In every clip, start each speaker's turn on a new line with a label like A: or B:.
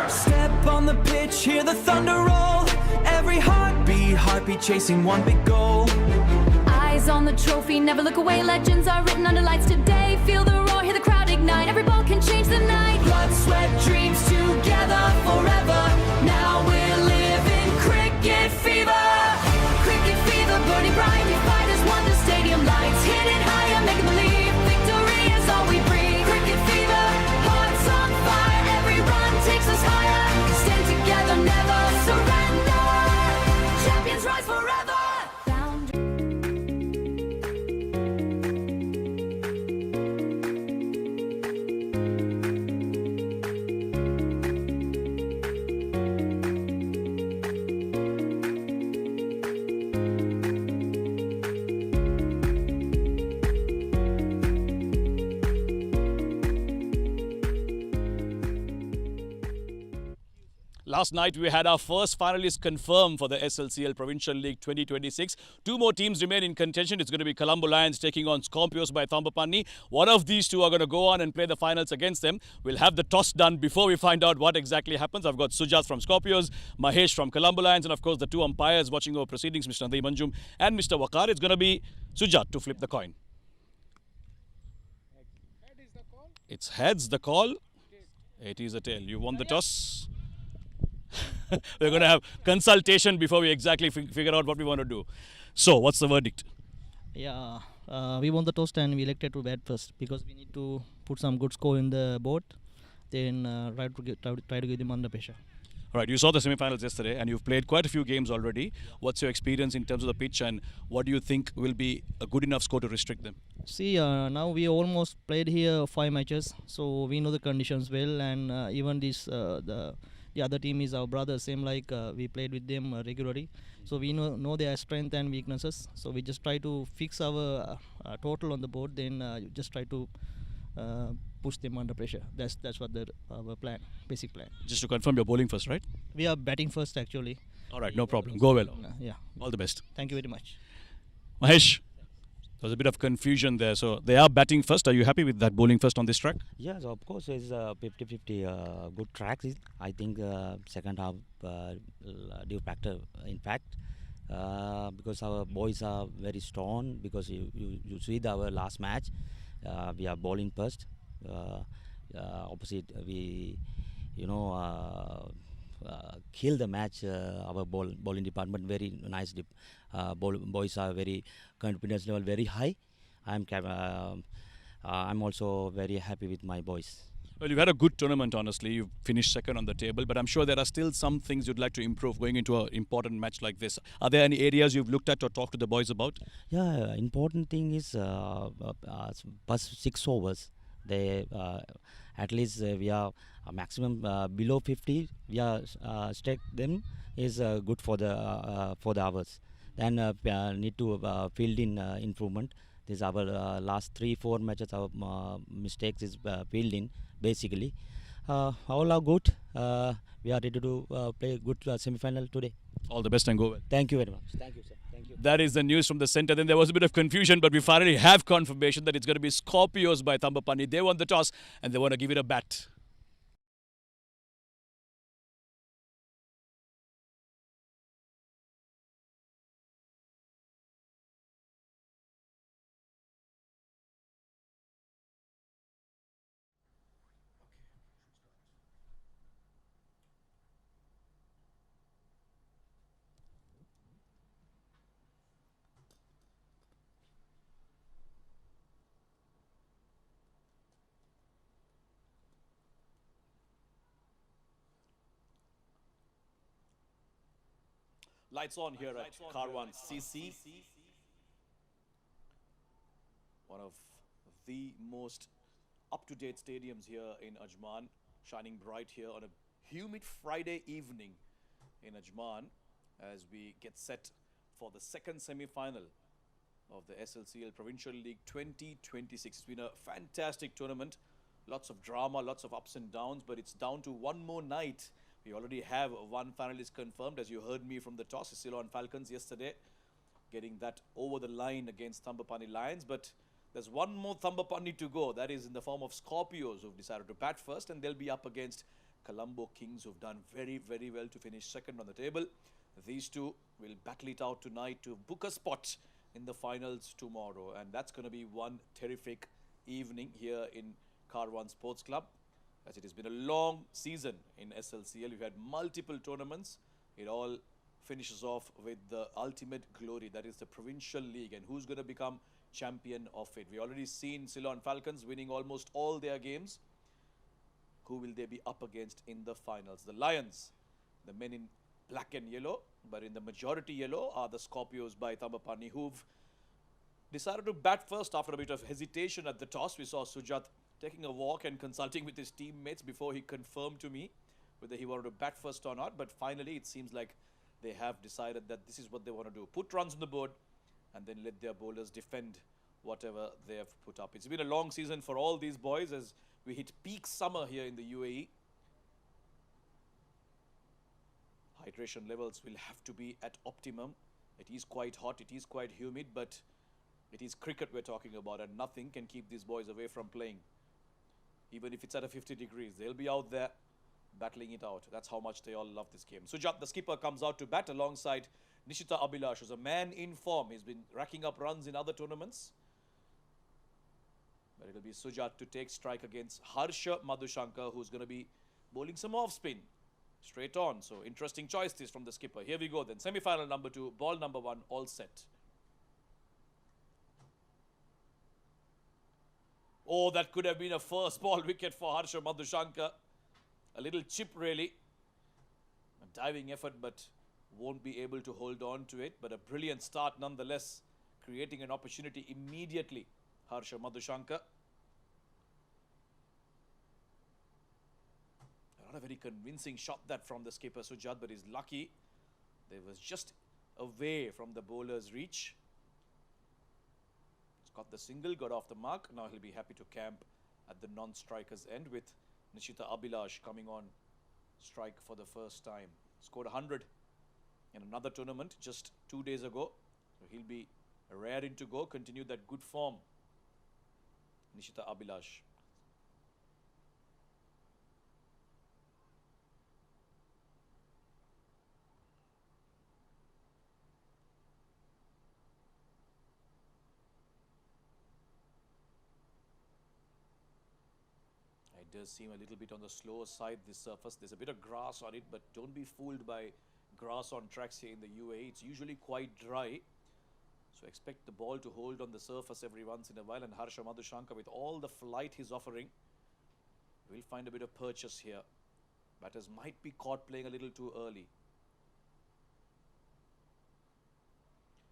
A: Step on the pitch, hear the thunder roll. Every heartbeat chasing one big goal.
B: Eyes on the trophy, never look away. Legends are written under lights today. Feel the roar, hear the crowd ignite. Every ball can change the night.
A: Blood, sweat, dreams together forever. Now we're living cricket fever.
B: Cricket fever, burning bright. We fighters want the stadium lights. Hit it higher, make it believe. Victory is all we breathe. Cricket fever, hearts on fire. Every run takes us higher. Stand together, never surrender. Champions rise forever.
C: Last night we had our first finalists confirmed for the SLCL Provincial League 2026. Two more teams remain in contention. It's going to be Colombo Lions taking on Scorpios by Thambapanni. One of these two are going to go on and play the finals against them. We'll have the toss done before we find out what exactly happens. I've got Sujat from Scorpios, Mahesh from Colombo Lions, and of course the two umpires watching over proceedings, Mr. Nandhi Manjum and Mr. Wakar. It's going to be Sujat to flip the coin. It's heads the call. It is a tail. You won the toss. We're going to have consultation before we exactly figure out what we want to do. So, what's the verdict?
D: Yeah, we won the toss and we elected to bat first because we need to put some good score in the board. Then try to give them under pressure.
C: All right, you saw the semi-finals yesterday and you've played quite a few games already. What's your experience in terms of the pitch and what do you think will be a good enough score to restrict them?
D: See, now we almost played here 5 matches, so we know the conditions well, and even this the other team is our brother, same like we played with them regularly, so we know their strength and weaknesses. So we just try to fix our total on the board, then just try to push them under pressure. That's what our plan, basic plan.
C: Just to confirm, you're bowling first, right?
D: We are batting first actually.
C: All right, no problem. Go well.
D: Yeah.
C: All the best.
D: Thank you very much.
C: Mahesh, there was a bit of confusion there. So they are batting first. Are you happy with that bowling first on this track?
E: Yes, of course, it's 50-50 good tracks. I think second half due factor, in fact, because our boys are very strong. Because you see our last match, we are bowling first. Opposite, we kill the match. Our bowling department very nice. Boys are very confidence level very high. I'm also very happy with my boys.
C: Well, you've had a good tournament, honestly. You've finished second on the table, but I'm sure there are still some things you'd like to improve going into an important match like this. Are there any areas you've looked at or talked to the boys about?
E: Yeah, important thing is first 6 overs. They at least we are maximum below 50. We are strike them is good for the hours. Then need to field in improvement. This our last 3-4 matches. Our mistakes is fielding basically. All are good. We are ready to play a good semi-final today.
C: All the best and go well.
E: Thank you very much. Thank you, sir. Thank you.
C: That is the news from the centre. Then there was a bit of confusion, but we finally have confirmation that it's going to be Scorpios by Thambapanni. They won the toss and they want to give it a bat. Lights on here at Karwan CC. One of the most up-to-date stadiums here in Ajman, shining bright here on a humid Friday evening in Ajman as we get set for the second semi-final of the SLCL Provincial League 2026. It's been a fantastic tournament, lots of drama, lots of ups and downs, but it's down to one more night. We already have one finalist confirmed, as you heard me from the toss, Ceylon Falcons yesterday, getting that over the line against Thambapanni Lions. But There's one more Thambapanni to go. That is in the form of Scorpios, who've decided to bat first, and they'll be up against Colombo Kings, who've done very, very well to finish second on the table. These two will battle it out tonight to book a spot in the finals tomorrow, and that's going to be one terrific evening here in Karwan Sports Club, as it has been a long season in SLCL. We've had multiple tournaments. It all finishes off with the ultimate glory, that is the Provincial League, and who's going to become champion of it. We already seen Ceylon Falcons winning almost all their games. Who will they be up against in the finals? The Lions, the men in black and yellow, but in the majority yellow are the Scorpios by Thambapanni, who've decided to bat first after a bit of hesitation at the toss. We saw Sujat taking a walk and consulting with his teammates before he confirmed to me whether he wanted to bat first or not, but finally it seems like they have decided that this is what they want to do. Put runs on the board and then let their bowlers defend whatever they have put up. It's been a long season for all these boys as we hit peak summer here in the UAE. Hydration levels will have to be at optimum. It is quite hot, it is quite humid, but it is cricket we're talking about, and nothing can keep these boys away from playing. Even if it's at a 50 degrees, they'll be out there battling it out. That's how much they all love this game. Sujat, the skipper, comes out to bat alongside Nishita Abhilash, who's a man in form. He's been racking up runs in other tournaments. But it'll be Sujat to take strike against Harsha Madhushankar, who's going to be bowling some off spin straight on. So interesting choice this from the skipper. Here we go then. Semi-final number 2, ball number 1, all set. Oh, that could have been a first ball wicket for Harsha Madhushankar. A little chip really. A diving effort, but won't be able to hold on to it. But a brilliant start nonetheless, creating an opportunity immediately. Harsha Madhushankar. Not a very convincing shot that from the skipper Sujat, but he's lucky. They was just away from the bowler's reach. He's got the single, got off the mark. Now he'll be happy to camp at the non-striker's end with Nishita Abhilash coming on strike for the first time. Scored 100 in another tournament just 2 days ago. So he'll be raring to go, continue that good form. Nishita Abhilash. It does seem a little bit on the slower side, this surface. There's a bit of grass on it, but don't be fooled by grass on tracks here in the UAE. It's usually quite dry. So expect the ball to hold on the surface every once in a while. And Harsha Madhushankar, with all the flight he's offering, will find a bit of purchase here. Batters might be caught playing a little too early.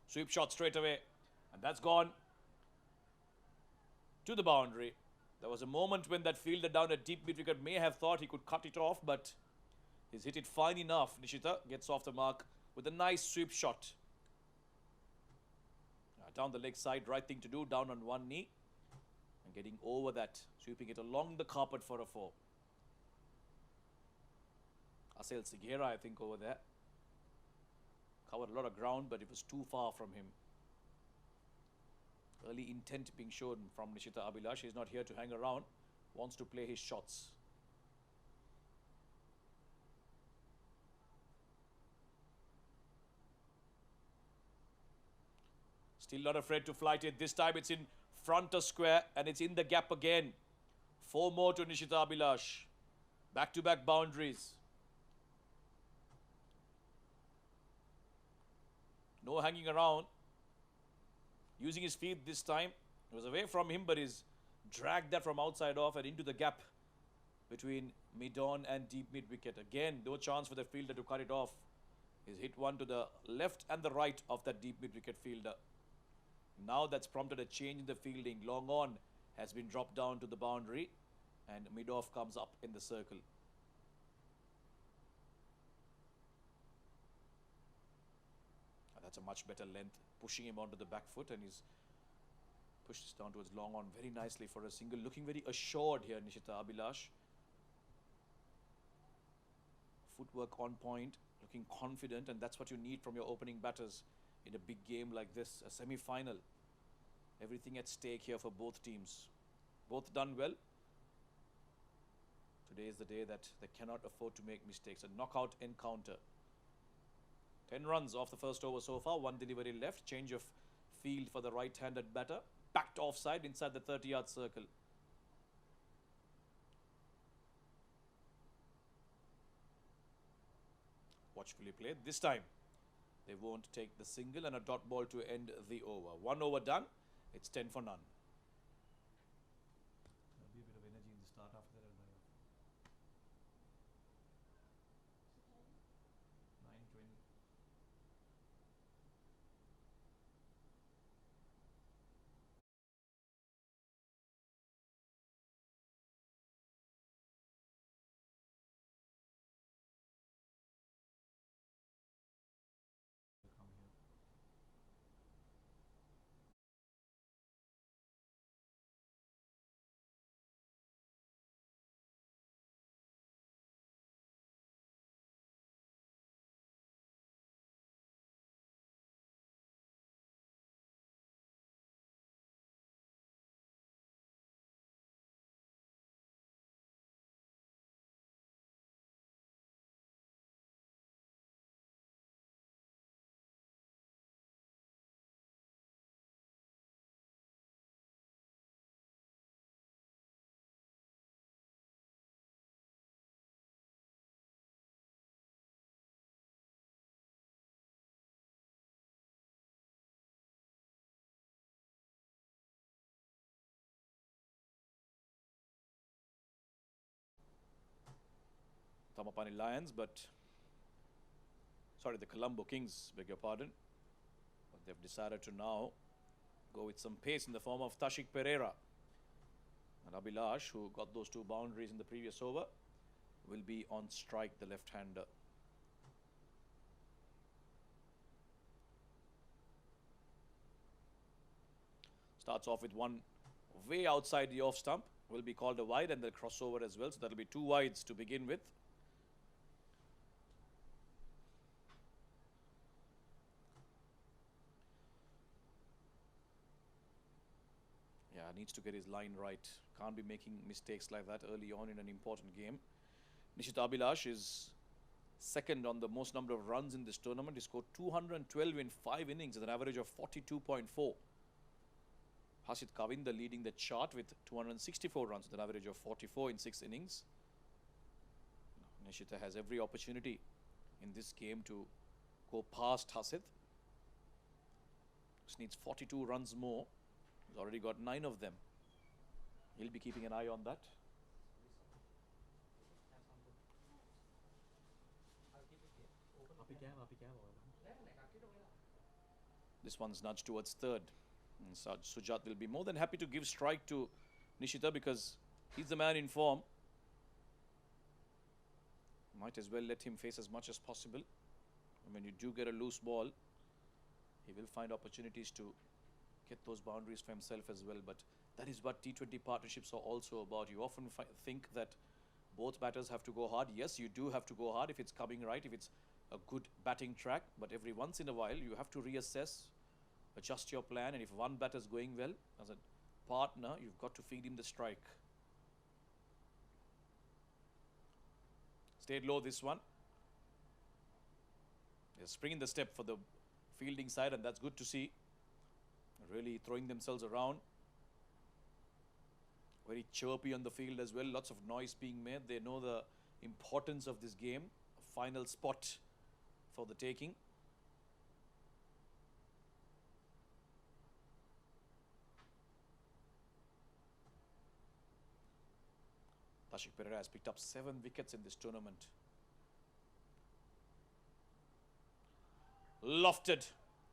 C: Sweep shot straight away. And that's gone to the boundary. There was a moment when that fielder down at deep mid wicket may have thought he could cut it off, but he's hit it fine enough. Nishita gets off the mark with a nice sweep shot. Down the leg side, right thing to do, down on one knee. And getting over that, sweeping it along the carpet for a 4. SLCL, I think, over there. Covered a lot of ground, but it was too far from him. Early intent being shown from Nishita Abhilash. He's not here to hang around. Wants to play his shots. Still not afraid to flight it. This time it's in front of square and it's in the gap again. 4 more to Nishita Abhilash. Back-to-back boundaries. No hanging around. Using his feet this time. It was away from him, but he's dragged that from outside off and into the gap between mid-on and deep mid-wicket. Again, no chance for the fielder to cut it off. He's hit one to the left and the right of that deep mid-wicket fielder. Now that's prompted a change in the fielding. Long on has been dropped down to the boundary and mid-off comes up in the circle. That's a much better length, pushing him onto the back foot, and he's pushed this down towards long on very nicely for a single. Looking very assured here, Nishita Abhilash. Footwork on point, looking confident, and that's what you need from your opening batters in a big game like this, a semi-final. Everything at stake here for both teams. Both done well. Today is the day that they cannot afford to make mistakes. A knockout encounter. 10 runs off the first over so far. 1 delivery left. Change of field for the right-handed batter. Backed offside inside the 30-yard circle. Watchfully played. This time, they won't take the single and a dot ball to end the over. 1 over done. It's 10 for none. There'll be a bit of energy in the start after that. 9:20. Thambapanni Lions, the Colombo Kings, beg your pardon. But they've decided to now go with some pace in the form of Tashik Pereira. And Abhilash, who got those 2 boundaries in the previous over, will be on strike, the left-hander. Starts off with one way outside the off stump. Will be called a wide and they'll cross over as well. So that'll be 2 wides to begin with. Yeah, needs to get his line right. Can't be making mistakes like that early on in an important game. Nishita Abhilash is second on the most number of runs in this tournament. He scored 212 in 5 innings with an average of 42.4. Hasit Kavinda leading the chart with 264 runs with an average of 44 in 6 innings. Nishita has every opportunity in this game to go past Hasit. Just needs 42 runs more. He's already got 9 of them. He'll be keeping an eye on that. This one's nudged towards third. And Sujat will be more than happy to give strike to Nishita because he's the man in form. Might as well let him face as much as possible. And when you do get a loose ball, he will find opportunities to get those boundaries for himself as well. But that is what T20 partnerships are also about. You often think that both batters have to go hard. Yes, you do have to go hard if it's coming right, if it's a good batting track. But every once in a while, you have to reassess, adjust your plan. And if one batter is going well, as a partner, you've got to feed him the strike. Stayed low this one. They're springing the step for the fielding side, and that's good to see. Really throwing themselves around. Very chirpy on the field as well. Lots of noise being made. They know the importance of this game. A final spot for the taking. Tashik Pereira has picked up 7 wickets in this tournament. Lofted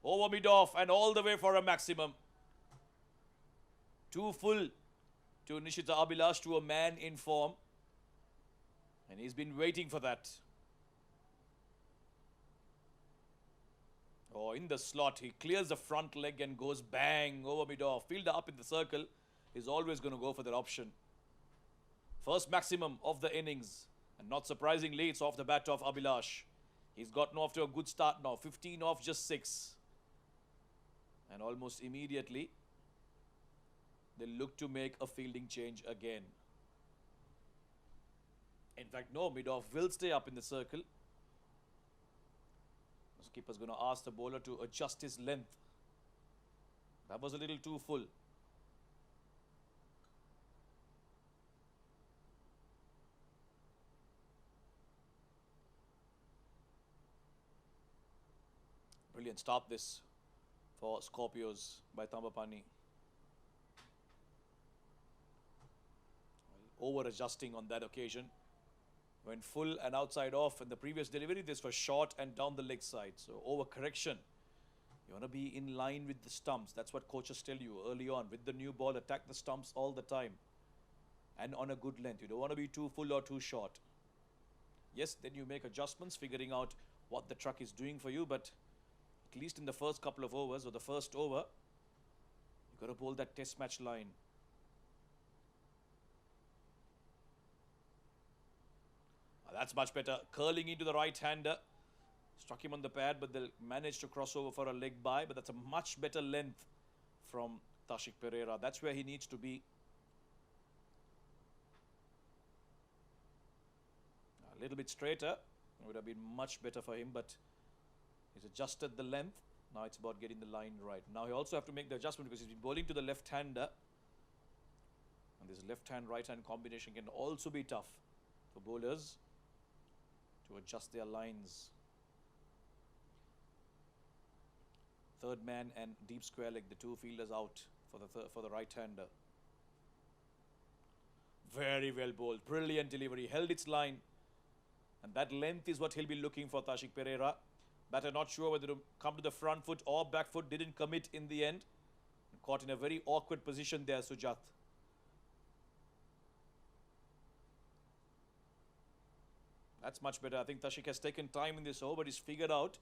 C: over mid-off and all the way for a maximum. 2 full to Nishita Abhilash, to a man in form. And he's been waiting for that. Oh, in the slot, he clears the front leg and goes bang over mid-off. Fielder up in the circle is always going to go for that option. First maximum of the innings. And not surprisingly, it's off the bat of Abhilash. He's gotten off to a good start now. 15 off just 6. And almost immediately, they look to make a fielding change again. In fact, no, mid-off will stay up in the circle. The skipper's going to ask the bowler to adjust his length. That was a little too full. Brilliant stop this for Scorpios by Thambapanni. Over adjusting on that occasion. Went full and outside off. In the previous delivery, this was short and down the leg side. So over correction. You want to be in line with the stumps. That's what coaches tell you early on. With the new ball, attack the stumps all the time. And on a good length. You don't want to be too full or too short. Yes, then you make adjustments, figuring out what the truck is doing for you. But at least in the first couple of overs or the first over, you've got to bowl that test match line. That's much better. Curling into the right-hander. Struck him on the pad, but they'll manage to cross over for a leg bye. But that's a much better length from Tashik Pereira. That's where he needs to be. A little bit straighter. It would have been much better for him, but he's adjusted the length. Now it's about getting the line right. Now he also have to make the adjustment because he's been bowling to the left-hander. And this left-hand, right-hand combination can also be tough for bowlers to adjust their lines. Third man and deep square leg, the two fielders out for the right-hander. Very well bowled. Brilliant delivery. Held its line. And that length is what he'll be looking for, Tashik Pereira. Batter not sure whether to come to the front foot or back foot. Didn't commit in the end. Caught in a very awkward position there, Sujath. That's much better. I think Tashik has taken time in this over, but he's figured out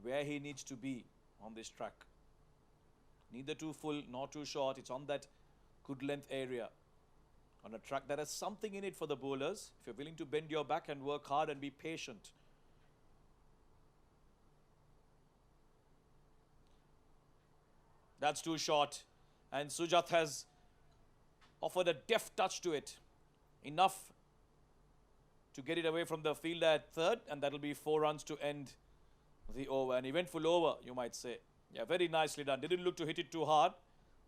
C: where he needs to be on this track. Neither too full nor too short. It's on that good length area. On a track that has something in it for the bowlers. If you're willing to bend your back and work hard and be patient. That's too short. And Sujath has offered a deft touch to it. Enough to get it away from the fielder at third, and that'll be 4 runs to end the over. An eventful over, you might say. Yeah, very nicely done. Didn't look to hit it too hard.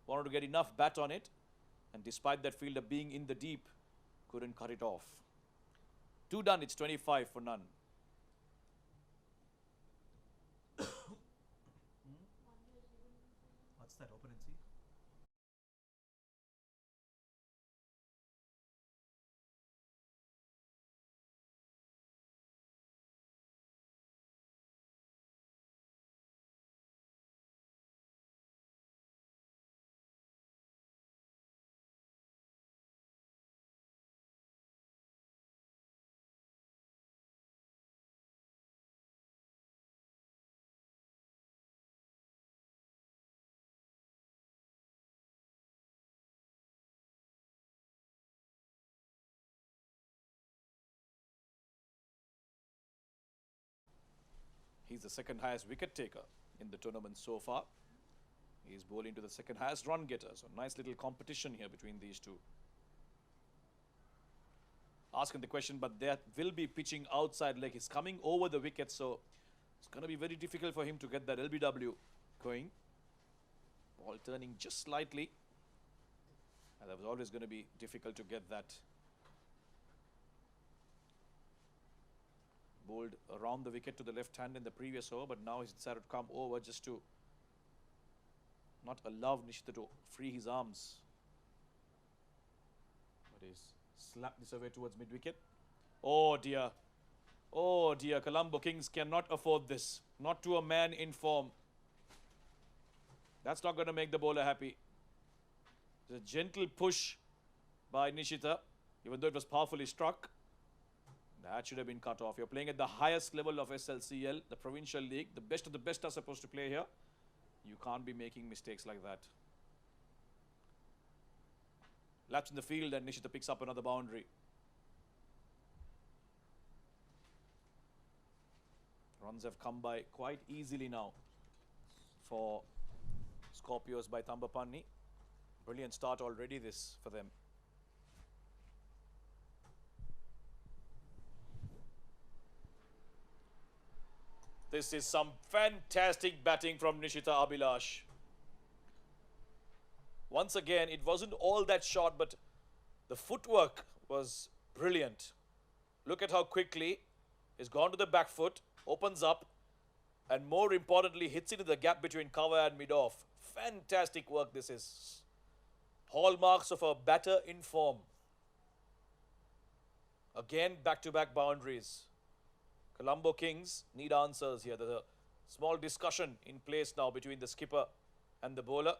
C: Wanted to get enough bat on it. And despite that fielder being in the deep, couldn't cut it off. 2 done, it's 25 for none.
F: What's that? Open and see.
C: He's the second highest wicket taker in the tournament so far. He's bowling to the second highest run getter. So nice little competition here between these two. Asking the question, but there will be pitching outside leg. He's coming over the wicket, so it's going to be very difficult for him to get that LBW going. Ball turning just slightly. And that was always going to be difficult to get that. Bowled around the wicket to the left hand in the previous over, but now he's decided to come over just to not allow Nishita to free his arms. But he's slapped this away towards mid-wicket. Oh dear. Oh dear. Colombo Kings cannot afford this. Not to a man in form. That's not going to make the bowler happy. It's a gentle push by Nishita, even though it was powerfully struck. That should have been cut off. You're playing at the highest level of SLCL, the Provincial League. The best of the best are supposed to play here. You can't be making mistakes like that. Laps in the field and Nishita picks up another boundary. Runs have come by quite easily now for Scorpios by Thambapanni. Brilliant start already this for them. This is some fantastic batting from Nishita Abhilash. Once again, it wasn't all that short, but the footwork was brilliant. Look at how quickly he's gone to the back foot, opens up, and more importantly, hits into the gap between cover and mid-off. Fantastic work this is. Hallmarks of a batter in form. Again, back-to-back boundaries. Colombo Kings need answers here. There's a small discussion in place now between the skipper and the bowler.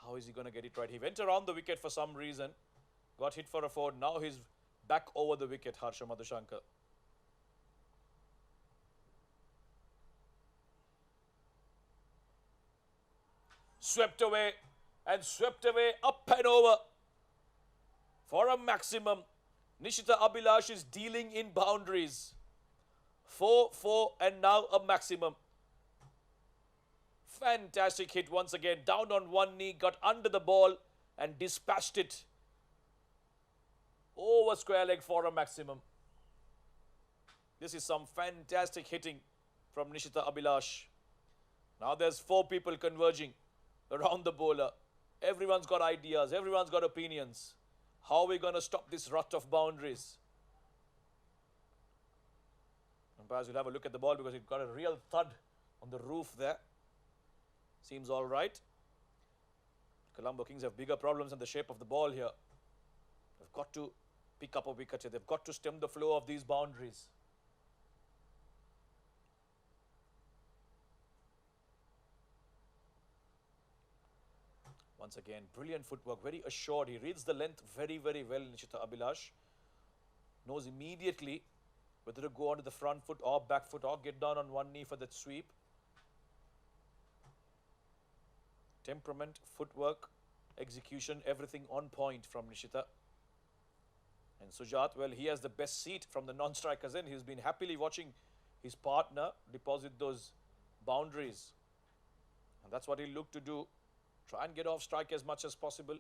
C: How is he going to get it right? He went around the wicket for some reason, got hit for a 4. Now he's back over the wicket, Harsha Madhushankar. Swept away and swept away, up and over. For a maximum, Nishita Abhilash is dealing in boundaries. 4, 4 and now a maximum. Fantastic hit once again. Down on one knee, got under the ball and dispatched it. Over square leg for a maximum. This is some fantastic hitting from Nishita Abhilash. Now there's 4 people converging around the bowler. Everyone's got ideas. Everyone's got opinions. How are we going to stop this rut of boundaries? Umpires will have a look at the ball because it got a real thud on the roof there. Seems all right. Colombo Kings have bigger problems in the shape of the ball here. They've got to pick up a wicket here. They've got to stem the flow of these boundaries. Once again, brilliant footwork, very assured. He reads the length very, very well, Nishita Abhilash. Knows immediately whether to go onto the front foot or back foot or get down on one knee for that sweep. Temperament, footwork, execution, everything on point from Nishita. And Sujat, well, he has the best seat from the non-strikers end. He's been happily watching his partner deposit those boundaries. And that's what he'll look to do. Try and get off strike as much as possible.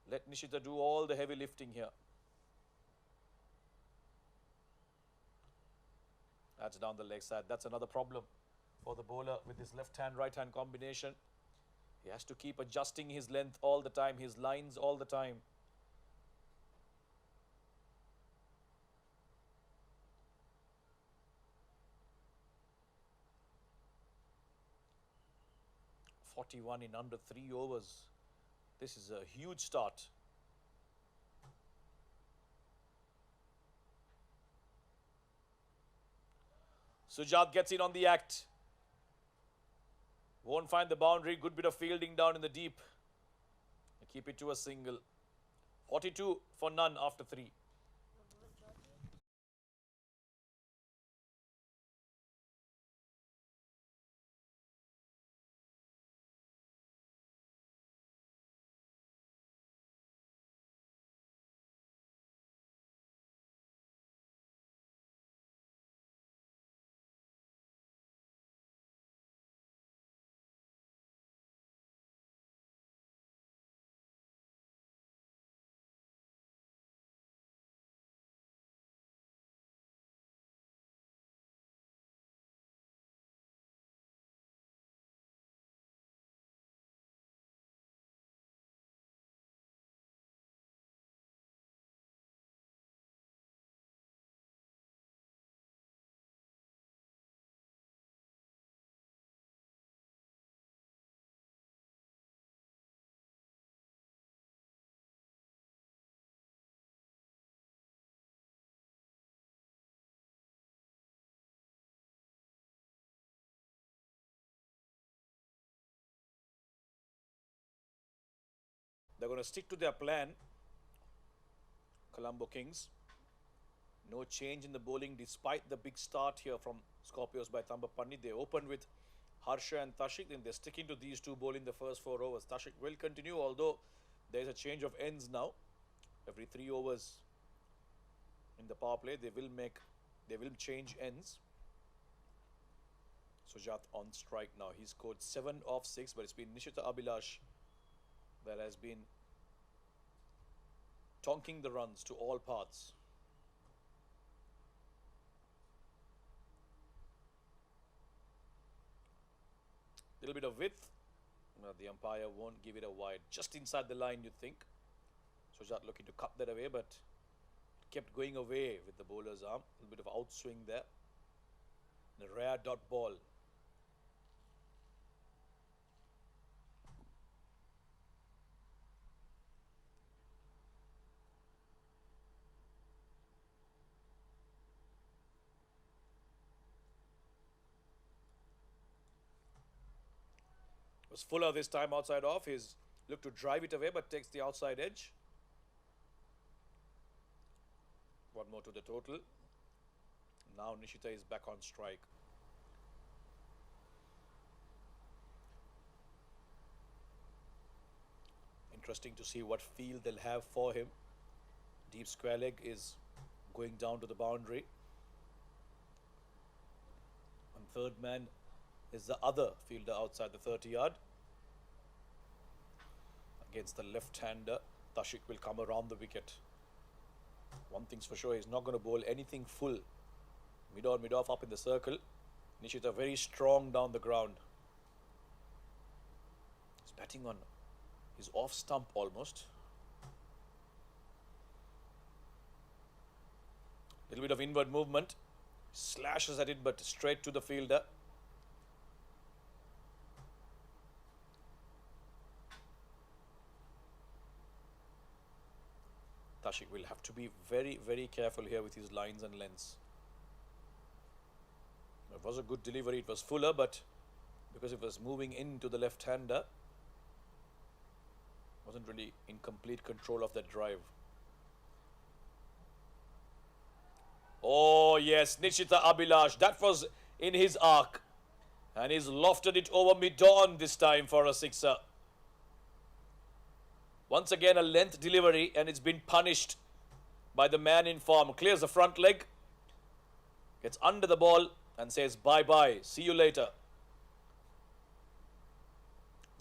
C: Let Nishita do all the heavy lifting here. That's down the leg side. That's another problem for the bowler with his left-hand, right-hand combination. He has to keep adjusting his length all the time, his lines all the time. .41 in under 3 overs. This is a huge start. Sujat gets in on the act. Won't find the boundary. Good bit of fielding down in the deep. Keep it to a single. 42 for none after 3. They're going to stick to their plan. Colombo Kings. No change in the bowling despite the big start here from Scorpios by Thambapanni. They opened with Harsha and Tashik. Then they're sticking to these two bowling the first 4 overs. Tashik will continue, although there's a change of ends now. Every 3 overs in the power play, they will change ends. Sujat on strike now. He scored 7 of 6, but it's been Nishita Abhilash that has been tonking the runs to all parts. Little bit of width. The umpire won't give it a wide. Just inside the line, you'd think. Sujat looking to cut that away, but kept going away with the bowler's arm. A little bit of outswing there. And a rare dot ball. Was Fuller this time outside off. He's looked to drive it away, but takes the outside edge. One more to the total. Now Nishita is back on strike. Interesting to see what field they'll have for him. Deep square leg is going down to the boundary. And third man is the other fielder outside the 30-yard. Against the left-hander, Tashik will come around the wicket. One thing's for sure, he's not going to bowl anything full. Mid-on, mid-off up in the circle. Nishita very strong down the ground. He's batting on his off stump almost. Little bit of inward movement. Slashes at it, but straight to the fielder. Tashik will have to be very, very careful here with his lines and lengths. It was a good delivery. It was Fuller, but because it was moving into the left-hander, wasn't really in complete control of that drive. Oh yes, Nishita Abhilash. That was in his arc. And he's lofted it over mid-on this time for a sixer. Once again a length delivery, and it's been punished by the man in form. Clears the front leg. Gets under the ball and says bye-bye. See you later.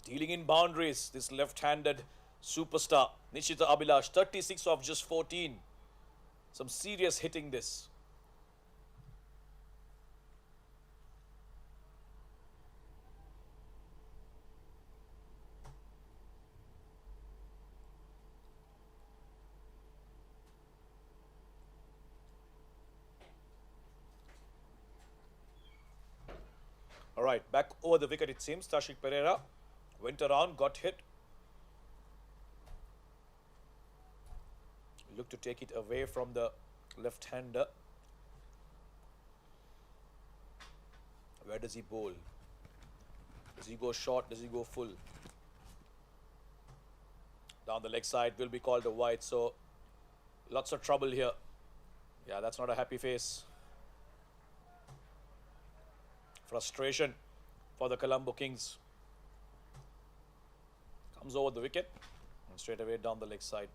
C: Dealing in boundaries, this left-handed superstar. Nishita Abhilash, 36 of just 14. Some serious hitting this. All right, back over the wicket it seems. Tashik Pereira went around, got hit. Looked to take it away from the left-hander. Where does he bowl? Does he go short? Does he go full? Down the leg side will be called a wide. So lots of trouble here. Yeah, that's not a happy face. Frustration for the Colombo Kings. Comes over the wicket and straight away down the leg side.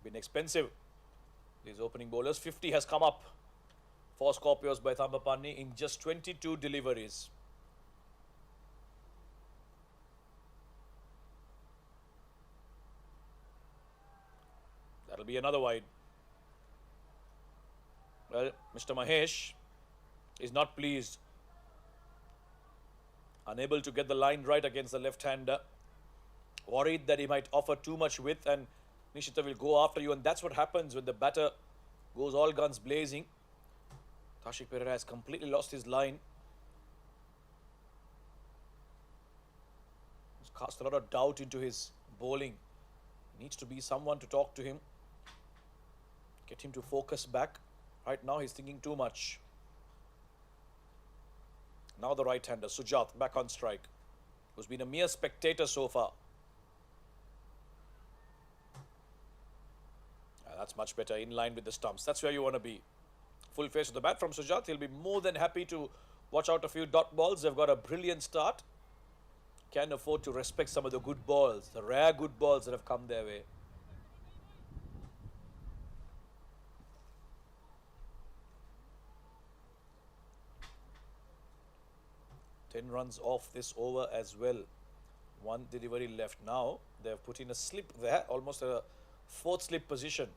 C: Been expensive, these opening bowlers. 50 has come up for Scorpios by Thambapanni in just 22 deliveries. That'll be another wide. Well, Mr. Mahesh is not pleased. Unable to get the line right against the left-hander. Worried that he might offer too much width and Nishita will go after you, and that's what happens when the batter goes all guns blazing. Tashik Pereira has completely lost his line. He's cast a lot of doubt into his bowling. Needs to be someone to talk to him. Get him to focus back. Right now he's thinking too much. Now the right-hander, Sujat, back on strike. Who's been a mere spectator so far. That's much better, in line with the stumps. That's where you want to be. Full face of the bat from Sujat. He'll be more than happy to watch out a few dot balls. They've got a brilliant start. Can afford to respect some of the good balls, the rare good balls that have come their way. 10 runs off this over as well. One delivery left now. They have put in a slip there, almost a fourth slip position.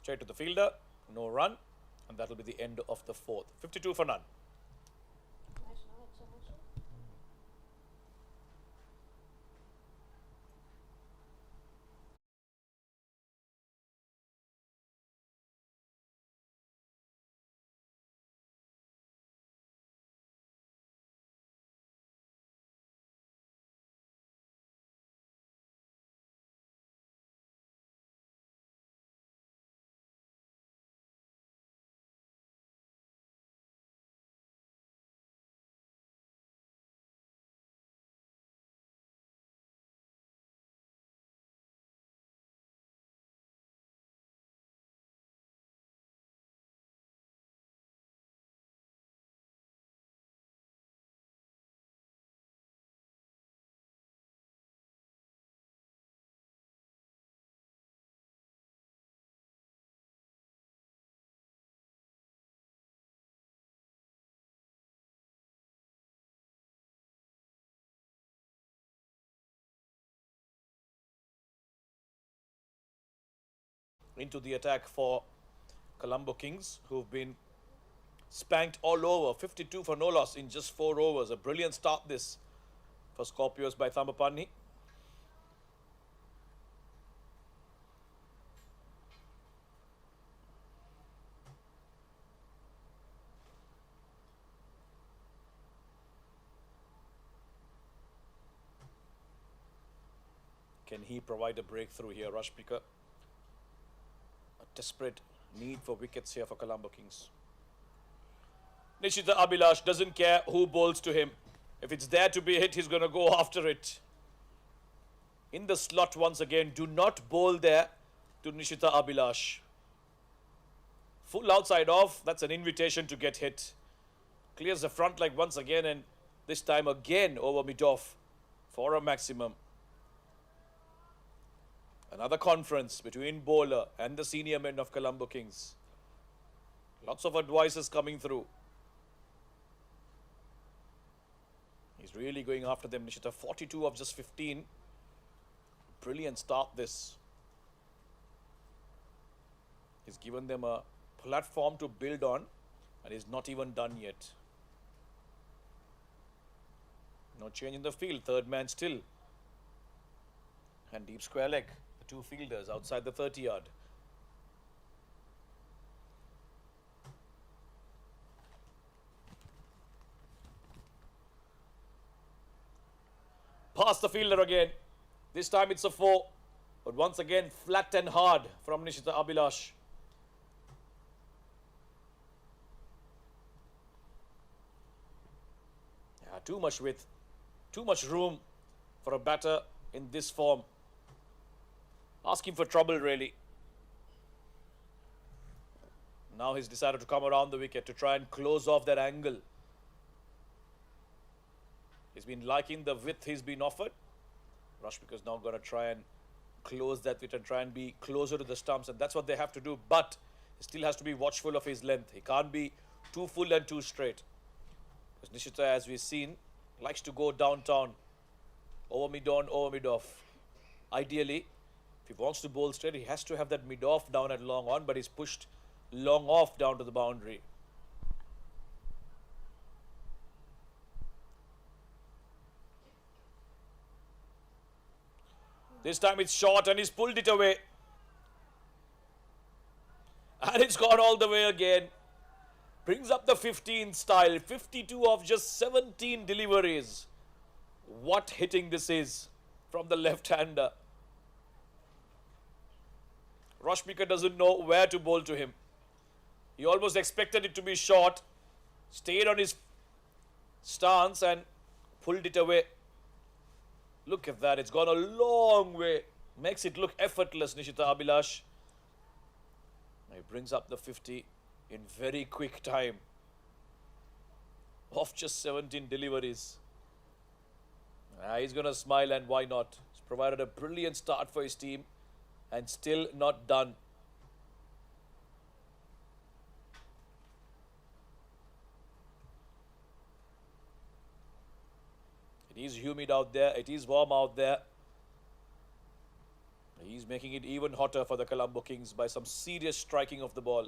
C: Straight to the fielder, no run, and that will be the end of the fourth. 52 for none. Into the attack for Colombo Kings, who've been spanked all over. 52 for no loss in just 4 overs. A brilliant start this for Scorpios by Thambapanni. Can he provide a breakthrough here, Rashmika? Desperate need for wickets here for Colombo Kings. Nishita Abhilash doesn't care who bowls to him. If it's there to be hit, he's going to go after it. In the slot once again. Do not bowl there to Nishita Abhilash. Full outside off. That's an invitation to get hit. Clears the front leg once again, and this time again over mid-off for a maximum. Another conference between bowler and the senior men of Colombo Kings. Lots of advices coming through. He's really going after them, Nishita. 42 of just 15. Brilliant start this. He's given them a platform to build on, and he's not even done yet. No change in the field. Third man still. And deep square leg. Two fielders outside the 30-yard. Past the fielder again. This time it's a 4. But once again, flat and hard from Nishita Abhilash. Yeah, too much width. Too much room for a batter in this form. Asking for trouble, really. Now he's decided to come around the wicket to try and close off that angle. He's been liking the width he's been offered. Rashmika's now going to try and close that width and try and be closer to the stumps, and that's what they have to do. But he still has to be watchful of his length. He can't be too full and too straight. Because Nishita, as we've seen, likes to go downtown. Over mid-on, over mid-off. Ideally, if he wants to bowl straight, he has to have that mid-off down at long on, but he's pushed long off down to the boundary. This time it's short and he's pulled it away. And it's gone all the way again. Brings up the 15 style. 52 of just 17 deliveries. What hitting this is from the left-hander. Rashmika doesn't know where to bowl to him. He almost expected it to be short. Stayed on his stance and pulled it away. Look at that. It's gone a long way. Makes it look effortless, Nishita Abhilash. He brings up the 50 in very quick time. Of just 17 deliveries. He's going to smile, and why not? He's provided a brilliant start for his team. and still not done. It is humid out there. It is warm out there. He's making it even hotter for the Colombo Kings by some serious striking of the ball.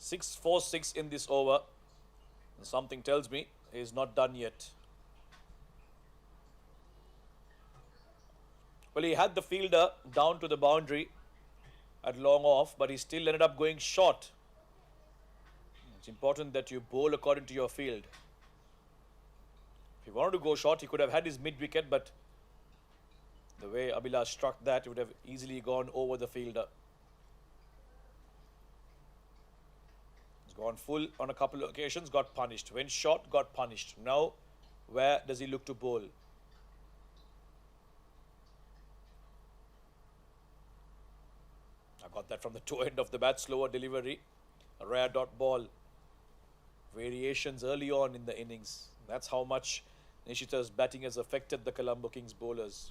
C: 6-4-6 in this over. And something tells me he's not done yet. Well, he had the fielder down to the boundary at long off, but he still ended up going short. It's important that you bowl according to your field. If he wanted to go short, he could have had his mid-wicket, but the way Abhilash struck that, it would have easily gone over the fielder. He's gone full on a couple of occasions, got punished. Went short, got punished. Now, where does he look to bowl? I got that from the toe end of the bat, slower delivery. A rare dot ball. Variations early on in the innings. That's how much Nishita's batting has affected the Colombo Kings bowlers.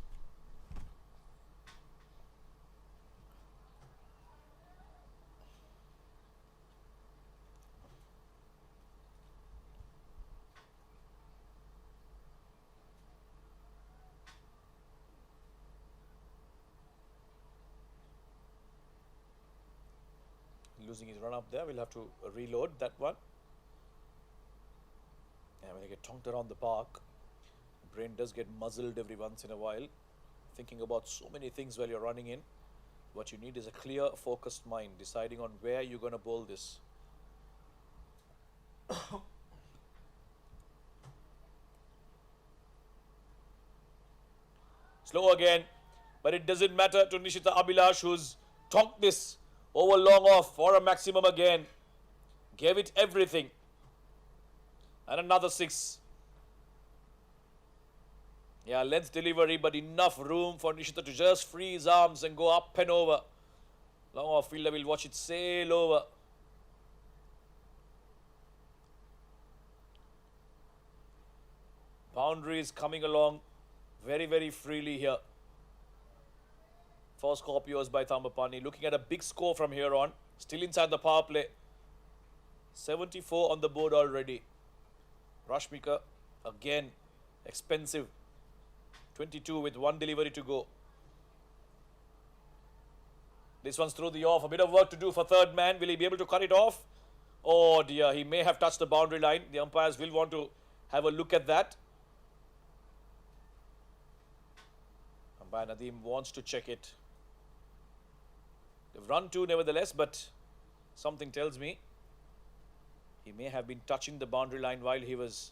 C: Losing his run up there, we'll have to reload that one. And when they get tonked around the park, brain does get muzzled every once in a while, thinking about so many things while you're running in. What you need is a clear, focused mind, deciding on where you're going to bowl this. Slow again, but it doesn't matter to Nishita Abhilash, who's tonked this over long off for a maximum again. Gave it everything. And another 6. Yeah, length delivery, but enough room for Nishita to just free his arms and go up and over. Long off fielder will watch it sail over. Boundary is coming along very, very freely here for Scorpios by Thambapanni. Looking at a big score from here on. Still inside the power play. 74 on the board already. Rashmika, again, expensive. 22 with 1 delivery to go. This one's through the off. A bit of work to do for third man. Will he be able to cut it off? Oh dear, he may have touched the boundary line. The umpires will want to have a look at that. Umpire Nadeem wants to check it. They've run 2 nevertheless, but something tells me he may have been touching the boundary line while he was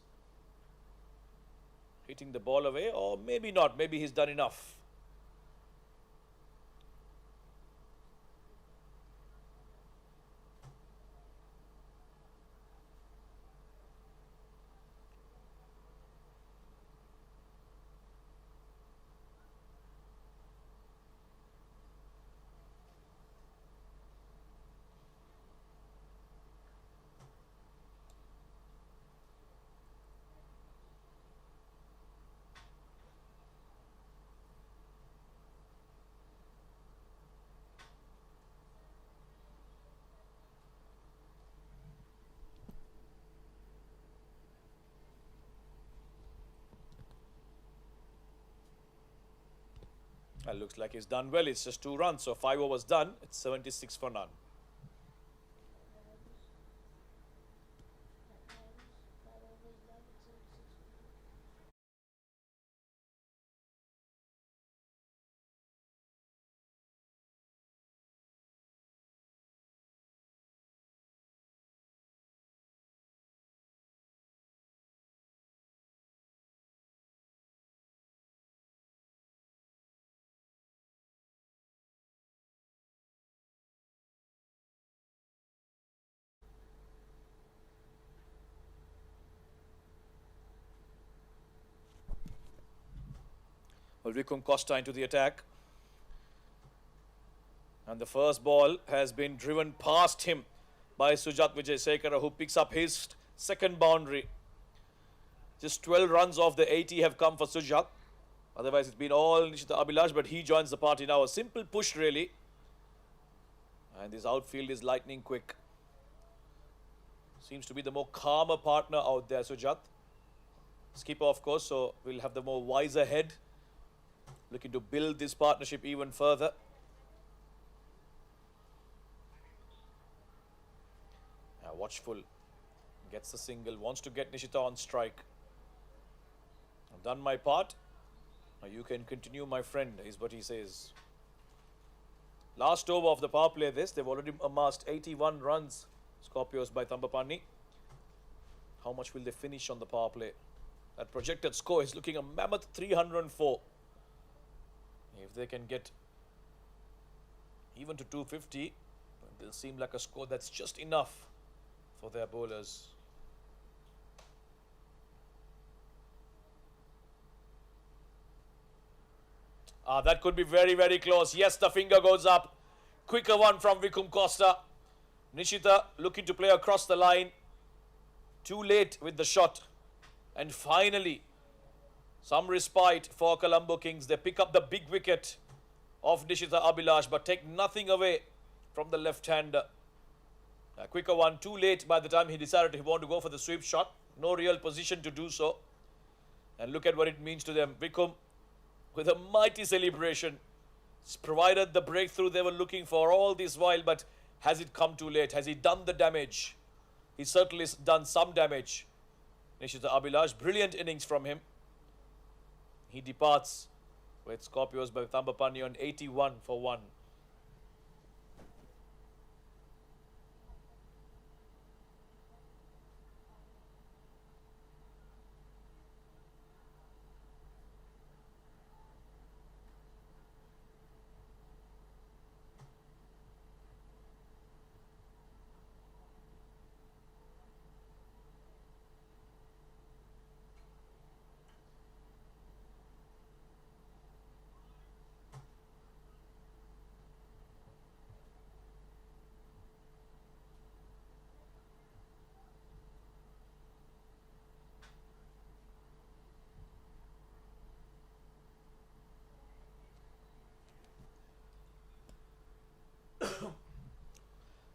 C: hitting the ball away, or maybe not. Maybe he's done enough. Well, looks like he's done well. It's just 2 runs, so 5 overs done. It's 76 for none. Well, Vikram Costa into the attack. And the first ball has been driven past him by Sujat Wijayasekara, who picks up his second boundary. Just 12 runs off the 80 have come for Sujat. Otherwise, it's been all Nishita Abhilash, but he joins the party now. A simple push, really. And this outfield is lightning quick. Seems to be the more calmer partner out there, Sujat. Skipper, of course, so we'll have the more wiser head. Looking to build this partnership even further. Now, watchful. Gets the single. Wants to get Nishita on strike. I've done my part. Now you can continue, my friend, is what he says. Last over of the power play this. They've already amassed 81 runs. Scorpios by Thambapanni. How much will they finish on the power play? That projected score is looking a mammoth 304. If they can get even to 250, it'll seem like a score that's just enough for their bowlers. That could be very, very close. Yes, the finger goes up. Quicker one from Vikum Costa. Nishita looking to play across the line. Too late with the shot. And finally, some respite for Colombo Kings. They pick up the big wicket of Nishita Abhilash, but take nothing away from the left-hander. A quicker one, too late by the time he decided he wanted to go for the sweep shot. No real position to do so. And look at what it means to them. Vikum with a mighty celebration. It's provided the breakthrough they were looking for all this while, but has it come too late? Has he done the damage? He certainly has done some damage. Nishita Abhilash, brilliant innings from him. He departs with Scorpios by Thambapanni on 81 for 1.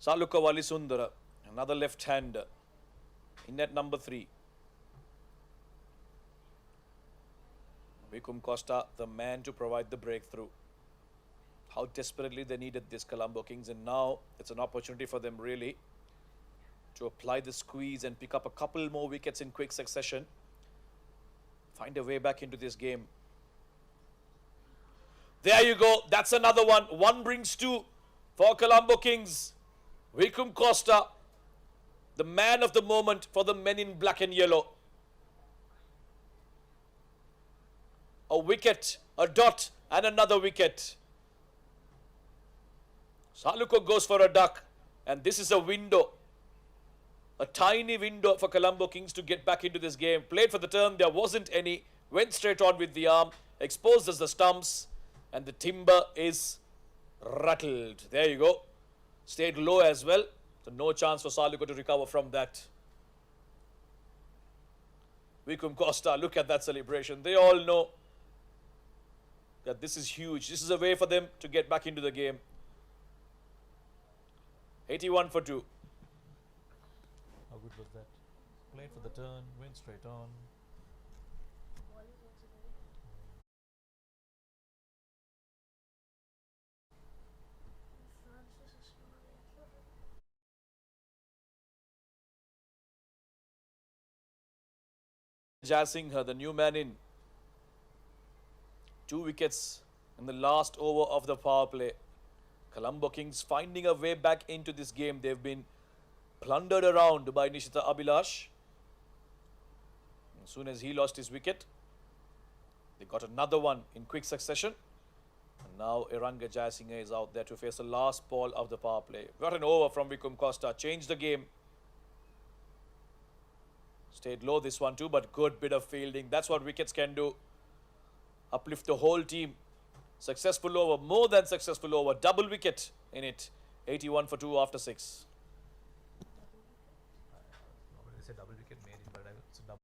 C: Saluka Wali Sundara, another left-hander, in at number 3. Vikum Costa, the man to provide the breakthrough. How desperately they needed this Colombo Kings, and now it's an opportunity for them really to apply the squeeze and pick up a couple more wickets in quick succession. Find a way back into this game. There you go. That's another one. 1 brings 2 for Colombo Kings. Vikum Costa, the man of the moment for the men in black and yellow. A wicket, a dot, and another wicket. Saluko goes for a duck, and this is a window. A tiny window for Colombo Kings to get back into this game. Played for the term, there wasn't any. Went straight on with the arm, exposed as the stumps, and the timber is rattled. There you go. Stayed low as well, so no chance for Saluko to recover from that. Vikum Costa, look at that celebration. They all know that this is huge. This is a way for them to get back into the game. 81 for 2.
F: How good was that? Played for the turn, went straight on.
C: Jasingha, the new man in. 2 wickets in the last over of the power play. Colombo Kings finding a way back into this game. They've been plundered around by Nishita Abhilash. As soon as he lost his wicket, they got another one in quick succession. And now Iranga Jayasinghe is out there to face the last ball of the power play. Got an over from Vikum Costa. Changed the game. Stayed low this one too, but good bit of fielding. That's what wickets can do. Uplift the whole team. Successful over, more than successful over. Double wicket in it. 81 for 2 after 6.
F: Normally they say double wicket made it, but it's a double.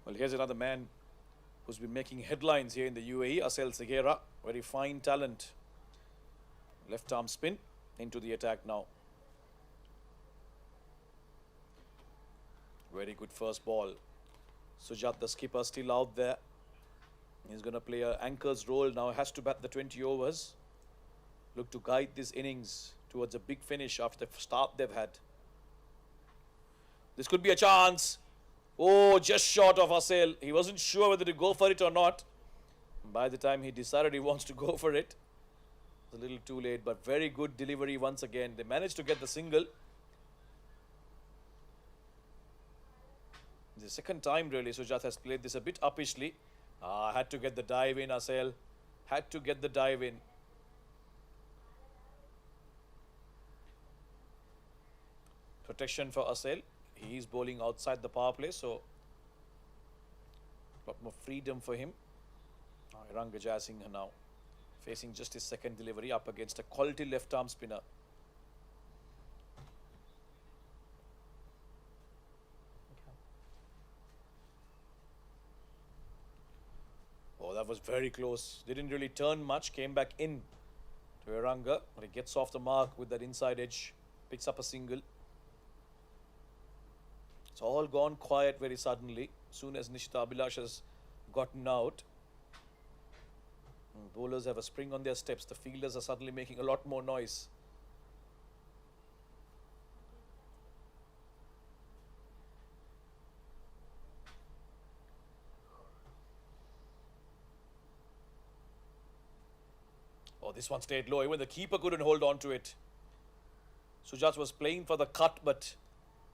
C: Well, here's another man who's been making headlines here in the UAE, SLCL. Very fine talent. Left arm spin into the attack now. Very good first ball. Sujat, the skipper, still out there. He's going to play an anchor's role now. Has to bat the 20 overs. Look to guide this innings towards a big finish after the start they've had. This could be a chance. Oh, just short of Asel. He wasn't sure whether to go for it or not. By the time he decided he wants to go for it, it's a little too late, but very good delivery once again. They managed to get the single. The second time really Sujat has played this a bit uppishly. Had to get the dive in, Asel. Had to get the dive in. Protection for Asel. He is bowling outside the power play, so a lot more freedom for him. Iranga Jayasinghe now facing just his second delivery up against a quality left arm spinner. Oh, that was very close. Didn't really turn much. Came back in to Iranga, but he gets off the mark with that inside edge. Picks up a single. It's all gone quiet very suddenly. Soon as Nishita Abhilash has gotten out, bowlers have a spring on their steps. The fielders are suddenly making a lot more noise. Oh, this one stayed low. Even the keeper couldn't hold on to it. Sujat was playing for the cut, but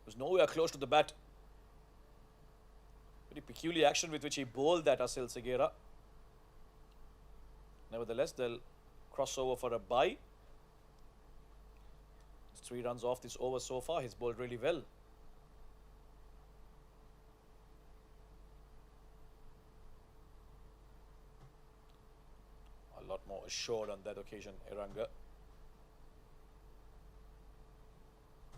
C: was nowhere close to the bat. Very peculiar action with which he bowled that SLCL. Nevertheless, they'll cross over for a bye. 3 runs off this over so far. He's bowled really well. A lot more assured on that occasion, Iranga.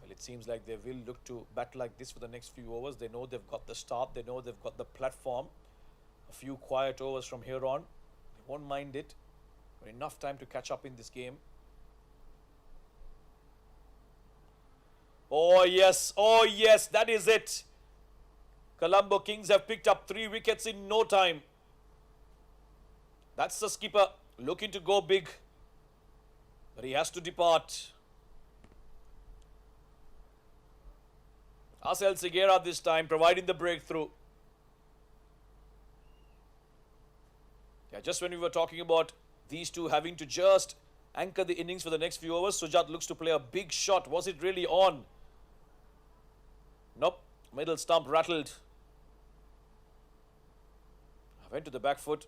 C: Well, it seems like they will look to bat like this for the next few overs. They know they've got the start. They know they've got the platform. A few quiet overs from here on. They won't mind it. But enough time to catch up in this game. Oh, yes. Oh, yes. That is it. Colombo Kings have picked up 3 wickets in no time. That's the skipper looking to go big. But he has to depart. SLCL this time providing the breakthrough. Yeah, just when we were talking about these two having to just anchor the innings for the next few overs, Sujat looks to play a big shot. Was it really on? Nope. Middle stump rattled. Went to the back foot.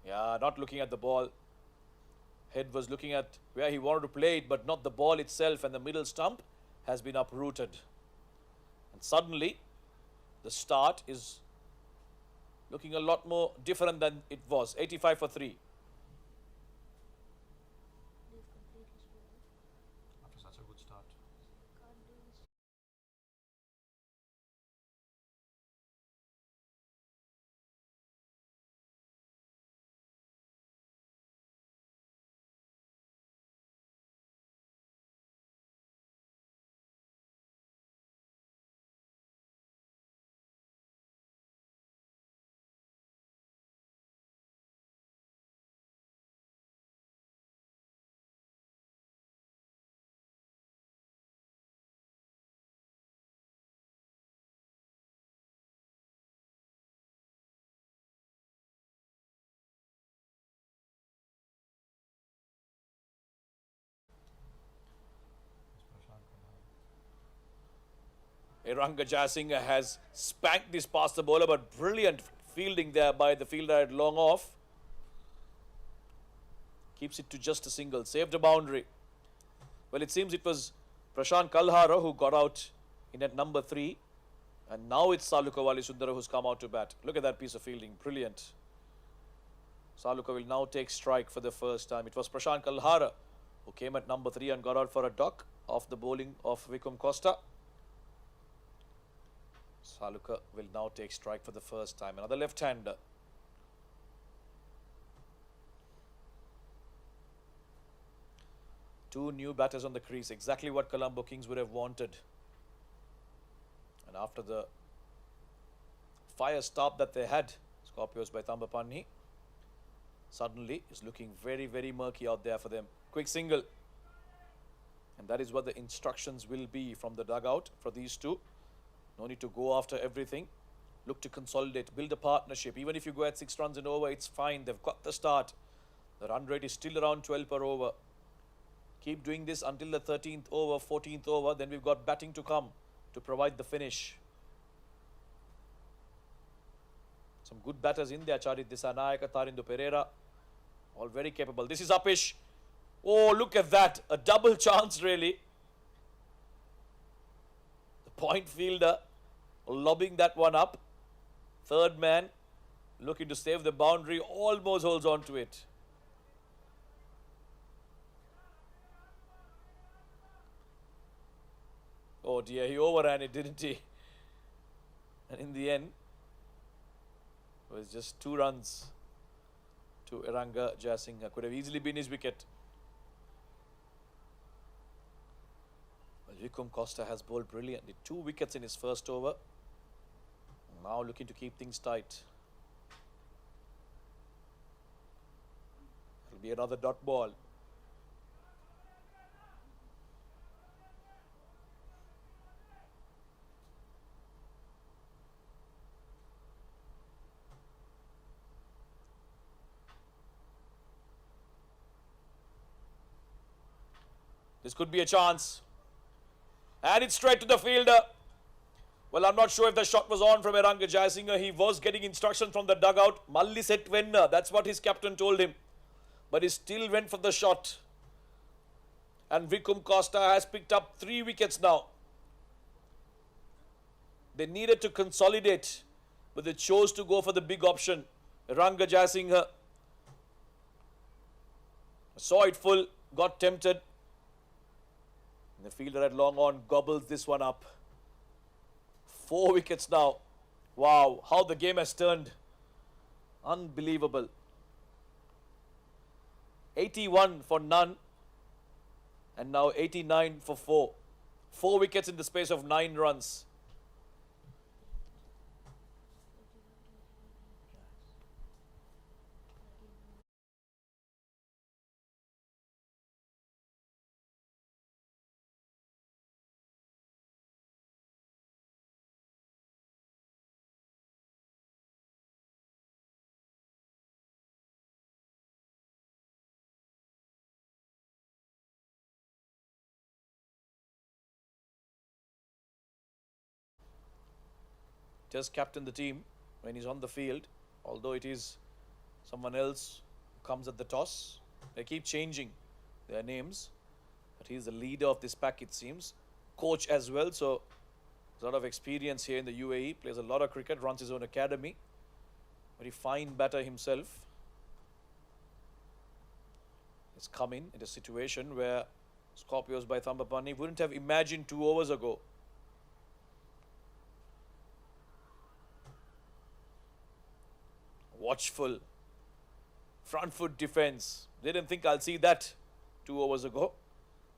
C: Yeah, not looking at the ball. Head was looking at where he wanted to play it, but not the ball itself, and the middle stump has been uprooted. And suddenly, the start is looking a lot more different than it was. 85 for 3.
F: After such a good start.
C: Iranga Jayasinghe has spanked this past the bowler, but brilliant fielding there by the fielder at long off. Keeps it to just a single. Saved a boundary. Well, it seems it was Prashant Kalhara who got out in at number 3. And now it's Salukawali Sundara who's come out to bat. Look at that piece of fielding. Brilliant. Saluka will now take strike for the first time. It was Prashant Kalhara who came at number 3 and got out for a duck off the bowling of Vikum Costa. Saluka will now take strike for the first time. Another left-hander. Two new batters on the crease. Exactly what Colombo Kings would have wanted. And after the fire stop that they had, Scorpios by Thambapanni, suddenly it's looking very, very murky out there for them. Quick single. And that is what the instructions will be from the dugout for these two. No need to go after everything. Look to consolidate, build a partnership. Even if you go at 6 runs and over, it's fine. They've got the start. The run rate is still around 12 per over. Keep doing this until the 13th over, 14th over. Then we've got batting to come to provide the finish. Some good batters in there. Charit Disanayaka, Tarindu Pereira. All very capable. This is Upish. Oh, look at that. A double chance, really. The point fielder lobbing that one up. Third man looking to save the boundary. Almost holds on to it. Oh dear, he overran it, didn't he? And in the end, it was just 2 runs to Eranga Jayasinghe. Could have easily been his wicket. Well, Vikum Costa has bowled brilliantly. 2 wickets in his first over. Now looking to keep things tight. It'll be another dot ball. This could be a chance. And it's straight to the fielder. Well, I'm not sure if the shot was on from Eranga Jayasinghe. He was getting instructions from the dugout. Malli set Venna. That's what his captain told him. But he still went for the shot. And Vikum Costa has picked up 3 wickets now. They needed to consolidate, but they chose to go for the big option. Eranga Jayasinghe saw it full, got tempted. And the fielder at long on gobbles this one up. 4 wickets now. Wow, how the game has turned. Unbelievable. 81 for none. And now 89 for 4. 4 wickets in the space of 9 runs. Just captain the team when he's on the field, although it is someone else who comes at the toss. They keep changing their names, but he's the leader of this pack, it seems. Coach as well, so there's a lot of experience here in the UAE, plays a lot of cricket, runs his own academy. Very fine batter himself. He's come in a situation where Scorpios by Thambapanni wouldn't have imagined 2 overs ago. Watchful, front foot defense. Didn't think I'll see that 2 overs ago.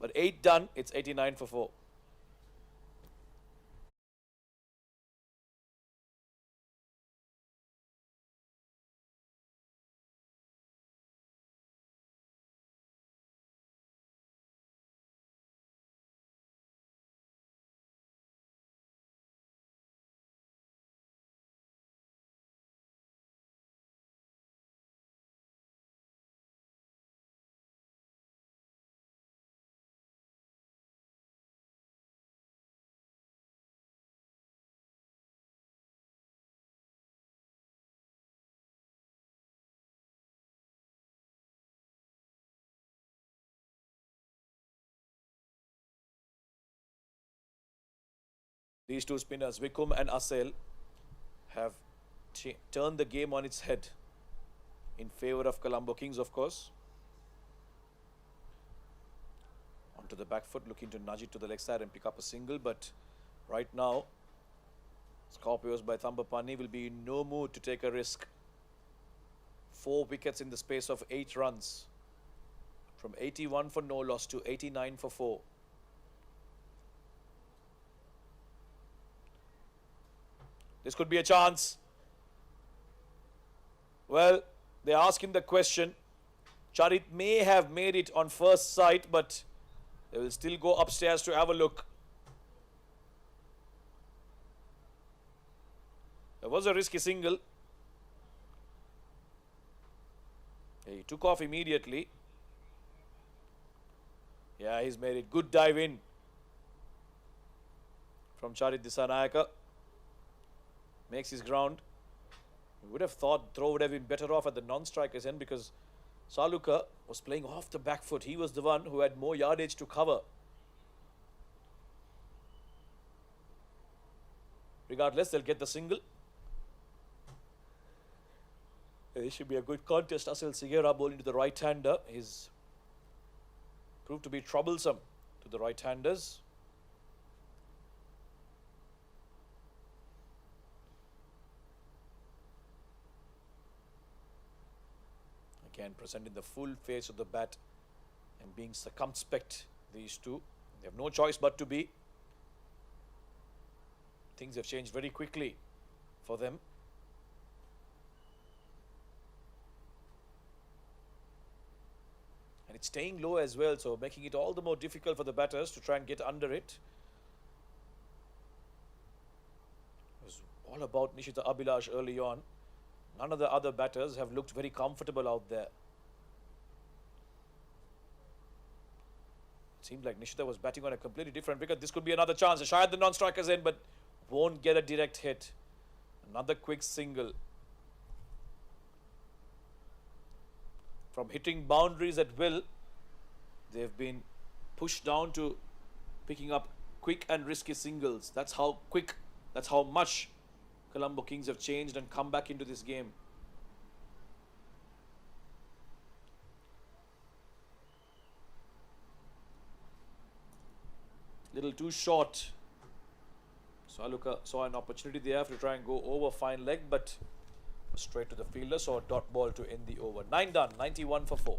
C: But 8 done, it's 89 for 4. These 2 spinners, Vikum and Asel, have turned the game on its head in favour of Colombo Kings, of course. Onto the back foot, looking to nudge it to the leg side and pick up a single. But right now, Scorpios by Thambapanni will be in no mood to take a risk. 4 wickets in the space of 8 runs. From 81 for no loss to 89 for 4. This could be a chance. Well, they ask him the question. Charit may have made it on first sight, but they will still go upstairs to have a look. There was a risky single. He took off immediately. Yeah, he's made it. Good dive in from Charit Disanayaka. Makes his ground. We would have thought throw would have been better off at the non-striker's end because Saluka was playing off the back foot. He was the one who had more yardage to cover. Regardless, they'll get the single. This should be a good contest. SLCL bowling to the right-hander. He's proved to be troublesome to the right-handers. Again, presenting the full face of the bat and being circumspect, these two. They have no choice but to be. Things have changed very quickly for them. And it's staying low as well, so making it all the more difficult for the batters to try and get under it. It was all about Nishita Abhilash early on. None of the other batters have looked very comfortable out there. It seemed like Nishita was batting on a completely different wicket. This could be another chance. A shy at the non-strikers end, but won't get a direct hit. Another quick single. From hitting boundaries at will, they've been pushed down to picking up quick and risky singles. That's how quick, that's how much Colombo Kings have changed and come back into this game. Little too short. Saluka saw an opportunity there to try and go over fine leg, but straight to the fielder, so a dot ball to end the over. 9 done, 91 for 4.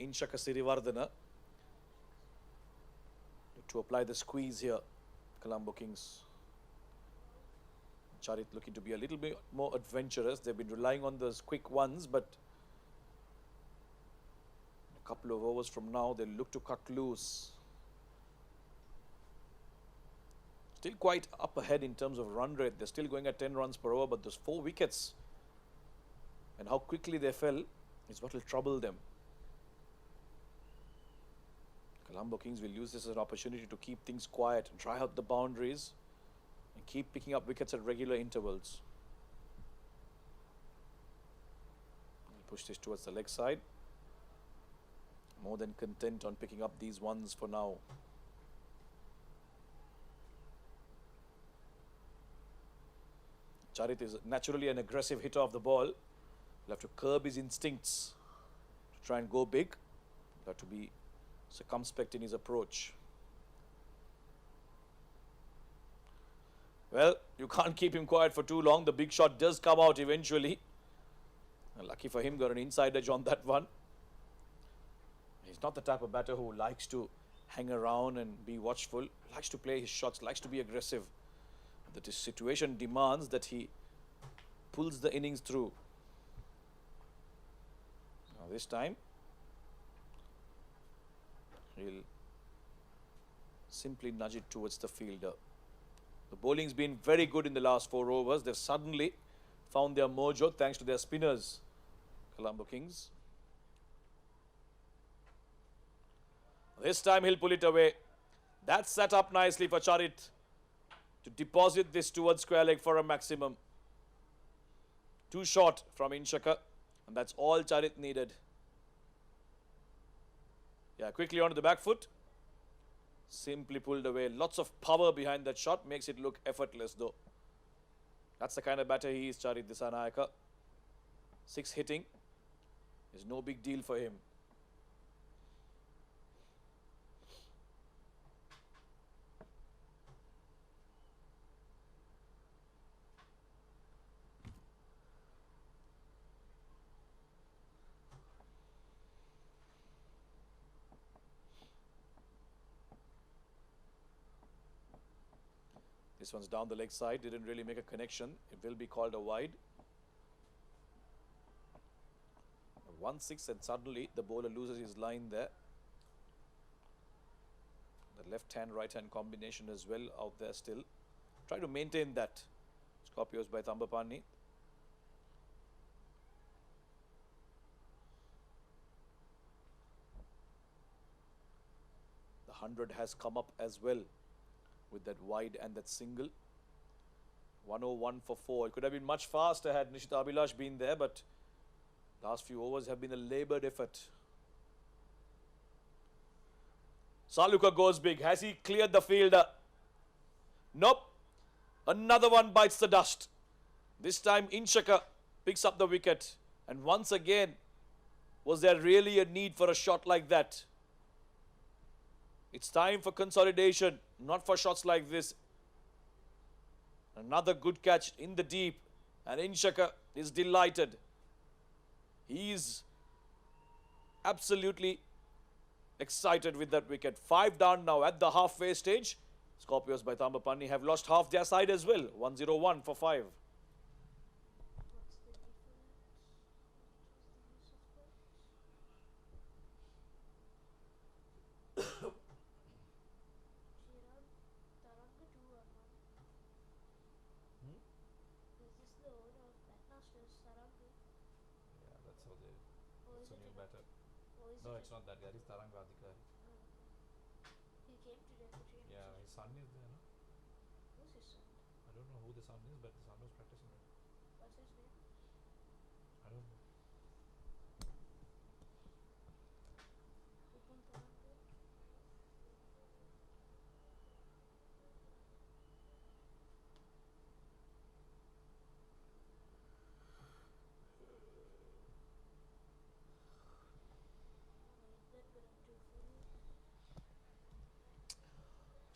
C: Inshaka Sirivardhana to apply the squeeze here. Colombo Kings. Charit looking to be a little bit more adventurous. They've been relying on those quick ones, but a couple of overs from now, they'll look to cut loose. Still quite up ahead in terms of run rate. They're still going at 10 runs per over, but those 4 wickets and how quickly they fell is what will trouble them. Colombo Kings will use this as an opportunity to keep things quiet and try out the boundaries and keep picking up wickets at regular intervals. Push this towards the leg side. More than content on picking up these ones for now. Charit is naturally an aggressive hitter of the ball. He'll have to curb his instincts to try and go big. He'll have to be circumspect in his approach. Well, you can't keep him quiet for too long. The big shot does come out eventually. And lucky for him, got an inside edge on that one. He's not the type of batter who likes to hang around and be watchful. Likes to play his shots, likes to be aggressive. That his situation demands that he pulls the innings through. Now this time, he'll simply nudge it towards the fielder. The bowling's been very good in the last 4 overs. They've suddenly found their mojo thanks to their spinners, Colombo Kings. This time he'll pull it away. That's set up nicely for Charit to deposit this towards square leg for a maximum. Too short from Inshaka, and that's all Charit needed. Yeah, quickly onto the back foot. Simply pulled away. Lots of power behind that shot. Makes it look effortless though. That's the kind of batter he is, Charit Dissanayake. 6 hitting is no big deal for him. This one's down the leg side, didn't really make a connection. It will be called a wide. 1-6 and suddenly the bowler loses his line there. The left hand, right hand combination as well out there still. Try to maintain that. Scorpios by Thambapanni. The 100 has come up as well with that wide and that single. 101 for 4. It could have been much faster had Nishita Abhilash been there, but last few overs have been a laboured effort. Saluka goes big. Has he cleared the fielder? Nope. Another one bites the dust. This time Inshaka picks up the wicket. And once again, was there really a need for a shot like that? It's time for consolidation, not for shots like this. Another good catch in the deep, and Inshaka is delighted. He is absolutely excited with that wicket. 5 down now at the halfway stage. Scorpios by Thambapanni have lost half their side as well. 101 for 5.
F: Yeah, that's how they. That's a new batter. No, it's not that guy. It's Taranga Adhikari.
G: He came today for training.
F: Yeah, his son is there, no?
G: Who's his son?
F: I don't know who the son is, but the son was practicing there.
G: What's his name?
F: I don't know.
G: Upam Tarango?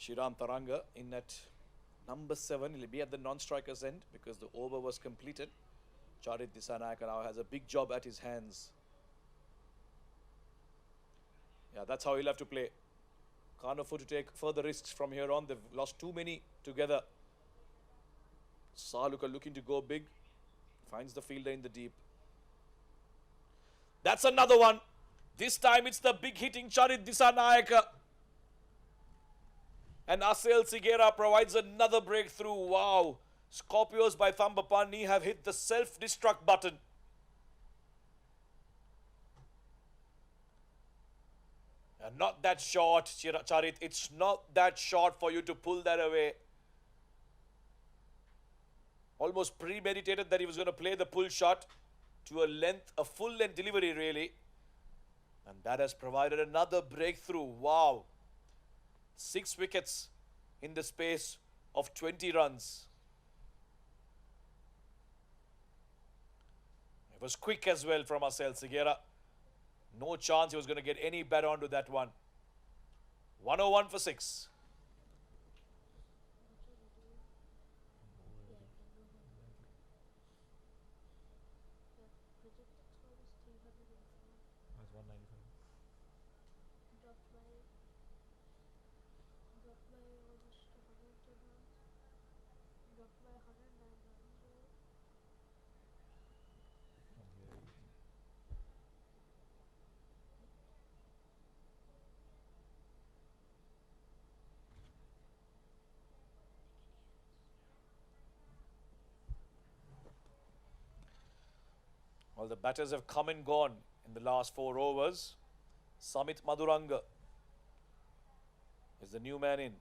C: Shiram Taranga in at number 7. He'll be at the non-striker's end because the over was completed. Charit Dissanayake now has a big job at his hands. Yeah, that's how he'll have to play. Can't afford to take further risks from here on. They've lost too many together. Saluka looking to go big. Finds the fielder in the deep. That's another one. This time it's the big hitting Charit Dissanayake. And SLCL provides another breakthrough. Wow. Scorpios by Thambapanni have hit the self-destruct button. And not that short, Charit. It's not that short for you to pull that away. Almost premeditated that he was going to play the pull shot to a full length delivery really. And that has provided another breakthrough. Wow. 6 wickets in the space of 20 runs. It was quick as well from SLCL. No chance he was going to get any better onto that one. 101 for 6.
F: That's 195.
C: Well, the batters have come and gone in the last 4 overs. Samit Maduranga is the new man in.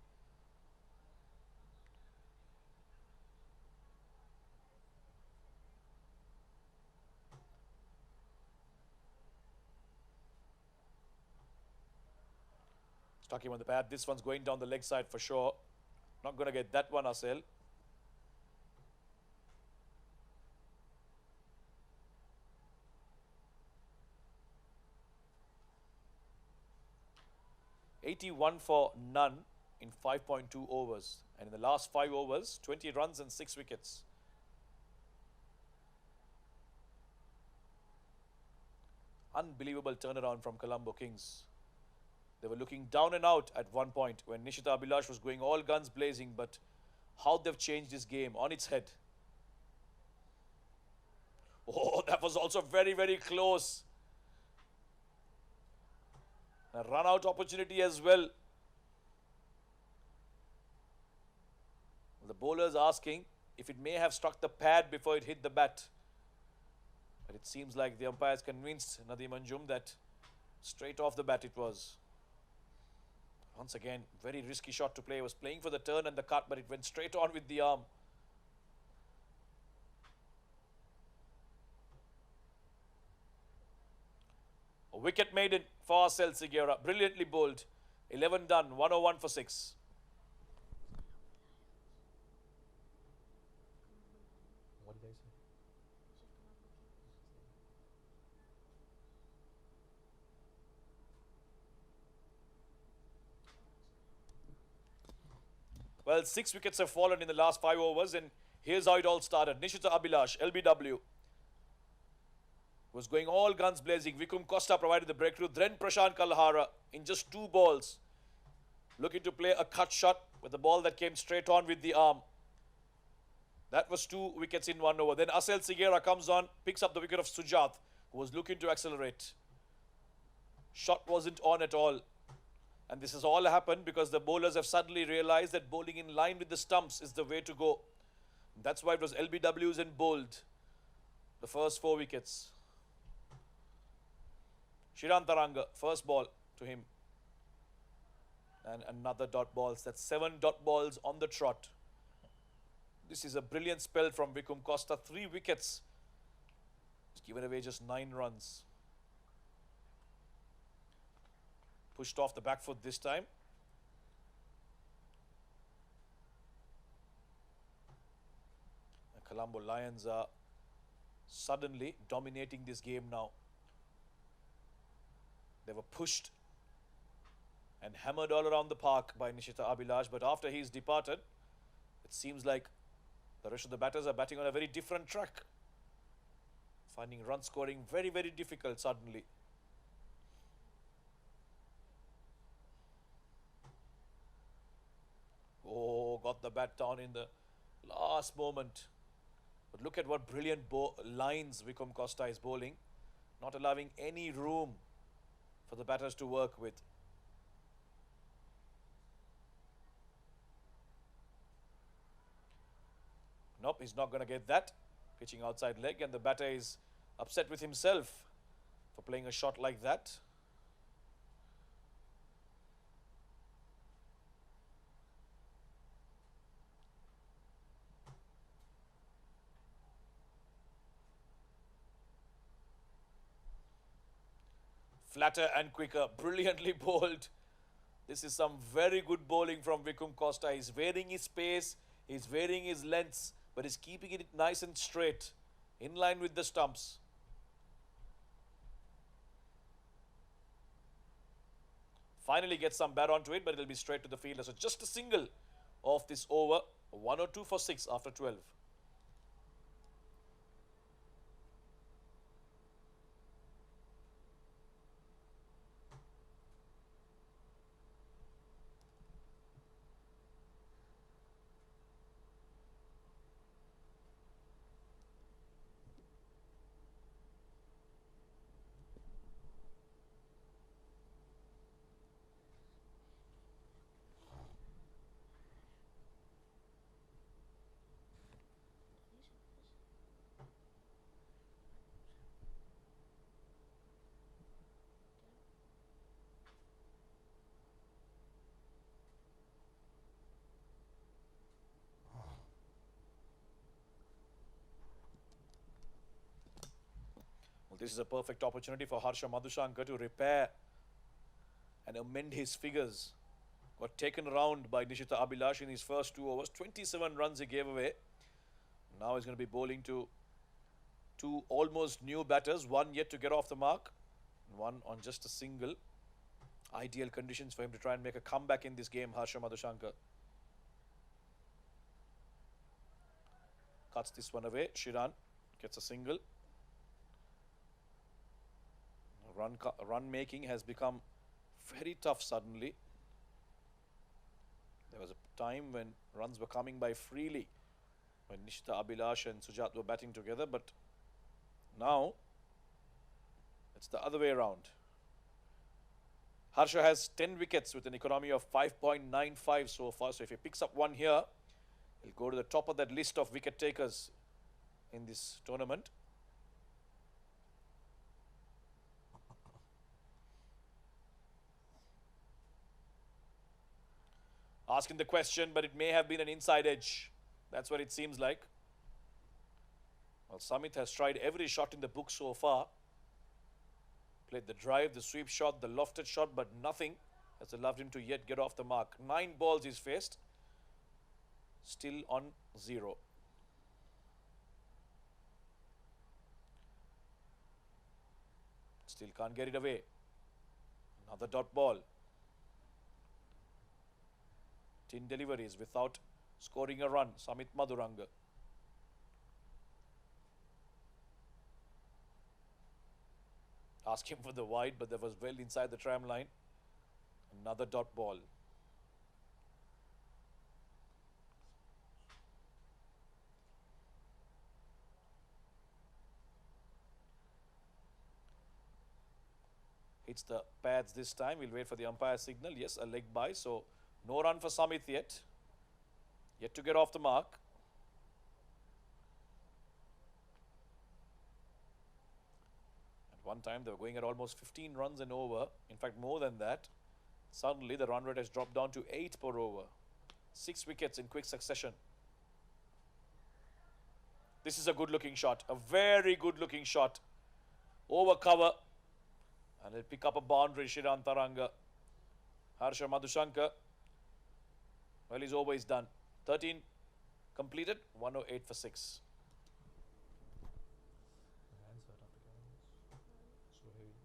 C: Stuck him on the pad. This one's going down the leg side for sure. Not going to get that one, Asel. $81 for none in 5.2 overs. And in the last 5 overs, 20 runs and 6 wickets. Unbelievable turnaround from Colombo Kings. They were looking down and out at one point when Nishita Abhilash was going all guns blazing, but how they've changed this game on its head. Oh, that was also very, very close. A run-out opportunity as well. The bowler's asking if it may have struck the pad before it hit the bat. But it seems like the umpire's convinced Nadeem Anjum that straight off the bat it was. Once again, very risky shot to play. He was playing for the turn and the cut, but it went straight on with the arm. A wicket maiden for SLCL. Brilliantly bowled. 11 done, 101 for 6.
F: What did I say?
C: Well, 6 wickets have fallen in the last 5 overs, and here's how it all started. Nishita Abhilash, LBW, was going all guns blazing. Vikum Costa provided the breakthrough. Then Prashant Kalhara in just 2 balls, looking to play a cut shot with the ball that came straight on with the arm. That was 2 wickets in 1 over. Then Asel Sigera comes on, picks up the wicket of Sujath, who was looking to accelerate. Shot wasn't on at all. And this has all happened because the bowlers have suddenly realized that bowling in line with the stumps is the way to go. That's why it was LBWs and bowled the first 4 wickets. Shirantaranga, first ball to him. And another dot balls. That's 7 dot balls on the trot. This is a brilliant spell from Vikum Costa. 3 wickets. He's given away just 9 runs. Pushed off the back foot this time. The Colombo Lions are suddenly dominating this game now. They were pushed and hammered all around the park by Nishita Abhilash, but after he's departed, it seems like the rest of the batters are batting on a very different track. Finding run scoring very, very difficult suddenly. Oh, got the bat down in the last moment. But look at what brilliant lines Vikum Costa is bowling. Not allowing any room for the batters to work with. Nope, he's not going to get that. Pitching outside leg, and the batter is upset with himself for playing a shot like that. Flatter and quicker, brilliantly bowled. This is some very good bowling from Vikum Costa. He's varying his pace, he's varying his lengths, but he's keeping it nice and straight, in line with the stumps. Finally gets some bat onto it, but it'll be straight to the fielder. So just a single off this over. 102 for 6 after 12. Well, this is a perfect opportunity for Harsha Madhushankar to repair and amend his figures. Got taken around by Nishita Abhilash in his first 2 overs. 27 runs he gave away. Now he's going to be bowling to two almost new batters. One yet to get off the mark. One on just a single. Ideal conditions for him to try and make a comeback in this game, Harsha Madhushankar. Cuts this one away. Shiran gets a single. Run making has become very tough suddenly. There was a time when runs were coming by freely when Nishita Abhilash and Sujat were batting together, but now it's the other way around. Harsha has 10 wickets with an economy of 5.95 so far. So if he picks up one here, he'll go to the top of that list of wicket takers in this tournament. Asking the question, but it may have been an inside edge. That's what it seems like. Well, Samit has tried every shot in the book so far. Played the drive, the sweep shot, the lofted shot, but nothing has allowed him to yet get off the mark. 9 balls he's faced. Still on 0. Still can't get it away. Another dot ball. 10 deliveries without scoring a run. Samit Madhuranga. Ask him for the wide, but that was well inside the tram line. Another dot ball. Hits the pads this time. We'll wait for the umpire signal. Yes, a leg bye. So no run for Samit yet. Yet to get off the mark. At one time they were going at almost 15 runs an over. In fact, more than that. Suddenly the run rate has dropped down to 8 per over. 6 wickets in quick succession. This is a good looking shot. A very good looking shot. Over cover. And he'll pick up a boundary, Shiran Taranga. Harsha Madhushankar. Well, his over is done. 13 completed, 108 for 6.
F: Hands hurt after carrying this. So heavy.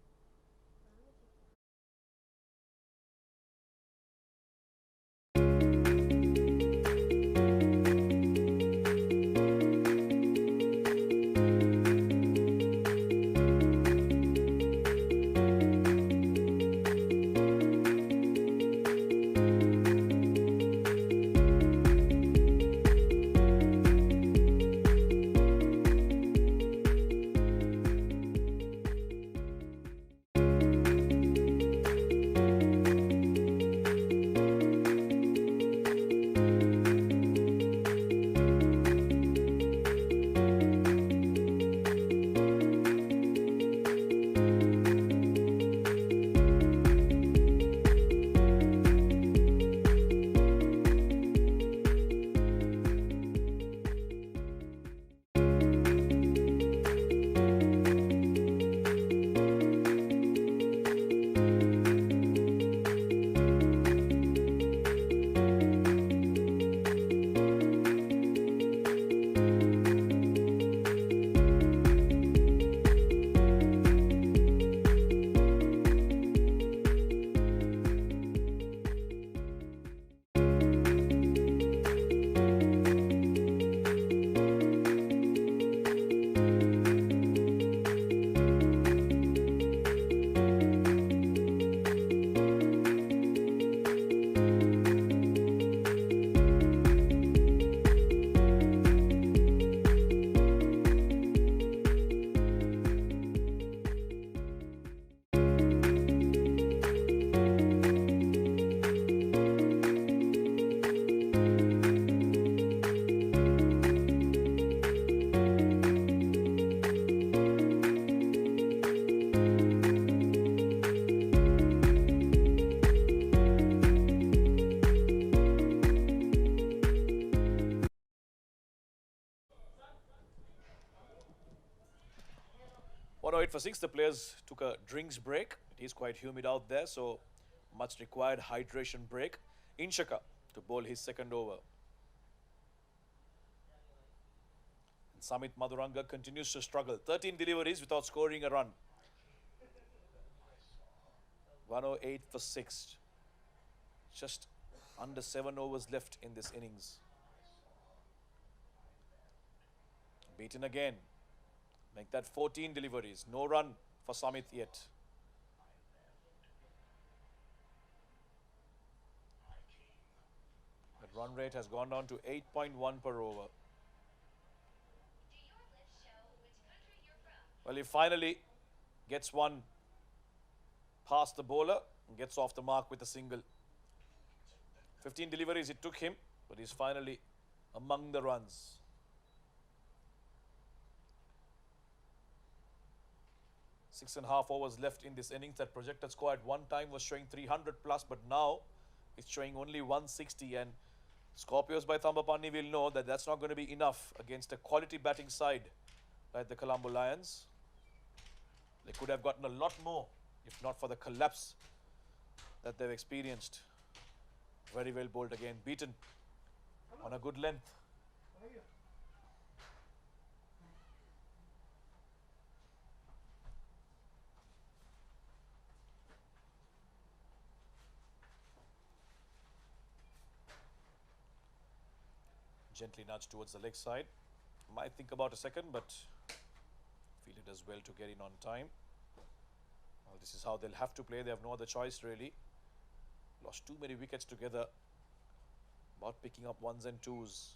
C: for 6. The players took a drinks break. It is quite humid out there, so much required hydration break. Inshaka to bowl his second over. And Samit Maduranga continues to struggle. 13 deliveries without scoring a run. 108 for 6. Just under 7 overs left in this innings. Beaten again. Make that 14 deliveries. No run for Samit yet. That run rate has gone down to 8.1 per over. Well, he finally gets one past the bowler and gets off the mark with a single. 15 deliveries it took him, but he's finally among the runs. Six and a half overs left in this innings. That projected score at one time was showing 300 plus, but now it's showing only 160. And Scorpios by Thambapanni will know that that's not going to be enough against a quality batting side like the Colombo Lions. They could have gotten a lot more if not for the collapse that they've experienced. Very well bowled again. Beaten on a good length. Gently nudged towards the leg side. Might think about a second, but feel it as well to get in on time. Well, this is how they'll have to play. They have no other choice really. Lost too many wickets together. About picking up ones and twos.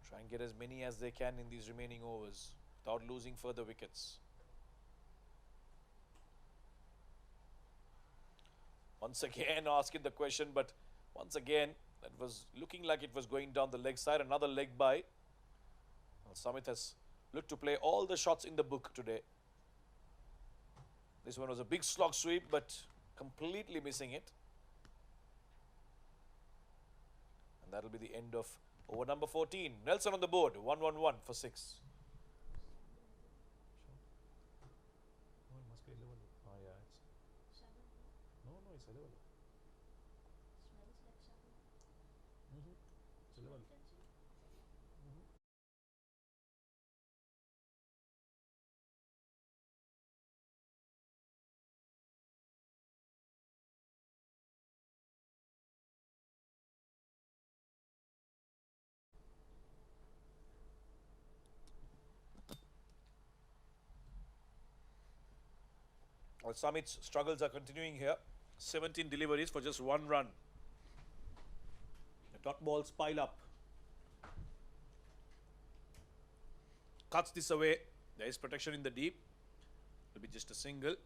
C: Try and get as many as they can in these remaining overs without losing further wickets. Once again asking the question, but once again that was looking like it was going down the leg side. Another leg by. Well, Samit has looked to play all the shots in the book today. This one was a big slog sweep, but completely missing it. And that'll be the end of over number 14. Nelson on the board, 1-1-1 for 6.
F: No, it must be 11. Oh, yeah. It's, no, it's 11.
G: Smells like something.
F: It's 11.
C: Well, Samit's struggles are continuing here. 17 deliveries for just one run. The dot balls pile up. Cuts this away. There is protection in the deep. It will be just a single.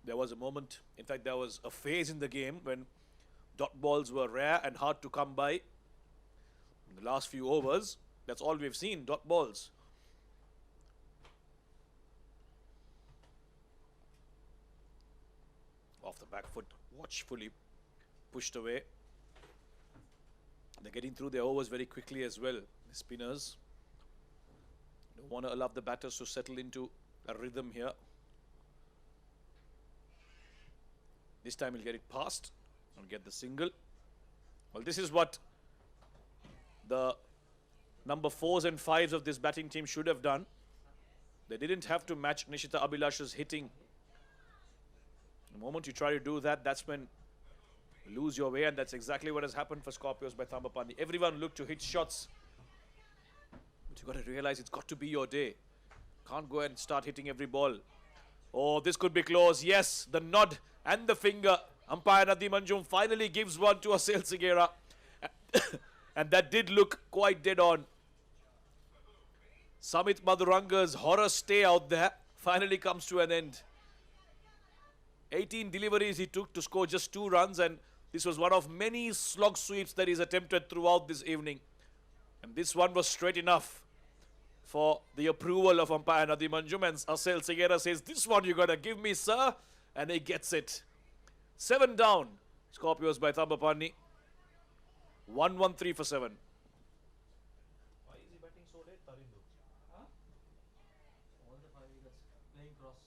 C: There was a moment, in fact, there was a phase in the game when dot balls were rare and hard to come by. In the last few overs, that's all we've seen, dot balls. Off the back foot, watchfully pushed away. They're getting through their overs very quickly as well, the spinners. Don't want to allow the batters to settle into a rhythm here. This time he'll get it past and get the single. Well, this is what the number 4s and 5s of this batting team should have done. They didn't have to match Nishita Abhilash's hitting. The moment you try to do that, that's when you lose your way, and that's exactly what has happened for Scorpios by Thambapanni. Everyone looked to hit shots, but you got to realize it's got to be your day. Can't go and start hitting every ball. Oh, this could be close. Yes, the nod and the finger. Umpire Nadeem Anjum finally gives one to SLCL. And that did look quite dead on. Samit Maduranga's horror stay out there finally comes to an end. 18 deliveries he took to score just 2 runs, and this was one of many slog sweeps that he's attempted throughout this evening. And this one was straight enough for the approval of umpire Nadeem Anjum, and SLCL says, "This one you gotta give me, sir," and he gets it. 7 down. Scorpios by Thambapanni. 1-1-3 for 7.
F: Why is he batting so late, Tarindu?
D: All the 5 wickets playing cross.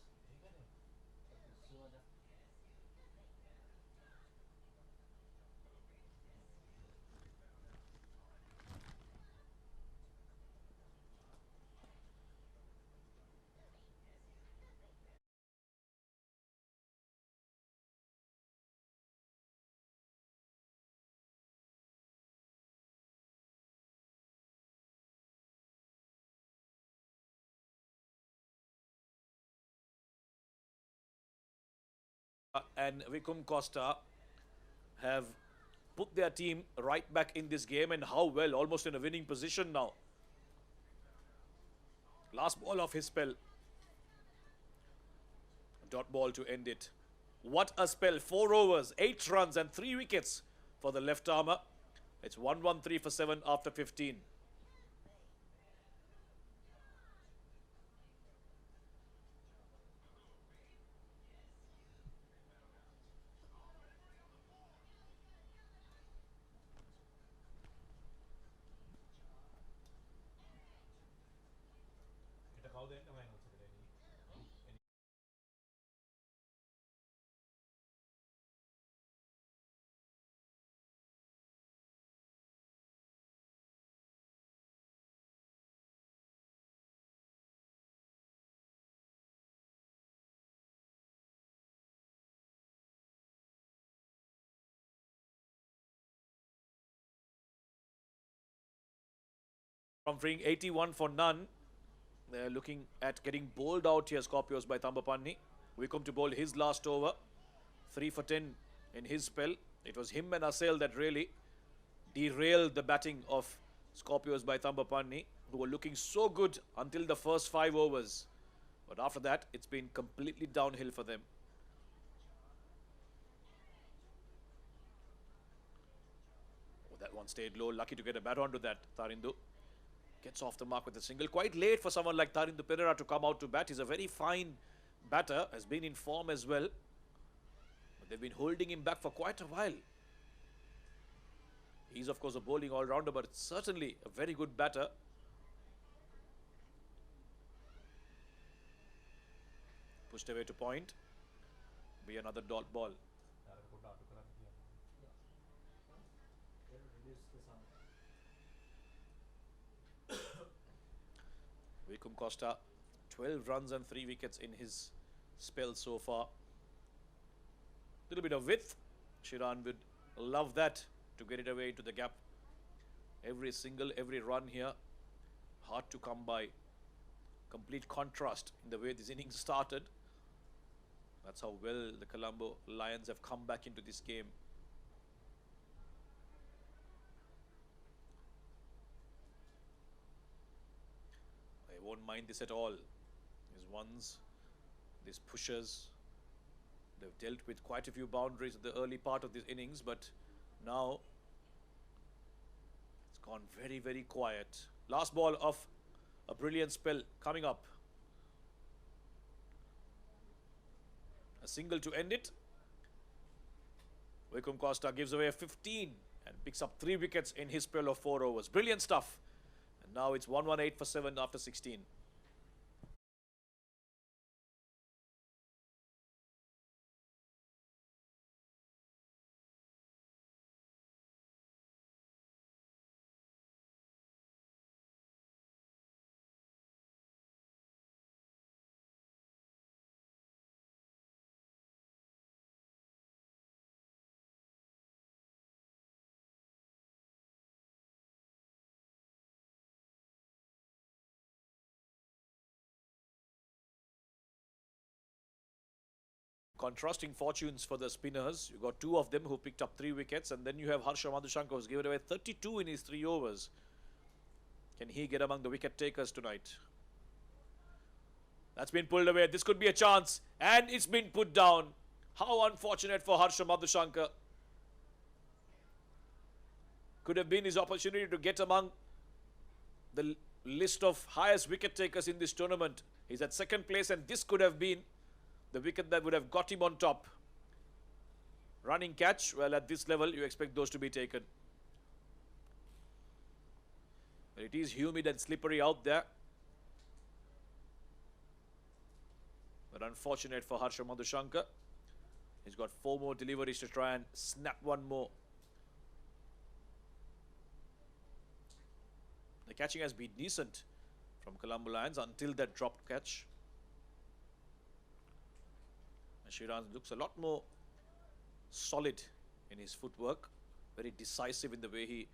C: And Vikum Costa have put their team right back in this game, and how well, almost in a winning position now. Last ball of his spell. Dot ball to end it. What a spell. 4 overs, 8 runs and 3 wickets for the left armour. It's 1-1-3 for 7 after 15.
F: Kita kau din naman sa kanila.
C: From freeing 81 for none, they're looking at getting bowled out here, Scorpios by Thambapanni. Wickham to bowl his last over. 3 for 10 in his spell. It was him and Assail that really derailed the batting of Scorpios by Thambapanni, who were looking so good until the first 5 overs. But after that, it's been completely downhill for them. Oh, that one stayed low. Lucky to get a bat onto that, Tarindu. Gets off the mark with a single. Quite late for someone like Tarindu Pereira to come out to bat. He's a very fine batter. Has been in form as well. But they've been holding him back for quite a while. He's of course a bowling all-rounder, but it's certainly a very good batter. Pushed away to point. Be another dot ball. Vikum Costa, 12 runs and 3 wickets in his spell so far. Little bit of width. Shiran would love that, to get it away into the gap. Every run here, hard to come by. Complete contrast in the way this innings started. That's how well the Colombo Lions have come back into this game. I won't mind this at all. These pushers, they've dealt with quite a few boundaries at the early part of this innings, but now it's gone very, very quiet. Last ball of a brilliant spell coming up. A single to end it. Vikum Costa gives away a 15 and picks up 3 wickets in his spell of 4 overs. Brilliant stuff. And now it's 1-1-8 for 7 after 16. Contrasting fortunes for the spinners. You got 2 of them who picked up 3 wickets, and then you have Harsha Madhushanka, who's given away 32 in his 3 overs. Can he get among the wicket takers tonight? That's been pulled away. This could be a chance, and it's been put down. How unfortunate for Harsha Madhushanka. Could have been his opportunity to get among the list of highest wicket takers in this tournament. He's at 2nd place, and this could have been the wicket that would have got him on top. Running catch, well, at this level, you expect those to be taken. But it is humid and slippery out there. But unfortunate for Harsha Madhushankar. He's got 4 more deliveries to try and snap one more. The catching has been decent from Colombo Lions until that dropped catch. And Shiran looks a lot more solid in his footwork. Very decisive in the way he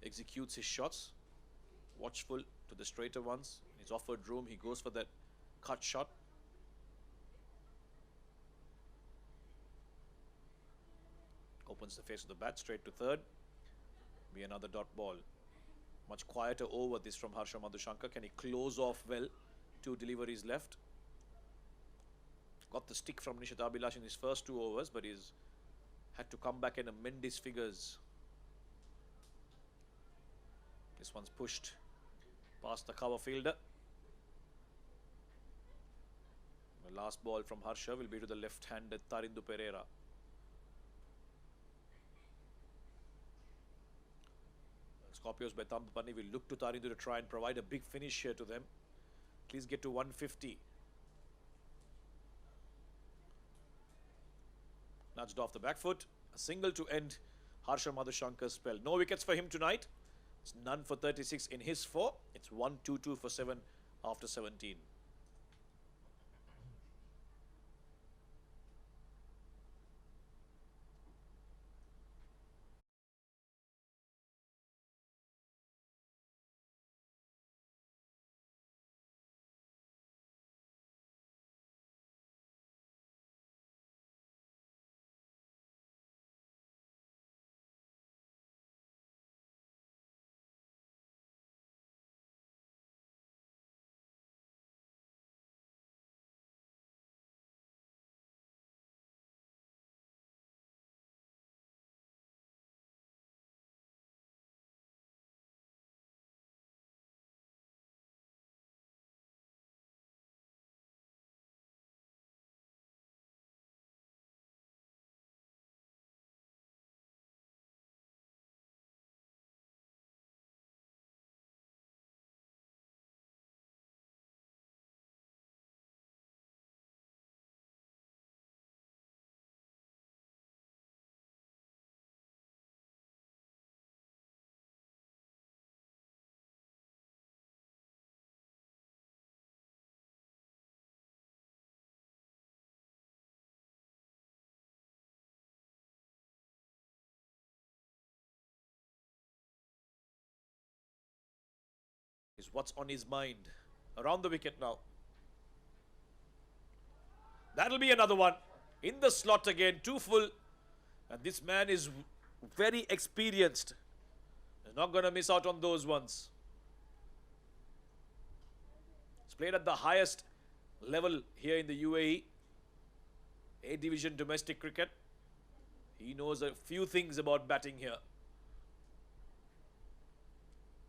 C: executes his shots. Watchful to the straighter ones. He's offered room, he goes for that cut shot. Opens the face of the bat straight to third. Be another dot ball. Much quieter over this from Harsha Madhushankar. Can he close off well? 2 deliveries left. Got the stick from Nishit Abhilash in his first 2 overs, but he's had to come back and amend his figures. This one's pushed past the cover fielder. The last ball from Harsha will be to the left-handed Tarindu Pereira. Scorpios by Thambapanni will look to Tarindu to try and provide a big finish here to them. Please get to 150. Nudged off the back foot. A single to end Harsha Madhushankar's spell. No wickets for him tonight. It's none for 36 in his 4. It's 1-2-2 for 7 after 17. Is what's on his mind. Around the wicket now. That'll be another one. In the slot again, 2 full. And this man is very experienced. He's not going to miss out on those ones. He's played at the highest level here in the UAE. A division domestic cricket. He knows a few things about batting here.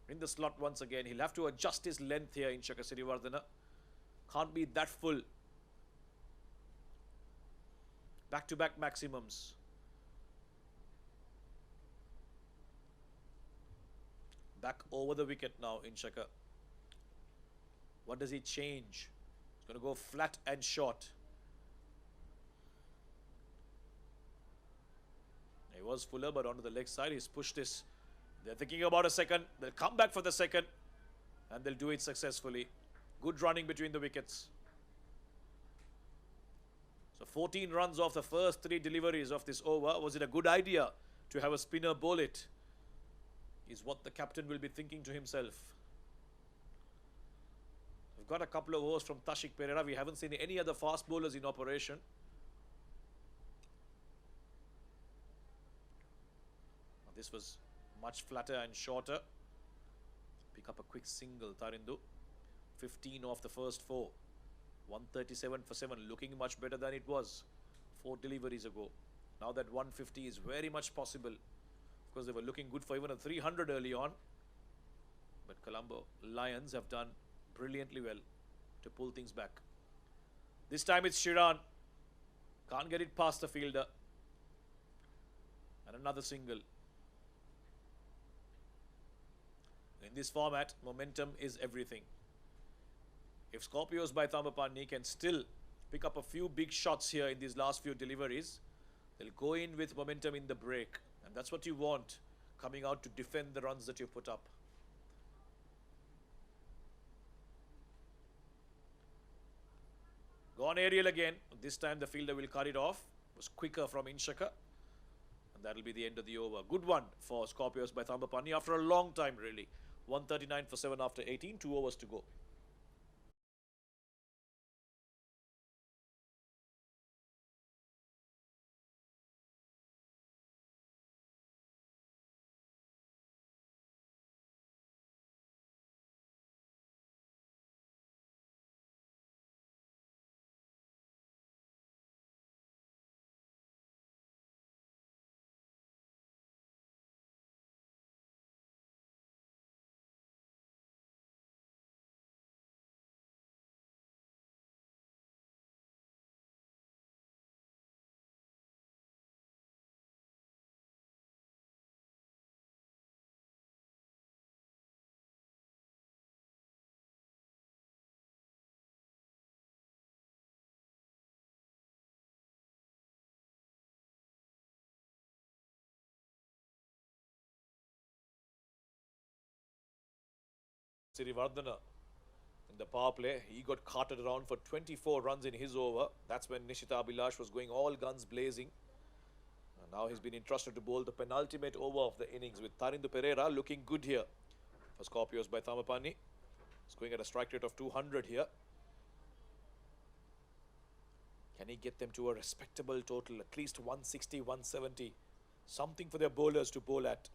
C: In the slot once again. He'll have to adjust his length here in Shaka Sirivardhana. Can't be that full. Back-to-back maximums. Back over the wicket now in Shaka. What does he change? He's going to go flat and short. He was fuller, but onto the leg side. He's pushed this. They're thinking about a second. They'll come back for the second. And they'll do it successfully. Good running between the wickets. So 14 runs off the first 3 deliveries of this over. Was it a good idea to have a spinner bowl it? Is what the captain will be thinking to himself. We've got a couple of overs from Tashik Pereira. We haven't seen any other fast bowlers in operation. This was much flatter and shorter. Pick up a quick single, Tarindu. 15 off the first 4. 137 for 7, looking much better than it was 4 deliveries ago. Now that 150 is very much possible. Of course, they were looking good for even a 300 early on. But Colombo Lions have done brilliantly well to pull things back. This time it's Shiran. Can't get it past the fielder. And another single. In this format, momentum is everything. If Scorpios by Thambapanni can still pick up a few big shots here in these last few deliveries, they'll go in with momentum in the break. And that's what you want, coming out to defend the runs that you put up. Gone aerial again. This time the fielder will cut it off. It was quicker from Inshaka. And that'll be the end of the over. Good one for Scorpios by Thambapanni after a long time, really. 139 for 7 after 18. 2 overs to go. Sirivardhana in the power play. He got carted around for 24 runs in his over. That's when Nishita Abhilash was going all guns blazing. And now he's been entrusted to bowl the penultimate over of the innings with Tharindu Pereira looking good here for Scorpios by Thambapanni. He's going at a strike rate of 200 here. Can he get them to a respectable total, at least 160, 170? Something for their bowlers to bowl at.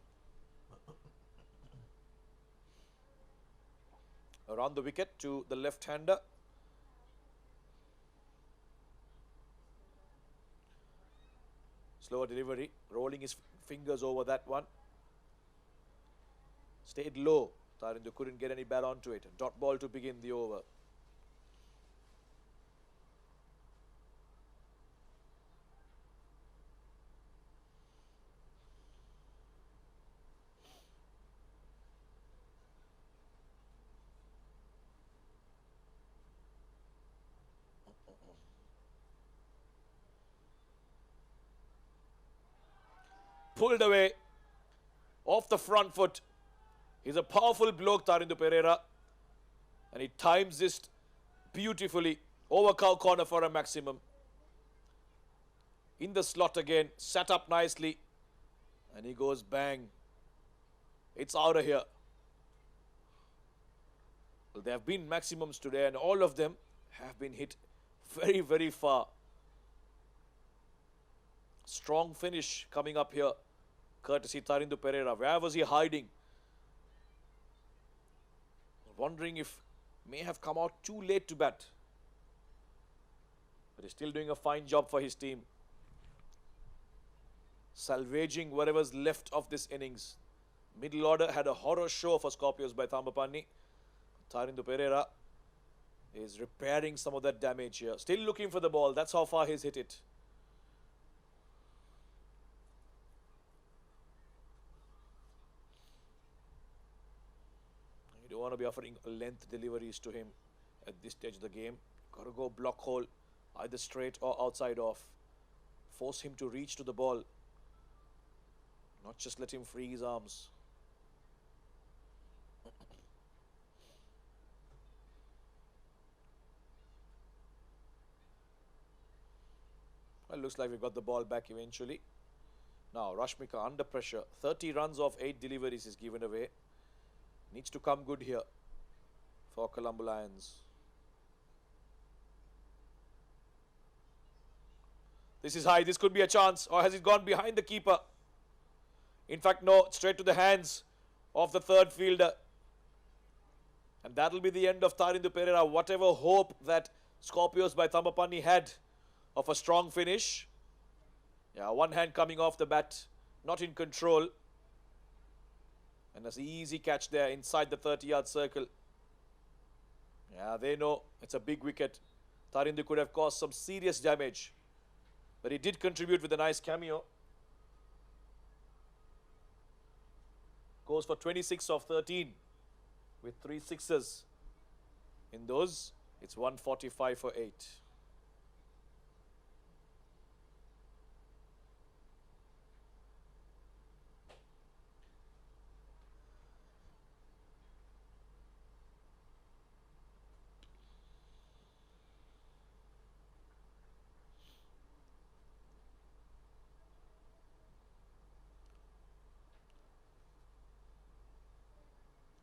C: Around the wicket to the left-hander. Slower delivery, rolling his fingers over that one. Stayed low. Tharindu couldn't get any bat onto it. Dot ball to begin the over. Pulled away off the front foot. He's a powerful bloke, Tharindu Pereira, and he times this beautifully. Over cow corner for a maximum. In the slot again, sat up nicely, and he goes bang. It's out of here. Well, there have been maximums today, and all of them have been hit very, very far. Strong finish coming up here, courtesy Tharindu Pereira. Where was he hiding? Wondering if may have come out too late to bat. But he's still doing a fine job for his team. Salvaging whatever's left of this innings. Middle order had a horror show for Scorpios by Thambapanni. Tharindu Pereira is repairing some of that damage here. Still looking for the ball. That's how far he's hit it. You don't want to be offering length deliveries to him at this stage of the game. Got to go block hole, either straight or outside off. Force him to reach to the ball. Not just let him free his arms. Well, looks like we got the ball back eventually. Now, Rashmika under pressure. 30 runs off 8 deliveries is given away. Needs to come good here for Colombo Lions. This is high. This could be a chance. Or has it gone behind the keeper? In fact, no. Straight to the hands of the third fielder. And that'll be the end of Tharindu Pereira. Whatever hope that Scorpios by Thambapanni had of a strong finish. Yeah, one hand coming off the bat. Not in control. And that's an easy catch there inside the 30-yard circle. Yeah, they know it's a big wicket. Tharindu could have caused some serious damage. But he did contribute with a nice cameo. Goes for 26 of 13 with 3 sixes. In those, it's 145 for 8.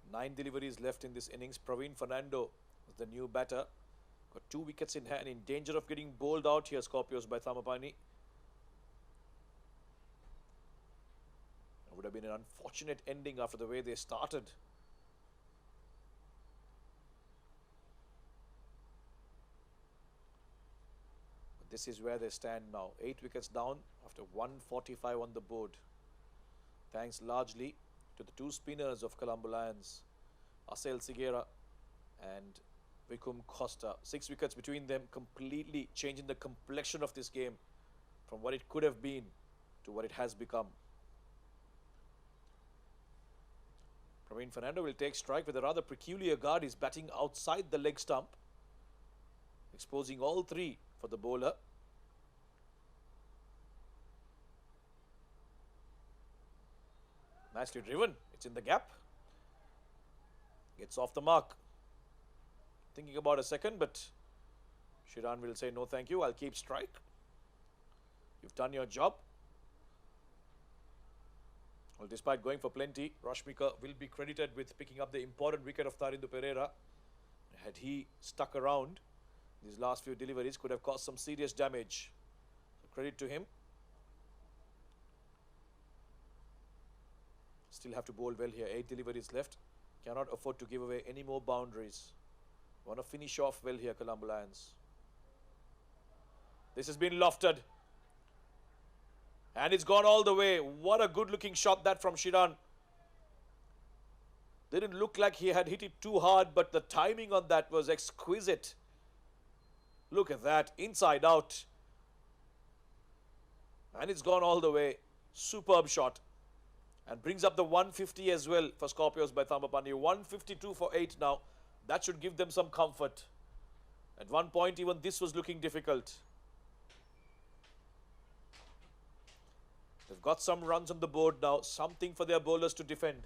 C: Nine deliveries left in this innings. Praveen Fernando is the new batter. Got 2 wickets in hand, in danger of getting bowled out here, Scorpios, by Thambapanni. It would have been an unfortunate ending after the way they started. But this is where they stand now. 8 wickets down after 145 on the board. Thanks largely to the 2 spinners of Colombo Lions, SLCL and Vikum Costa. 6 wickets between them, completely changing the complexion of this game from what it could have been to what it has become. Praveen Fernando will take strike with a rather peculiar guard. He's batting outside the leg stump, exposing all 3 for the bowler. Nicely driven. It's in the gap. Gets off the mark. Thinking about a second, but Shiran will say, no thank you, I'll keep strike. You've done your job. Well, despite going for plenty, Rashmika will be credited with picking up the important wicket of Tharindu Pereira. Had he stuck around, these last few deliveries could have caused some serious damage. So credit to him. Still have to bowl well here. 8 deliveries left. Cannot afford to give away any more boundaries. Want to finish off well here, Colombo Lions. This has been lofted. And it's gone all the way. What a good looking shot that from Shiran. Didn't look like he had hit it too hard, but the timing on that was exquisite. Look at that. Inside out. And it's gone all the way. Superb shot. And brings up the 150 as well for Scorpios by Thambapanni. 152 for 8 now. That should give them some comfort. At one point, even this was looking difficult. They've got some runs on the board now. Something for their bowlers to defend.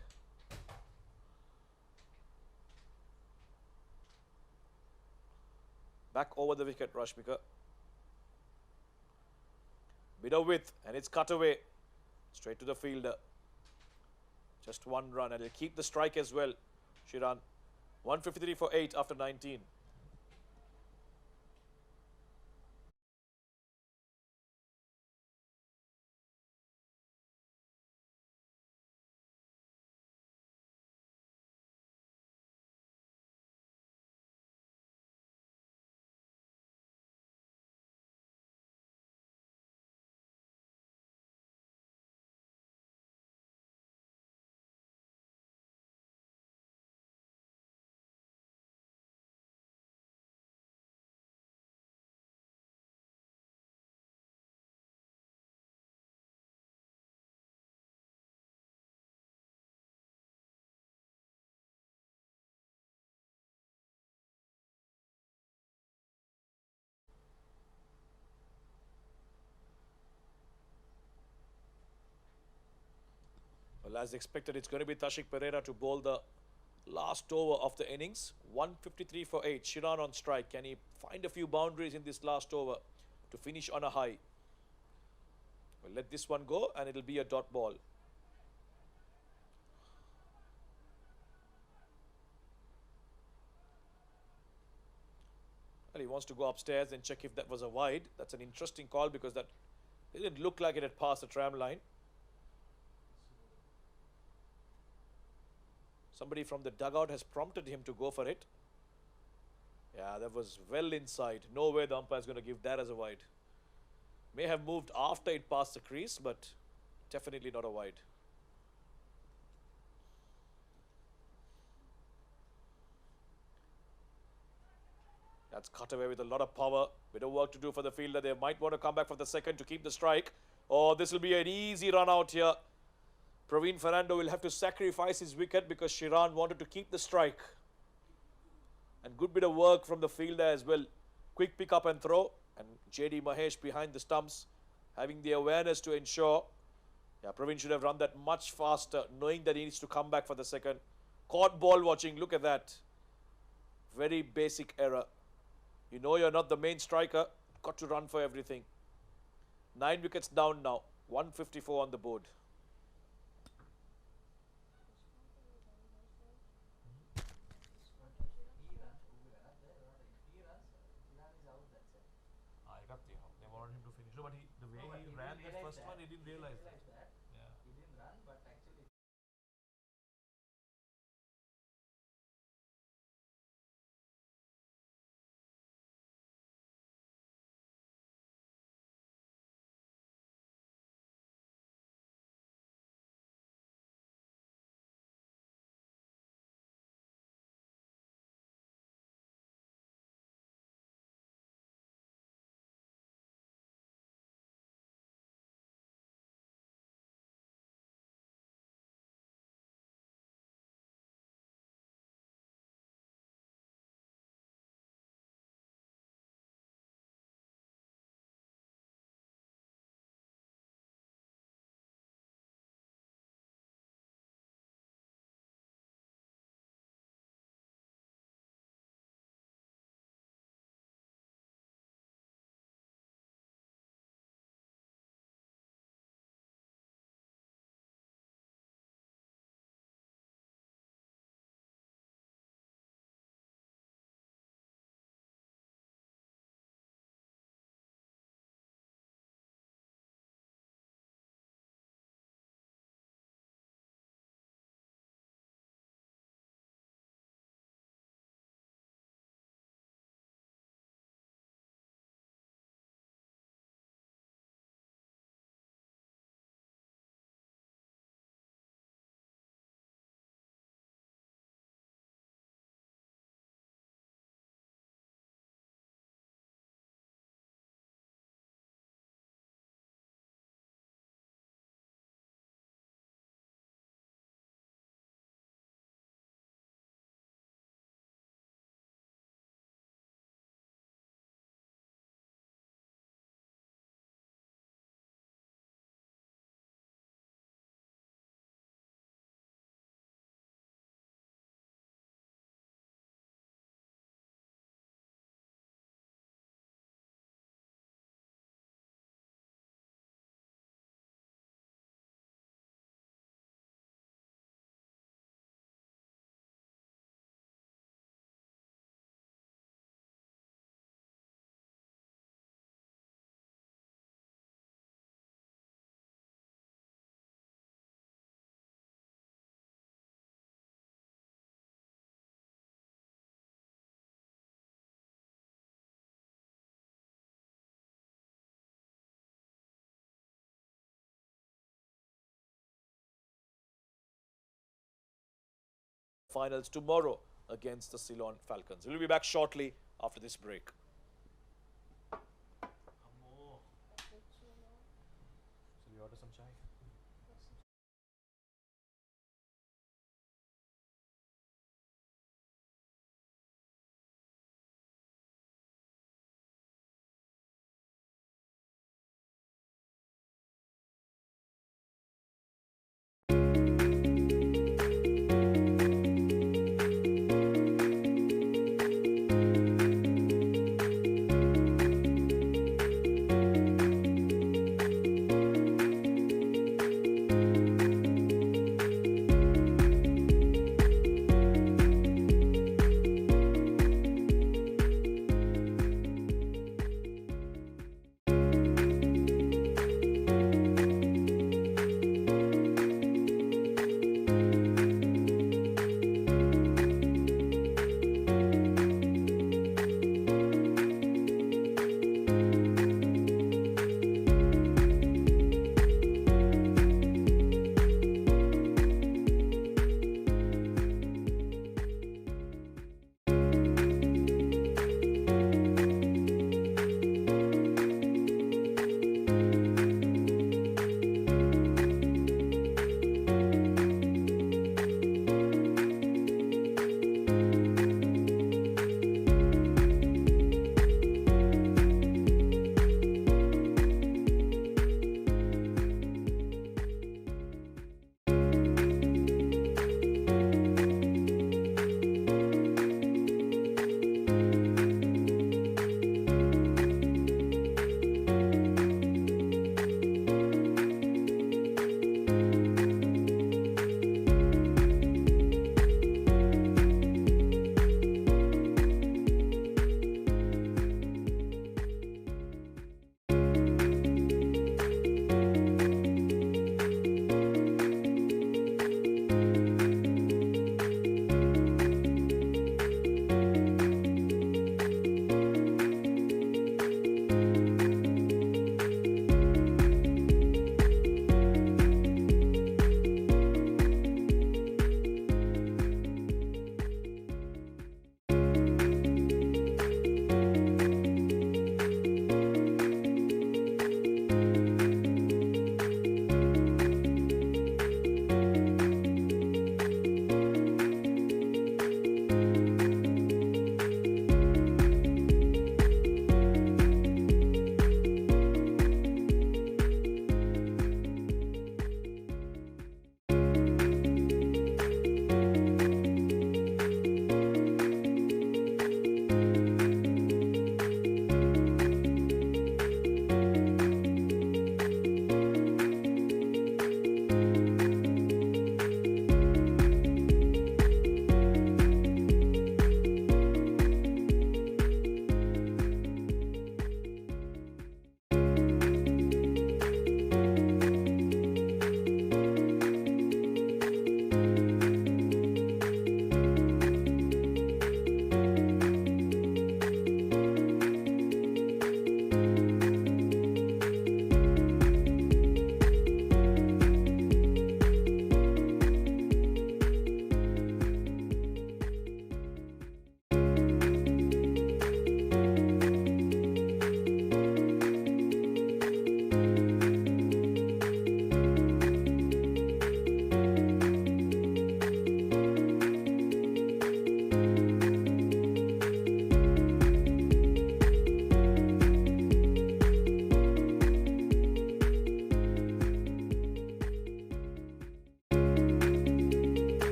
C: Back over the wicket, Rashmika. Bit of width, and it's cut away. Straight to the fielder. Just 1 run, and he'll keep the strike as well. Shiran. 153 for 8 after 19. Well, as expected, it's going to be Tashik Pereira to bowl the last over of the innings. 153 for 8. Shiran on strike. Can he find a few boundaries in this last over to finish on a high? We'll let this one go, and it'll be a dot ball. Well, he wants to go upstairs and check if that was a wide. That's an interesting call because that didn't look like it had passed the tram line. Somebody from the dugout has prompted him to go for it. Yeah, that was well inside. No way the umpire is going to give that as a wide. May have moved after it passed the crease, but definitely not a wide. That's cut away with a lot of power. Bit of work to do for the fielder. They might want to come back for the second to keep the strike. Oh, this will be an easy run out here. Praveen Fernando will have to sacrifice his wicket because Shiran wanted to keep the strike. And good bit of work from the fielder as well. Quick pick up and throw. And JD Mahesh behind the stumps, having the awareness to ensure. Yeah, Praveen should have run that much faster, knowing that he needs to come back for the second. Caught ball watching, look at that. Very basic error. You know you're not the main striker, got to run for everything. 9 wickets down now, 154 on the board.
F: I got the how. They wanted him to finish. No, but the way he ran that first one, he didn't realize that. Yeah.
C: Finals tomorrow against the Ceylon Falcons. We'll be back shortly after this break.
F: Shall we order some chai?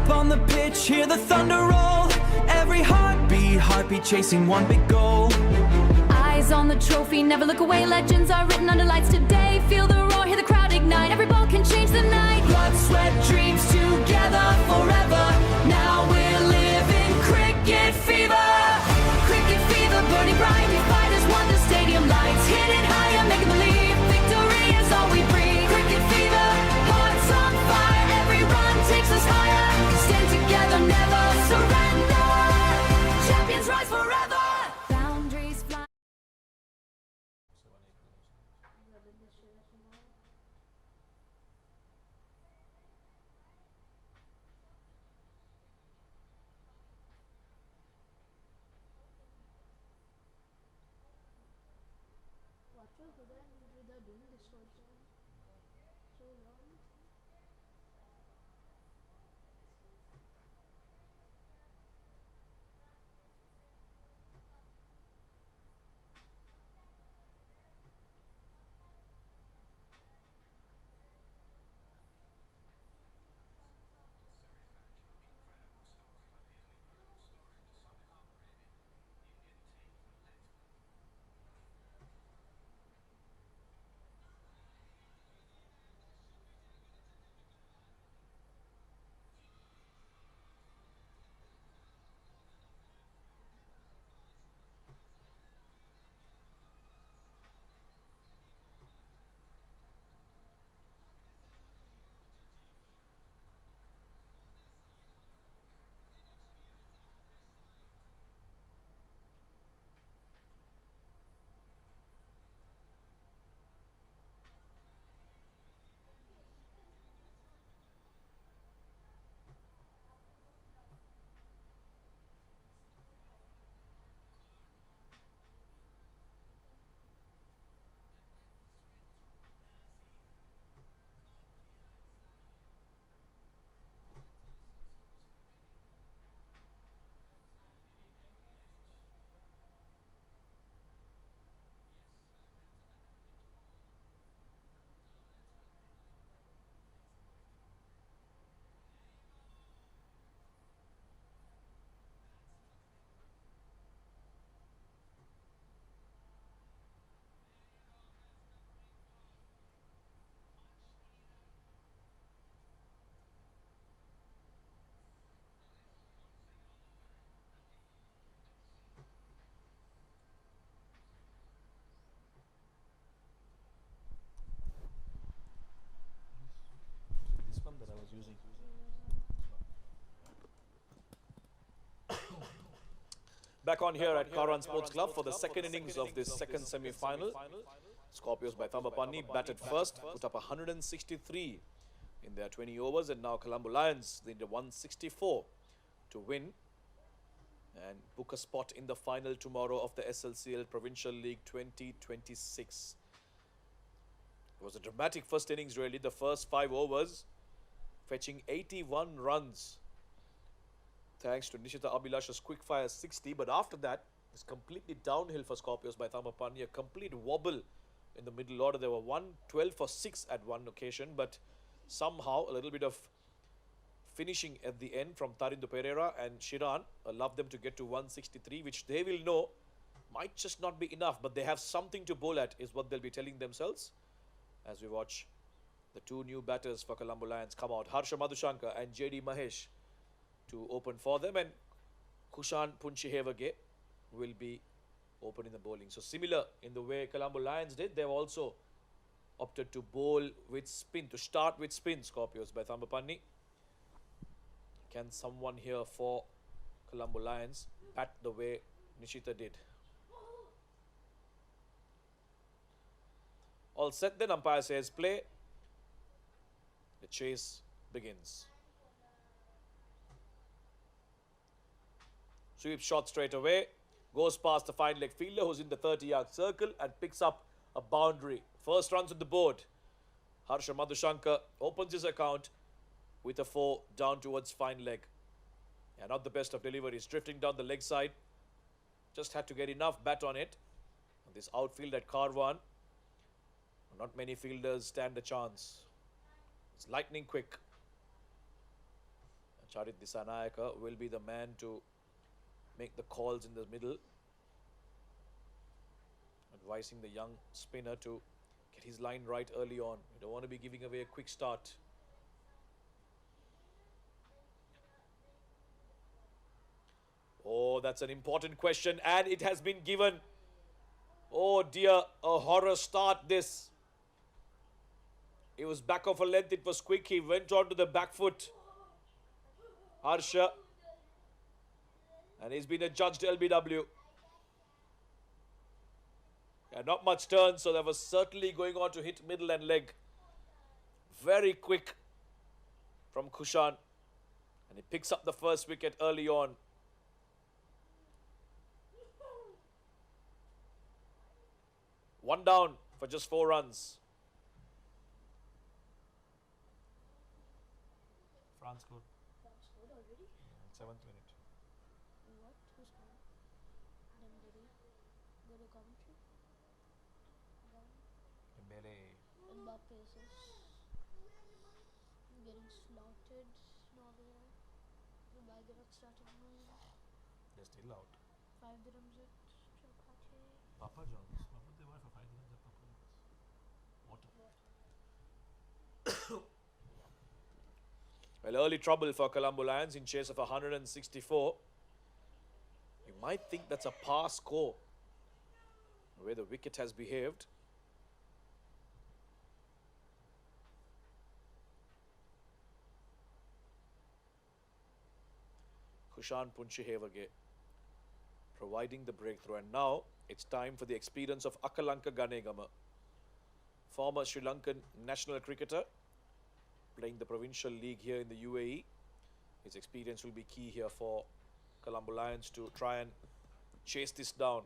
A: Up on the pitch, hear the thunder roll. Every heartbeat chasing one big goal.
B: Eyes on the trophy, never look away. Legends are written under lights today. Feel the roar, hear the crowd ignite. Every ball can change the night.
A: Blood, sweat, dreams together forever. Now we're living cricket fever.
B: Cricket fever, burning bright. We fighters want the stadium lights. Hit it higher, make 'em believe. Victory is all we breathe. Cricket fever, hearts on fire. Every run takes us higher. Stand together, never surrender. Champions rise forever. Boundaries fly.
G: What will do then without doing this whole time? So long.
C: This one that I was using. Back on here at Karan Sports Club for the second innings of this second semi-final. Scorpios by Thambapanni batted first, put up 163 in their 20 overs, and now Colombo Lions they need 164 to win and book a spot in the final tomorrow of the SLCL Provincial League 2026. It was a dramatic first innings really. The first 5 overs fetching 81 runs thanks to Nishita Abhilasha's quick-fire 60. But after that, it's completely downhill for Scorpios by Thambapanni. A complete wobble in the middle order. There were 112 for 6 at one occasion, but somehow a little bit of finishing at the end from Tarindu Pereira and Shiran allowed them to get to 163, which they will know might just not be enough, but they have something to bowl at, is what they'll be telling themselves as we watch the 2 new batters for Colombo Lions come out. Harsha Madhushanka and JD Mahesh to open for them, and Kushan Punchihevage will be opening the bowling. So similar in the way Colombo Lions did, they've also opted to bowl with spin, to start with spin, Scorpios by Thambapanni. Can someone here for Colombo Lions bat the way Nishita did? All set then, umpire says play. The chase begins. Sweep shot straight away. Goes past the fine leg fielder who's in the 30-yard circle and picks up a boundary. First runs on the board. Harsha Madhushanka opens his account with a 4 down towards fine leg. Yeah, not the best of deliveries. Drifting down the leg side. Just had to get enough bat on it. And this outfield at Karwan, not many fielders stand a chance. It's lightning quick. Charit Disanayaka will be the man to make the calls in the middle, advising the young spinner to get his line right early on. You don't want to be giving away a quick start. Oh, that's an important question, and it has been given. Oh dear, a horror start this. It was back of a length, it was quick, he went on to the back foot. Harsha. And he's been adjudged LBW. Yeah, not much turn, so that was certainly going on to hit middle and leg. Very quick from Kushan. And he picks up the first wicket early on. One down for just 4 runs.
F: France scored.
G: France scored already?
F: 7th minute.
G: What? Who scored? Then did he go to commentary? Then
F: Dembele.
G: Mbappe is getting slaughtered. Norway. Dubai they not started moving.
F: They're still out.
G: 5 dirhams at Chapati.
F: Papa John's. What would they buy for 5 dirhams at Papa John's? Water.
C: Well, early trouble for Colombo Lions in chase of 164. You might think that's a par score, the way the wicket has behaved. Kushan Punchihevage providing the breakthrough, and now it's time for the experience of Akalanka Ganegama, former Sri Lankan national cricketer playing the provincial league here in the UAE. His experience will be key here for Colombo Lions to try and chase this down.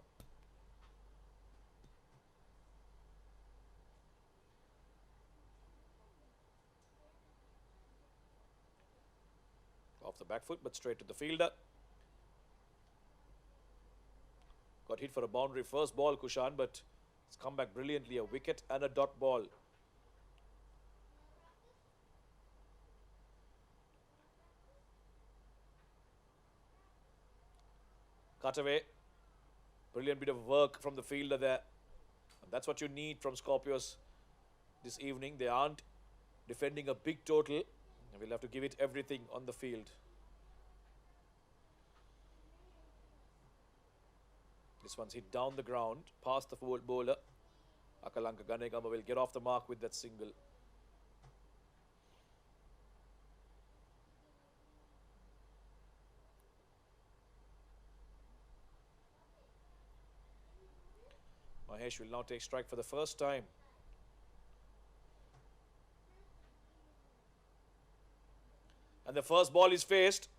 C: Off the back foot, but straight to the fielder. Got hit for a boundary first ball, Kushan, but it's come back brilliantly. A wicket and a dot ball. Cut away. Brilliant bit of work from the fielder there. And that's what you need from Scorpios this evening. They aren't defending a big total. We'll have to give it everything on the field. This one's hit down the ground, past the forward bowler. Akalanka Ganegama will get off the mark with that single. Mahesh will now take strike for the first time. And the first ball is faced.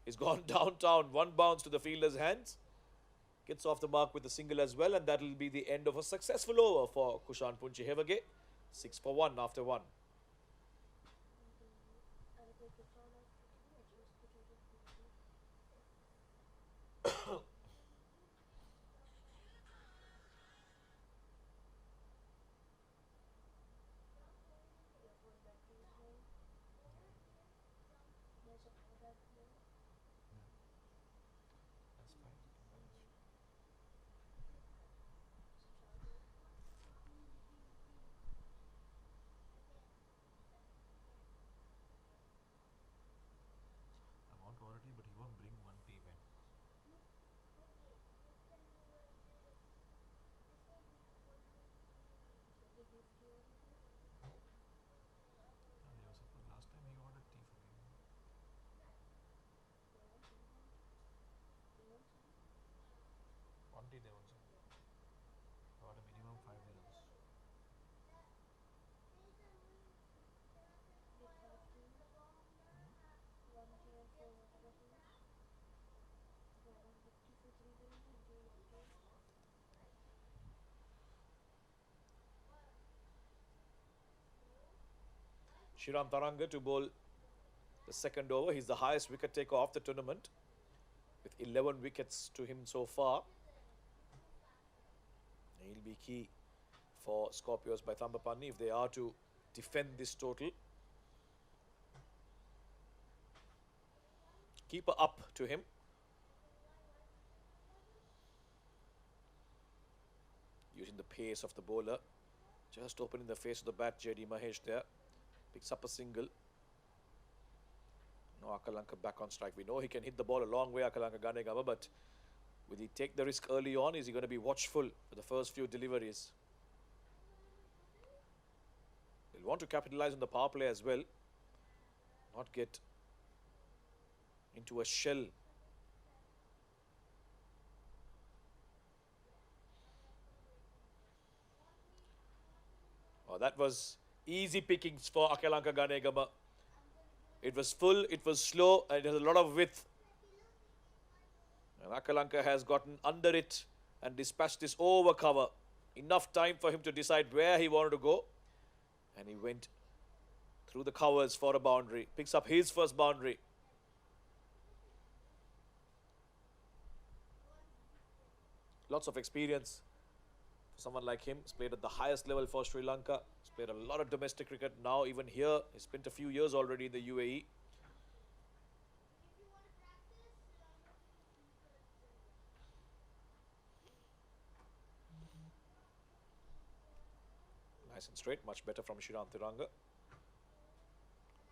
C: He's gone downtown. One bounce to the fielder's hands. Gets off the mark with a single as well. And that will be the end of a successful over for Kushan Punchihevage. 6 for 1 after 1.
F: That's fine. I want quality, but he won't bring 1P event. Last time he ordered tea for me. Quantity they also. About a minimum 5 dirhams.
C: Shiram Taranga to bowl the second over. He's the highest wicket taker of the tournament, with 11 wickets to him so far. He'll be key for Scorpios by Thambapanni if they are to defend this total. Keeper up to him. Using the pace of the bowler. Just opening the face of the bat, JD Mahesh there. Picks up a single. No, Akalanka back on strike. We know he can hit the ball a long way, Akalanka Ganegama, but will he take the risk early on? Is he going to be watchful for the first few deliveries? He'll want to capitalize on the power play as well. Not get into a shell. Oh, that was easy pickings for Akalanka Ganegama. It was full, it was slow, and it has a lot of width. And Akalanka has gotten under it and dispatched this over cover. Enough time for him to decide where he wanted to go. And he went through the covers for a boundary. Picks up his first boundary. Lots of experience for someone like him. He's played at the highest level for Sri Lanka. He's played a lot of domestic cricket. Now even here, he's spent a few years already in the UAE. Nice and straight, much better from Sriram Tiranga.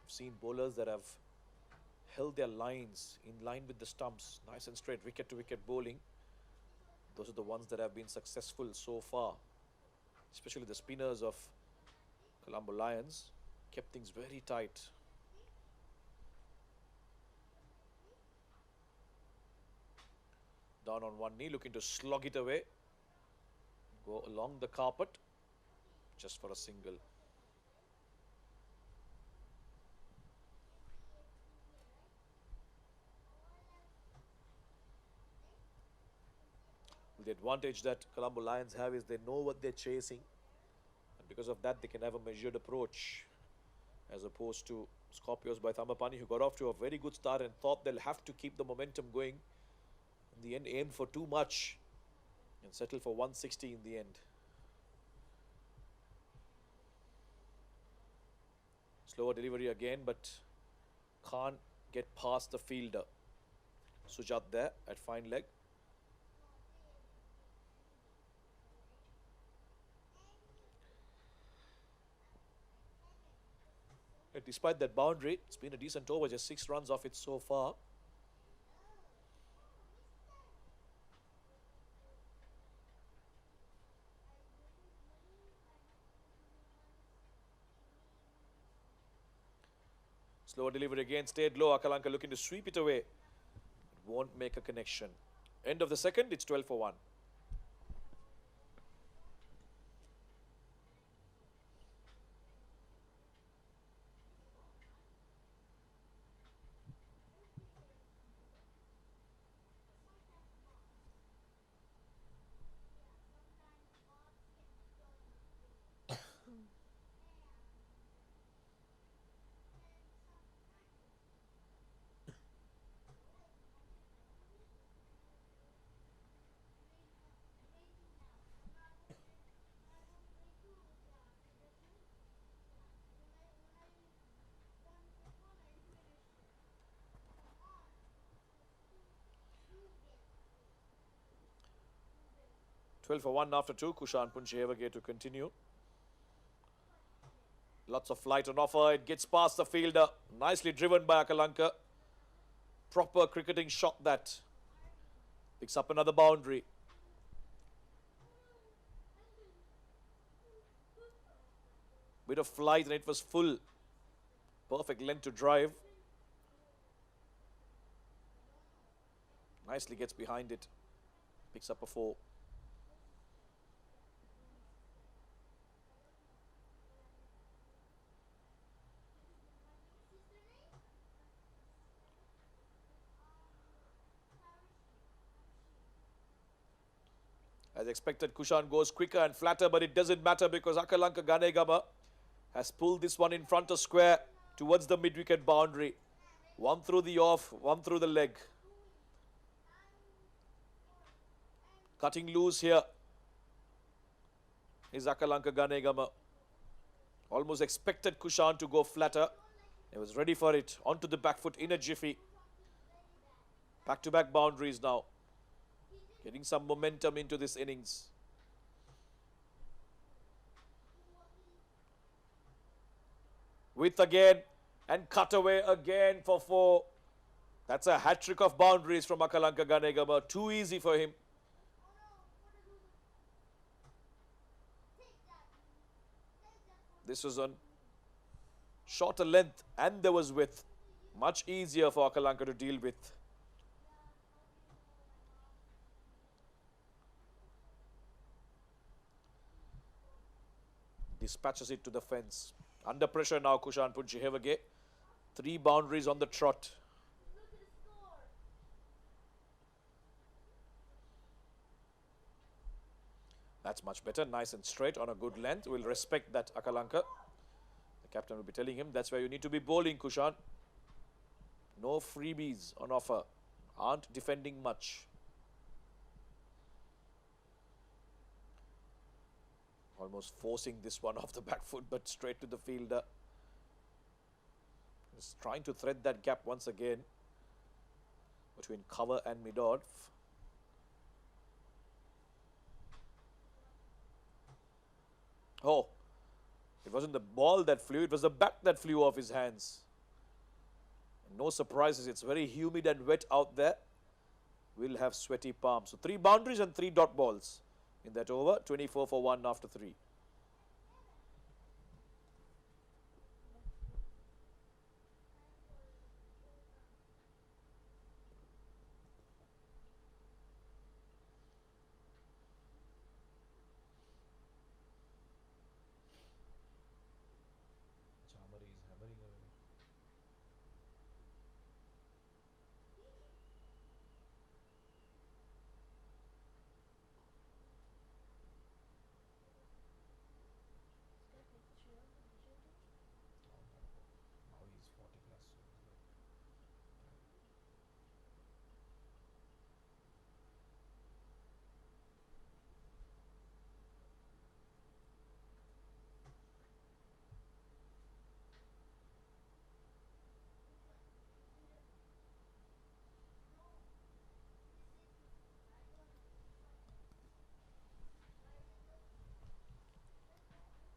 C: I've seen bowlers that have held their lines in line with the stumps. Nice and straight, wicket to wicket bowling. Those are the ones that have been successful so far. Especially the spinners of Colombo Lions. Kept things very tight. Down on one knee, looking to slog it away. Go along the carpet. Just for a single. The advantage that Colombo Lions have is they know what they're chasing, and because of that they can have a measured approach, as opposed to Scorpios by Thambapanni, who got off to a very good start and thought they'll have to keep the momentum going. In the end, aimed for too much and settled for 160 in the end. Slower delivery again, but can't get past the fielder. Sujat there at fine leg. And despite that boundary, it's been a decent over, just 6 runs off it so far. Slower delivery again, stayed low. Akalanka looking to sweep it away. It won't make a connection. End of the second, it's 12 for 1. For 1 after 2, Kushan Punchevage to continue. Lots of flight on offer. It gets past the fielder. Nicely driven by Akalanka. Proper cricketing shot that. Picks up another boundary. Bit of flight and it was full. Perfect length to drive. Nicely gets behind it. Picks up a 4. As expected, Kushan goes quicker and flatter, but it doesn't matter because Akalanka Ganegama has pulled this one in front of square towards the mid-wicket boundary. One through the off, one through the leg. Cutting loose here is Akalanka Ganegama. Almost expected Kushan to go flatter. He was ready for it. Onto the back foot in a jiffy. Back-to-back boundaries now. Getting some momentum into this innings. With again and cut away again for 4. That's a hat-trick of boundaries from Akalanka Ganegama. Too easy for him. This was on shorter length and there was width. Much easier for Akalanka to deal with. Dispatches it to the fence. Under pressure now, Kushan Punchihevage. 3 boundaries on the trot. That's much better. Nice and straight on a good length. We'll respect that, Akalanka. The captain will be telling him that's where you need to be bowling, Kushan. No freebies on offer. Aren't defending much. Almost forcing this one off the back foot, but straight to the fielder. Just trying to thread that gap once again between cover and mid-off. Oh, it wasn't the ball that flew, it was the bat that flew off his hands. No surprises, it's very humid and wet out there. We'll have sweaty palms. So 3 boundaries and 3 dot balls in that over. 24 for 1 after 3.
F: Chamari is hammering away. Now he's 40 plus. So he's like,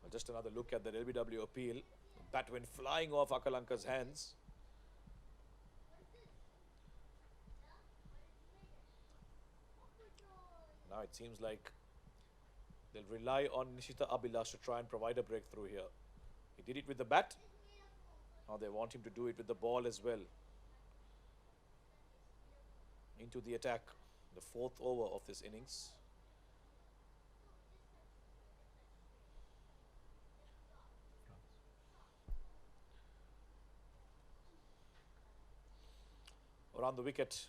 C: Well, just another look at that LBW appeal. Bat went flying off Akalanka's hands. Now it seems like they'll rely on Nishita Abhilash to try and provide a breakthrough here. He did it with the bat. Now they want him to do it with the ball as well. Into the attack. The 4th over of this innings. Around the wicket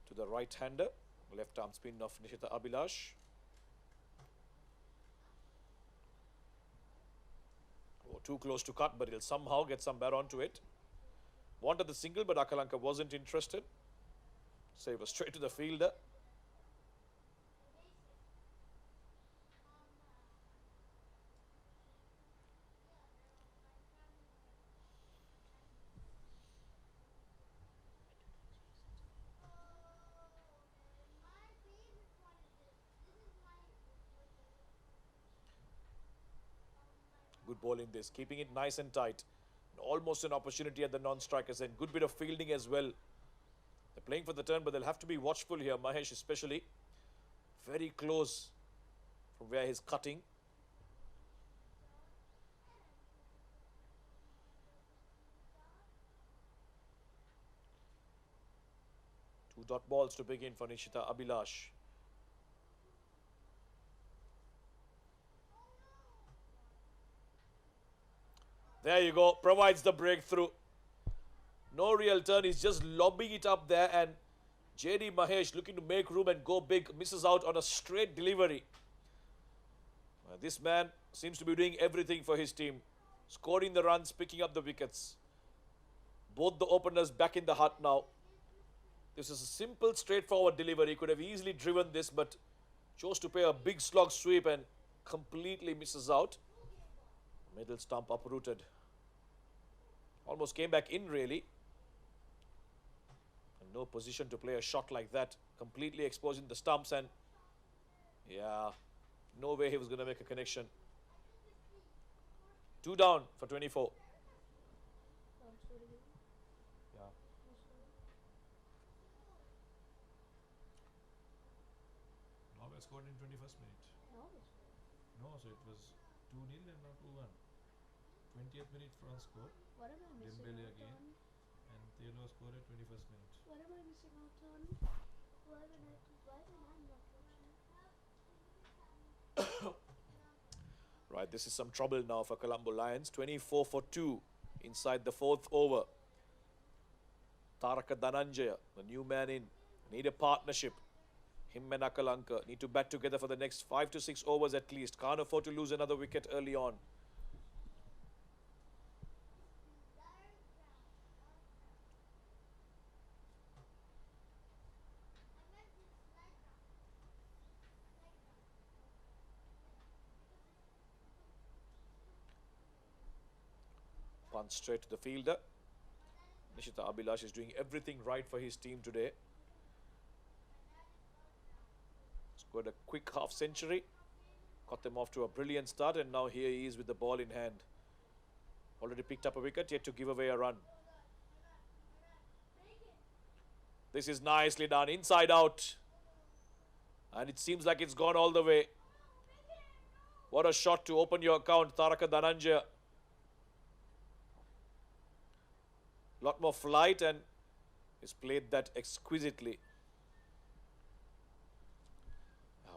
C: to the right-hander. Left arm spin of Nishita Abhilash. Oh, too close to cut, but he'll somehow get some bear onto it. Wanted the single, but Akalanka wasn't interested. So he was straight to the fielder. Good ball in this, keeping it nice and tight. Almost an opportunity at the non-strikers end. Good bit of fielding as well. They're playing for the turn, but they'll have to be watchful here. Mahesh especially. Very close from where he's cutting. Two dot balls to begin for Nishita Abhilash. There you go, provides the breakthrough. No real turn, he's just lobbing it up there, and JD Mahesh looking to make room and go big, misses out on a straight delivery. This man seems to be doing everything for his team. Scoring the runs, picking up the wickets. Both the openers back in the hut now. This is a simple, straightforward delivery. He could have easily driven this, but chose to pay a big slog sweep and completely misses out. Middle stump uprooted. Almost came back in really. No position to play a shot like that, completely exposing the stumps, and yeah, no way he was going to make a connection. 2 down for 24.
F: Yeah. Norway scored in 21st minute. No, so it was 2-0 and now 2-1. 20th minute France scored.
G: What am I missing
F: Dembele
G: out
F: again.
G: on?
F: And Taylor scored at 21st minute.
G: What am I missing out on? Why when I not watching?
C: Right, this is some trouble now for Colombo Lions. 24 for 2 inside the 4th over. Taraka Dhananjaya, the new man in, need a partnership. Him and Akalanka need to bat together for the next 5 to 6 overs at least. Can't afford to lose another wicket early on. Punt straight to the fielder. Nishita Abhilash is doing everything right for his team today. Scored a quick half century. Got them off to a brilliant start, and now here he is with the ball in hand. Already picked up a wicket, yet to give away a run. This is nicely done, inside out. And it seems like it's gone all the way. What a shot to open your account, Taraka Dhananjaya. Lot more flight, and he's played that exquisitely.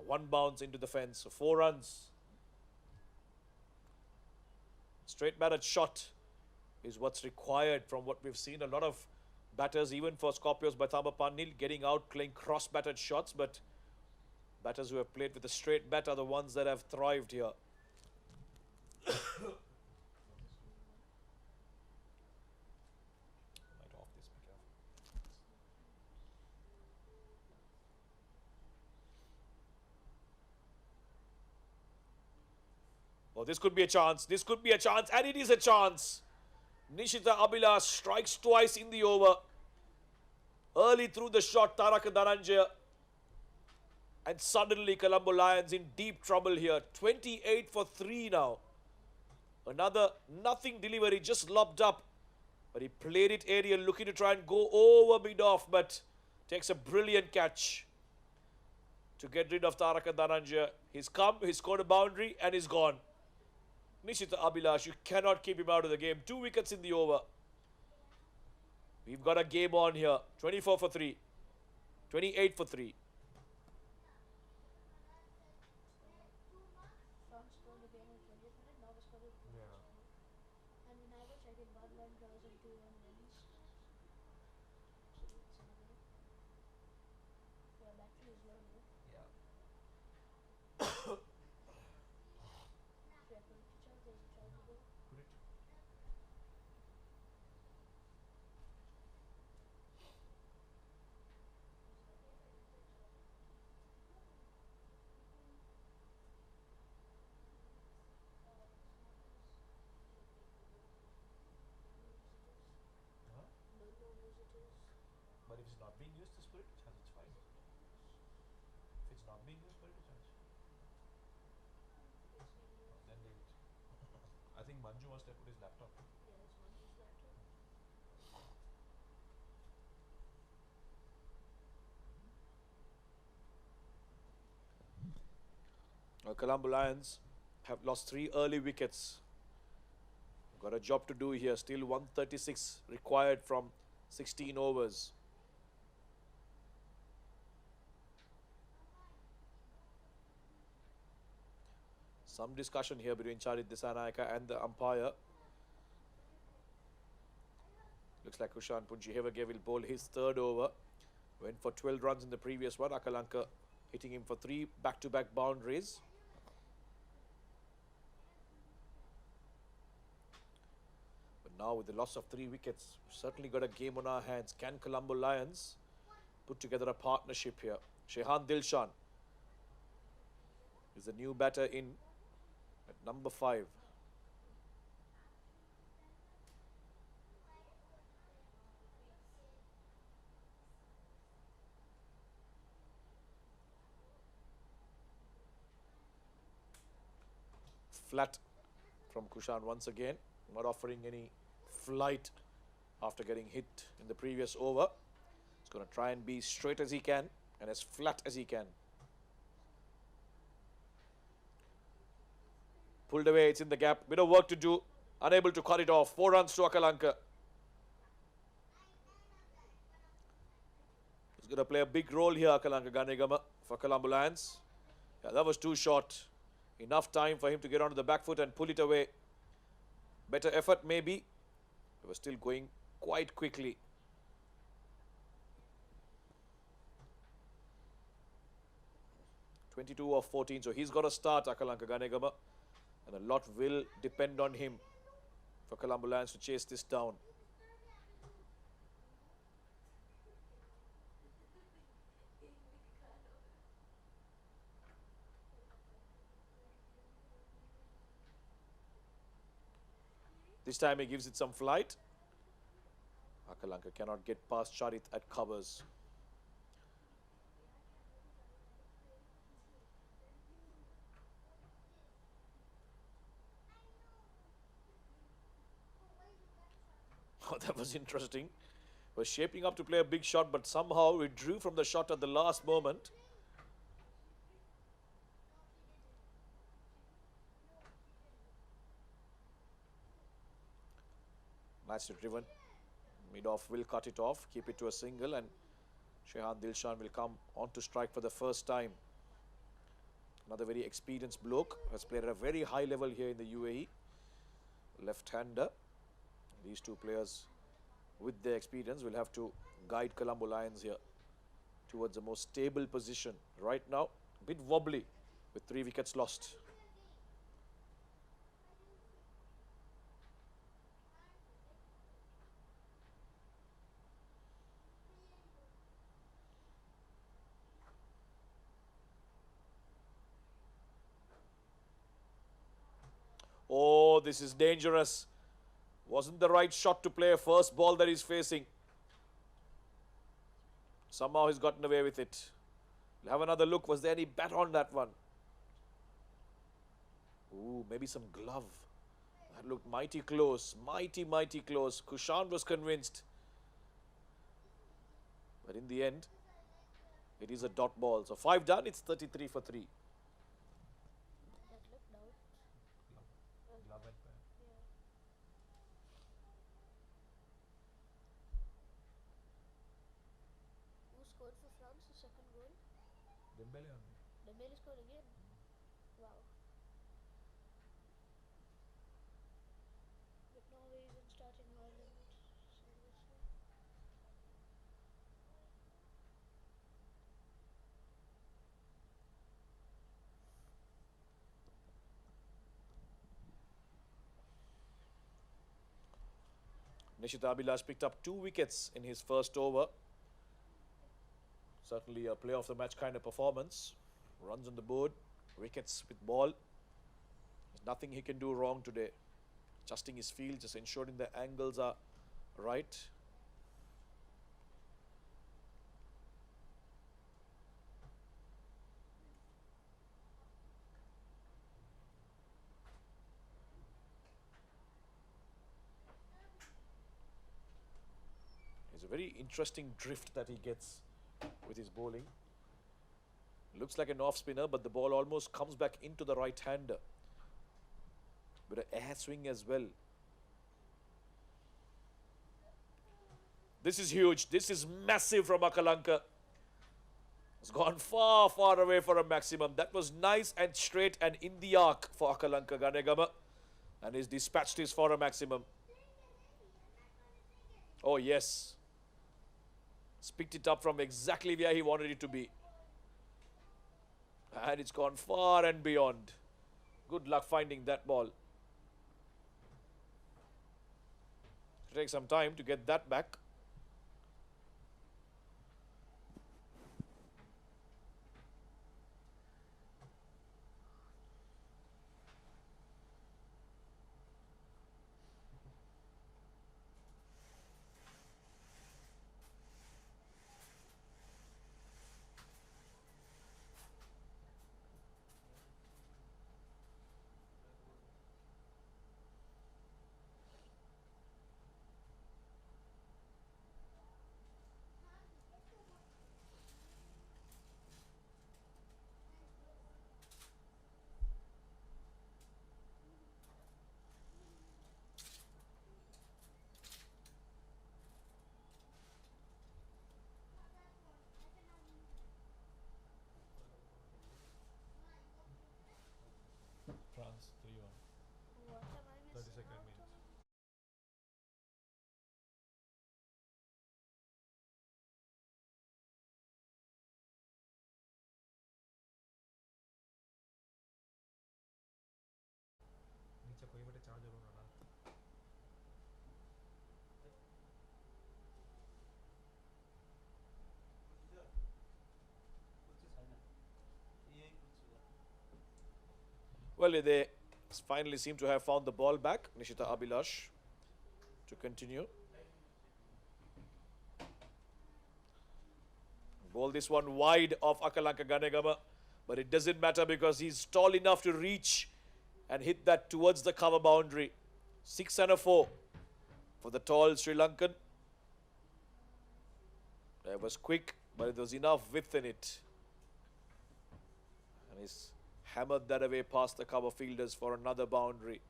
C: 1 bounce into the fence, so 4 runs. Straight batted shot is what's required from what we've seen. A lot of batters, even for Scorpios by Thambapanni, getting out, playing cross-batted shots, but batters who have played with a straight bat are the ones that have thrived here.
F: Might off this, be careful.
C: Oh, this could be a chance. This could be a chance, and it is a chance. Nishita Abhilash strikes twice in the over. Early through the shot, Taraka Dhananjaya. And suddenly Colombo Lions in deep trouble here. 28 for 3 now. Another nothing delivery, just lobbed up. But he played it aerial, looking to try and go over mid-off, but takes a brilliant catch to get rid of Taraka Dhananjaya. He's come, he's scored a boundary, and he's gone. Nishita Abhilash, you cannot keep him out of the game. 2 wickets in the over. We've got a game on here. 24 for 3. 28 for 3.
G: France scored again in 20th minute. Now we scored it.
F: Yeah.
G: And when I was checking Badland draws in 2-1 wins. So it's another. Yeah, battery is low.
F: Yeah.
G: Should I put it to charge? There's a charge to go.
F: Put it. Huh?
G: No visitors.
F: But if it's not being used, just put it to charge. It's fine. If it's not being used, put it to charge. Then leave it. I think Manju must have put his laptop.
G: Yeah, it's one just laptop.
C: Colombo Lions have lost 3 early wickets. Got a job to do here. Still 136 required from 16 overs. Some discussion here between Charit Disanayaka and the umpire. Looks like Kushan Punjihevage will bowl his 3rd over. Went for 12 runs in the previous one. Akalanka hitting him for 3 back-to-back boundaries. But now with the loss of 3 wickets, we've certainly got a game on our hands. Can Colombo Lions put together a partnership here? Shehan Dilshan is the new batter in at number 5. flat from Kushan once again. Not offering any flight after getting hit in the previous over. He's going to try and be straight as he can and as flat as he can. Pulled away, it's in the gap. Bit of work to do. Unable to cut it off. 4 runs to Akalanka. He's going to play a big role here, Akalanka Ganegama, for Colombo Lions. Yeah, that was too short. Enough time for him to get onto the back foot and pull it away. Better effort maybe. It was still going quite quickly. (22 of 14), so he's got to start, Akalanka Ganegama. And a lot will depend on him for Colombo Lions to chase this down. This time he gives it some flight. Akalanka cannot get past Sharith at covers. Oh, that was interesting. Was shaping up to play a big shot, but somehow withdrew from the shot at the last moment. Nicely driven. Mid-off will cut it off, keep it to a single, and Shehan Dilshan will come on to strike for the first time. Another very experienced bloke, has played at a very high level here in the UAE. Left-hander. These two players, with their experience, will have to guide Colombo Lions here towards a more stable position. Right now, a bit wobbly with 3 wickets lost. Oh, this is dangerous. Wasn't the right shot to play a first ball that he's facing. Somehow he's gotten away with it. We'll have another look. Was there any bat on that one? Ooh, maybe some glove. That looked mighty close. Mighty close. Kushan was convinced. But in the end, it is a dot ball. So 5 done, it's 33 for 3.
G: That looked out.
F: Glove and pad.
G: Yeah. Who scored for France the second goal?
F: Dembele only.
G: Dembele scored again. Wow. But Norway isn't starting Ireland. So we'll see.
C: Nishita Abhilash picked up 2 wickets in his first over. Certainly a play of the match kind of performance. Runs on the board, wickets with ball. There's nothing he can do wrong today. Adjusting his field, just ensuring the angles are right. It's a very interesting drift that he gets with his bowling. Looks like an off spinner, but the ball almost comes back into the right hander. With an air swing as well. This is huge. This is massive from Akalanka. It's gone far away for a maximum. That was nice and straight and in the arc for Akalanka Ganegama. And he's dispatched his for a maximum. Oh yes. Picked it up from exactly where he wanted it to be. And it's gone far and beyond. Good luck finding that ball. It'll take some time to get that back. Well, they finally seem to have found the ball back. Nishita Abhilash to continue. Ball this one wide of Akalanka Ganegama, but it doesn't matter because he's tall enough to reach and hit that towards the cover boundary. 6 and a 4 for the tall Sri Lankan. It was quick, but there was enough width in it. And he's hammered that away past the cover fielders for another boundary.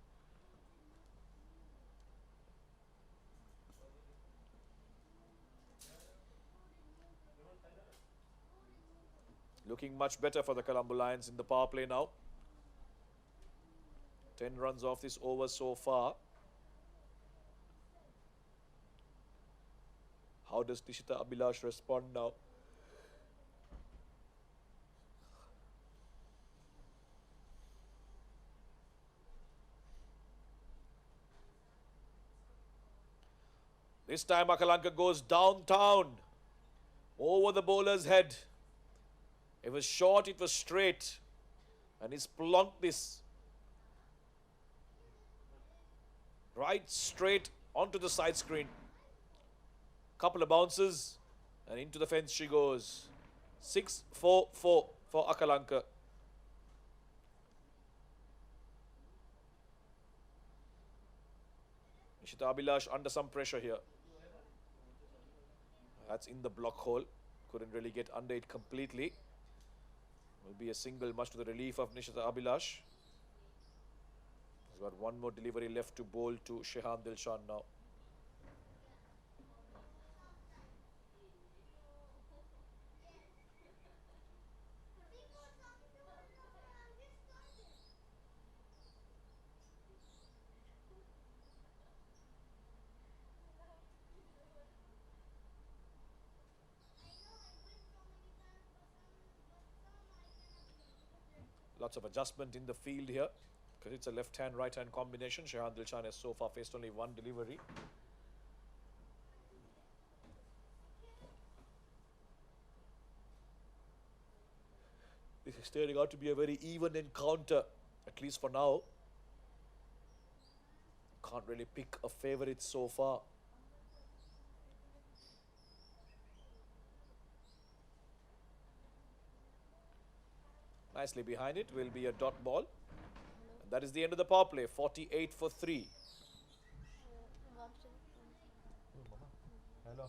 C: Looking much better for the Colombo Lions in the power play now. 10 runs off this over so far. How does Nishita Abhilash respond now? This time Akalanka goes downtown, over the bowler's head. It was short, it was straight, and he's plunked this right straight onto the side screen. Couple of bounces, and into the fence she goes. 6-4-4 for Akalanka. Nishita Abhilash under some pressure here. That's in the block hole. Couldn't really get under it completely. Will be a single, much to the relief of Nishita Abhilash. He's got one more delivery left to bowl to Shehan Dilshan now. Lots of adjustment in the field here because it's a left-hand, right-hand combination. Shehan Dilshan has so far faced only one delivery. This is turning out to be a very even encounter, at least for now. Can't really pick a favourite so far. Nicely behind it will be a dot ball. And that is the end of the power play. 48 for 3.
F: Hello.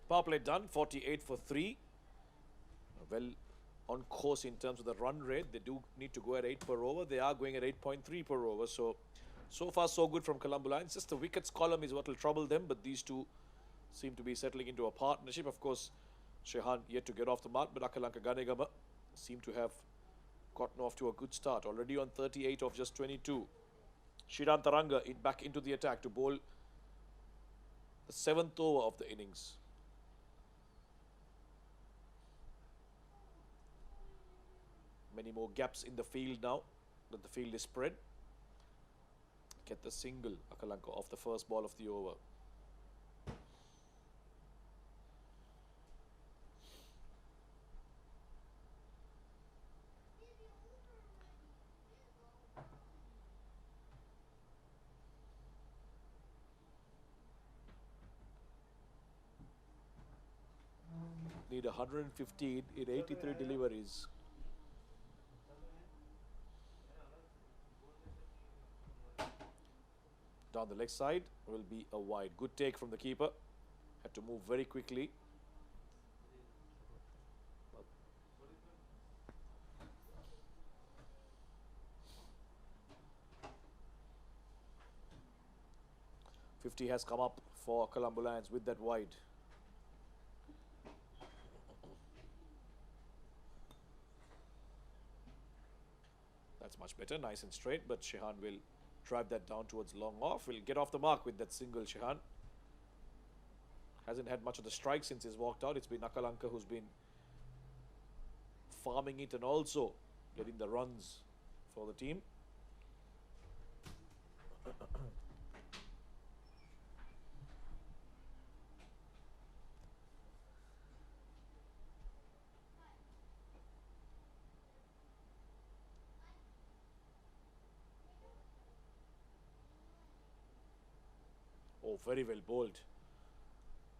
C: Power play done, 48 for 3. Well on course in terms of the run rate. They do need to go at 8 per over. They are going at 8.3 per over. So far so good from Colombo Lions. Just the wickets column is what will trouble them. But these two seem to be settling into a partnership. Of course, Shehan yet to get off the mark. But Akalanka Ganegama seem to have gotten off to a good start. Already on 38 of just 22. Shiran Taranga back into the attack to bowl the 7th over of the innings. Many more gaps in the field now that the field is spread. Get the single, Akalanka, off the first ball of the over. Need 115 in 83 deliveries. Down the leg side will be a wide. Good take from the keeper. Had to move very quickly. .50 has come up for Colombo Lions with that wide. That's much better, nice and straight, but Shehan will drive that down towards long off. Will get off the mark with that single, Shehan. Hasn't had much of the strike since he's walked out. It's been Akalanka who's been farming it and also getting the runs for the team. Oh, very well bowled.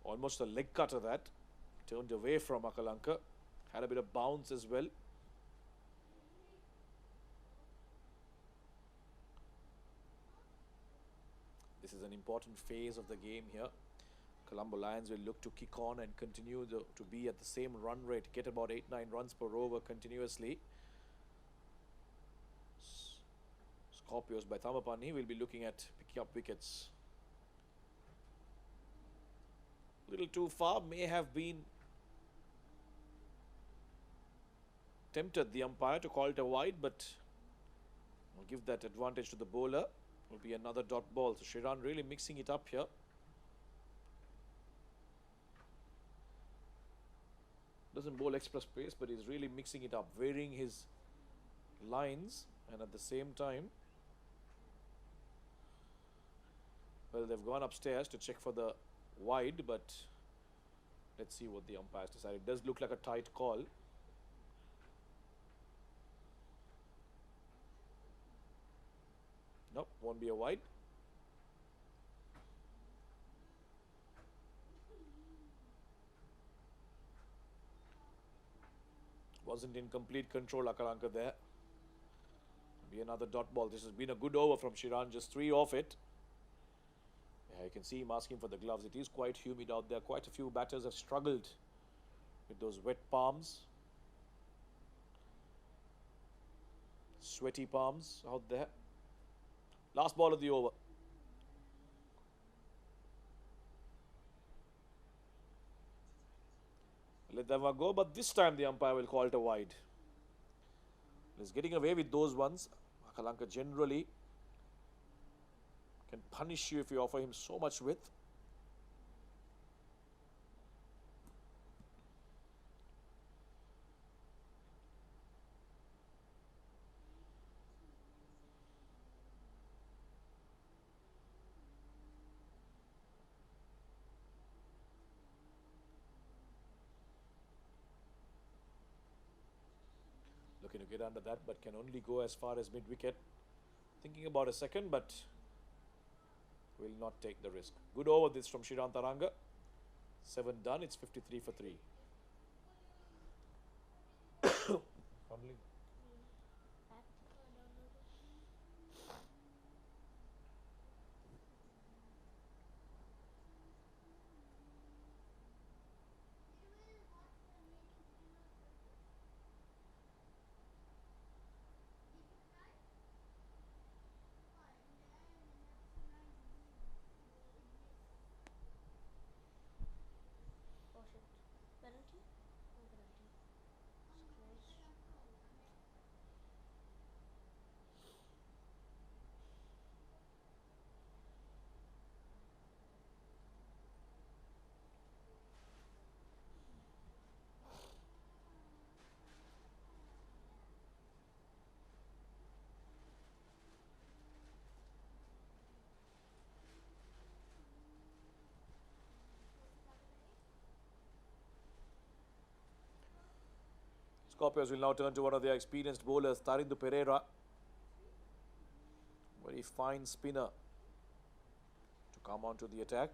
C: Almost a leg cutter that. Turned away from Akalanka. Had a bit of bounce as well. This is an important phase of the game here. Colombo Lions will look to kick on and continue to be at the same run rate. Get about 8-9 runs per over continuously. Scorpios by Thambapanni will be looking at picking up wickets. Little too far, may have been tempted the umpire to call it a wide, but will give that advantage to the bowler. Will be another dot ball. So Shiran really mixing it up here. Doesn't bowl express pace, but he's really mixing it up, varying his lines, and at the same time, well, they've gone upstairs to check for the wide, but let's see what the umpires decide. It does look like a tight call. Nope, won't be a wide. Wasn't in complete control, Akalanka there. Be another dot ball. This has been a good over from Shiran, just 3 off it. Yeah, you can see him asking for the gloves. It is quite humid out there. Quite a few batters have struggled with those wet palms. Sweaty palms out there. Last ball of the over. Let them go, but this time the umpire will call it a wide. He's getting away with those ones. Akalanka generally can punish you if you offer him so much width. Looking to get under that, but can only go as far as mid-wicket. Thinking about a second, but will not take the risk. Good over this from Shiran Taranga. 7 done. It's 53 for 3.
G: Oh shit. Better
C: Scorpios will now turn to one of their experienced bowlers, Tarindu Pereira. Very fine spinner to come onto the attack.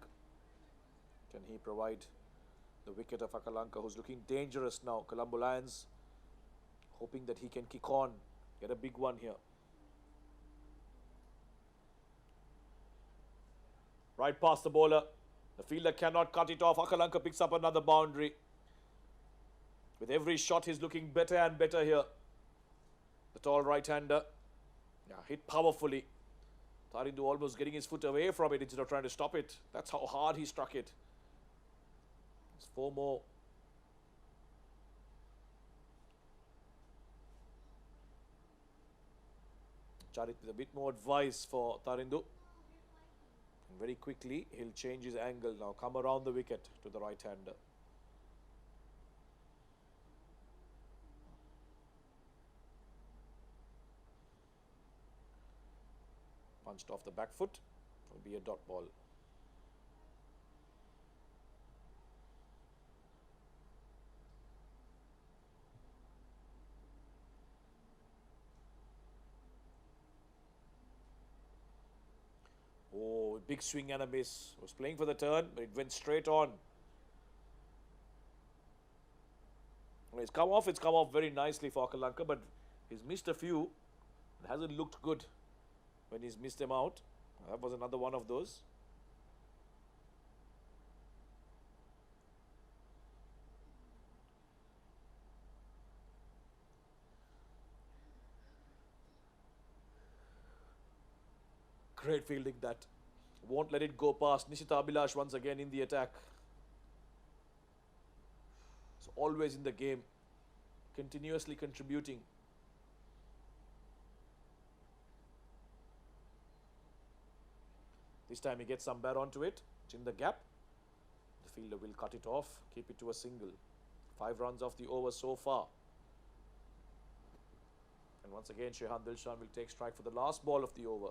C: Can he provide the wicket of Akalanka, who's looking dangerous now? Colombo Lions hoping that he can kick on, get a big one here. Right past the bowler. The fielder cannot cut it off. Akalanka picks up another boundary. With every shot, he's looking better and better here. The tall right-hander. Yeah, hit powerfully. Tarindu almost getting his foot away from it instead of trying to stop it. That's how hard he struck it. There's 4 more. Charit with a bit more advice for Tarindu. And very quickly, he'll change his angle now. Come around the wicket to the right-hander. Punched off the back foot. Will be a dot ball. Oh, big swing and a miss. Was playing for the turn, but it went straight on. Well, it's come off very nicely for Akalanka, but he's missed a few. It hasn't looked good when he's missed them out. That was another one of those. Great fielding that. Won't let it go past. Nishita Abhilash once again in the attack. So always in the game. Continuously contributing. This time he gets some bear onto it. It's in the gap. The fielder will cut it off. Keep it to a single. 5 runs off the over so far. And once again Shehan Dilshan will take strike for the last ball of the over.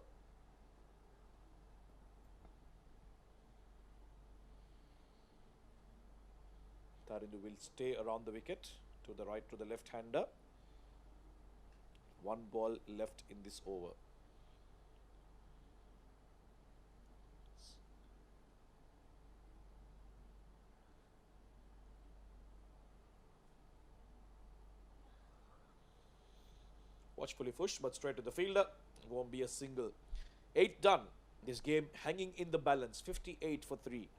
C: Tarindu will stay around the wicket to the right, to the left-hander. 1 ball left in this over. Watchfully pushed, but straight to the fielder. Won't be a single. 8 done. This game hanging in the balance. 58 for 3.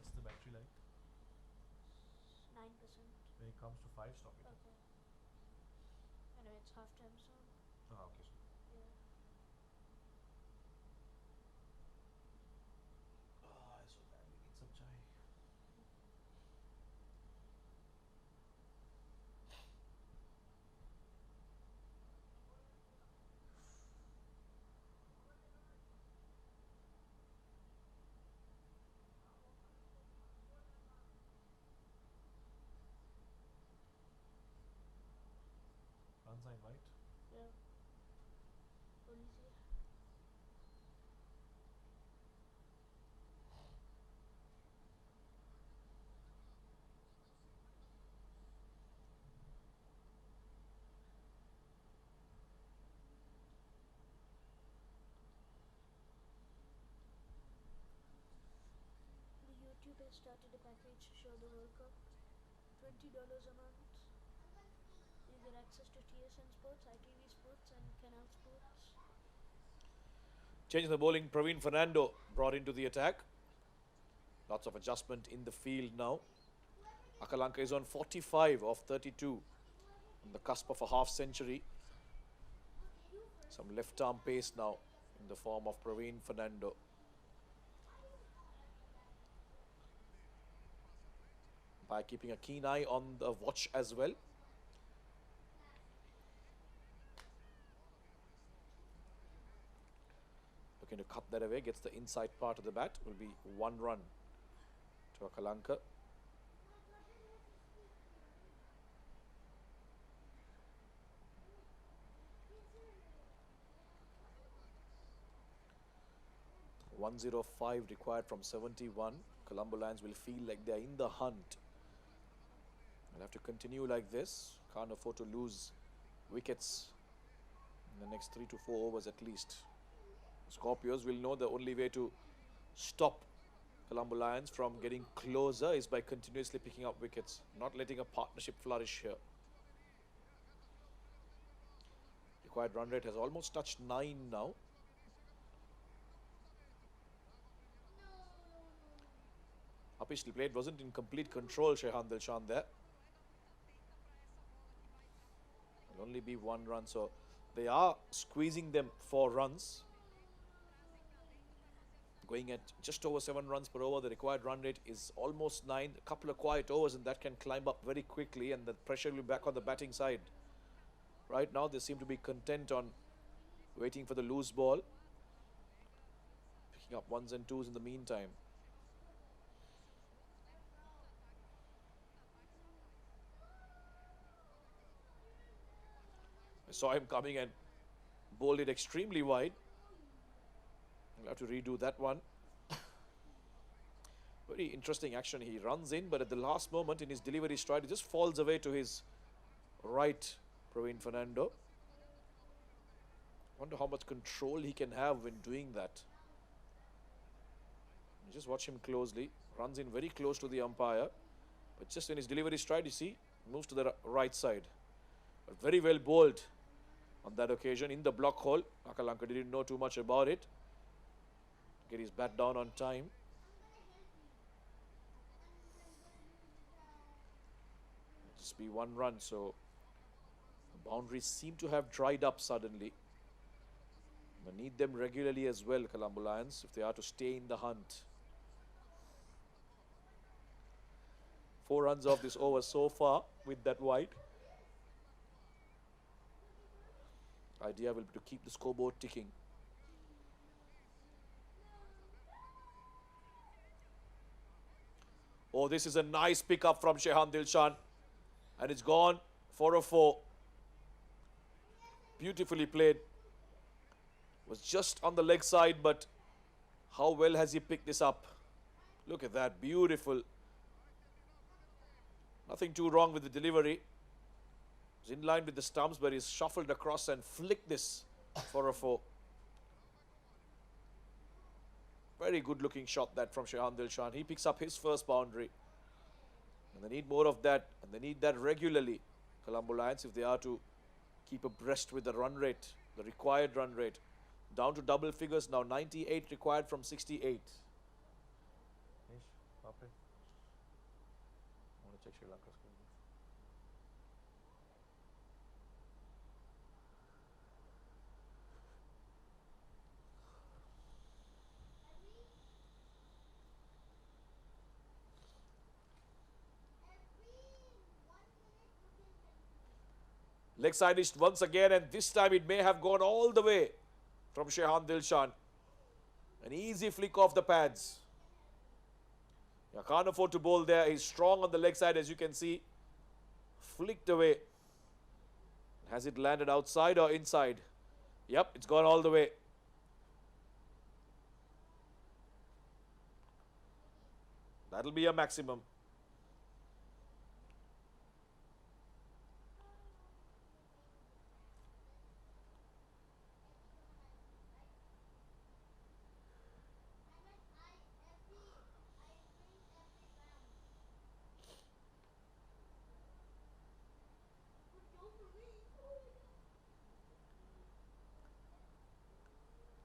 F: What's the battery like?
G: 9%.
F: When it comes to 5, stop it.
G: Okay. Anyway, it's half time, so
F: Ah, okay.
G: yeah.
F: I so badly need some chai. Runs I invite.
G: Yeah. What do you see? The YouTube has started a package to show the World Cup. $20 a month. You get access to TSN Sports, ITV Sports, and Canal Sports.
C: Changing the bowling, Praveen Fernando brought into the attack. Lots of adjustment in the field now. Akalanka is on 45 of 32. On the cusp of a half century. Some left arm pace now in the form of Praveen Fernando. By keeping a keen eye on the watch as well. Looking to cut that away, gets the inside part of the bat. Will be 1 run to Akalanka. 105 required from 71. Colombo Lions will feel like they're in the hunt. They'll have to continue like this. Can't afford to lose wickets in the next 3 to 4 overs at least. Scorpios will know the only way to stop Colombo Lions from getting closer is by continuously picking up wickets, not letting a partnership flourish here. Required run rate has almost touched 9 now. Upishly played, wasn't in complete control, Shehan Dilshan there. Will only be 1 run, so they are squeezing them 4 runs. Going at just over 7 runs per over. The required run rate is almost 9. A couple of quiet overs and that can climb up very quickly, and the pressure will be back on the batting side. Right now they seem to be content on waiting for the loose ball, picking up 1s and 2s in the meantime. I saw him coming and bowled it extremely wide. I'll have to redo that one. Very interesting action. He runs in, but at the last moment in his delivery stride, he just falls away to his right, Praveen Fernando. Wonder how much control he can have when doing that. You just watch him closely. Runs in very close to the umpire, but just in his delivery stride, you see, moves to the right side. But very well bowled on that occasion in the block hole. Akalanka didn't know too much about it. Get his bat down on time. Just be 1 run, so the boundaries seem to have dried up suddenly. They need them regularly as well, Colombo Lions, if they are to stay in the hunt. 4 runs off this over so far with that wide. Idea will be to keep the scoreboard ticking. Oh, this is a nice pickup from Shehan Dilshan. And it's gone for a 4. Beautifully played. Was just on the leg side, but how well has he picked this up? Look at that, beautiful. Nothing too wrong with the delivery. It's in line with the stumps, but he's shuffled across and flicked this for a 4. Very good looking shot that from Shehan Dilshan. He picks up his first boundary. And they need more of that, and they need that regularly, Colombo Lions, if they are to keep abreast with the run rate, the required run rate. Down to double figures now, 98 required from 68. I want to check Sri Lanka's score. Leg side is once again, and this time it may have gone all the way from Shehan Dilshan. An easy flick off the pads. You can't afford to bowl there. He's strong on the leg side, as you can see. Flicked away. Has it landed outside or inside? Yep, it's gone all the way. That'll be a maximum.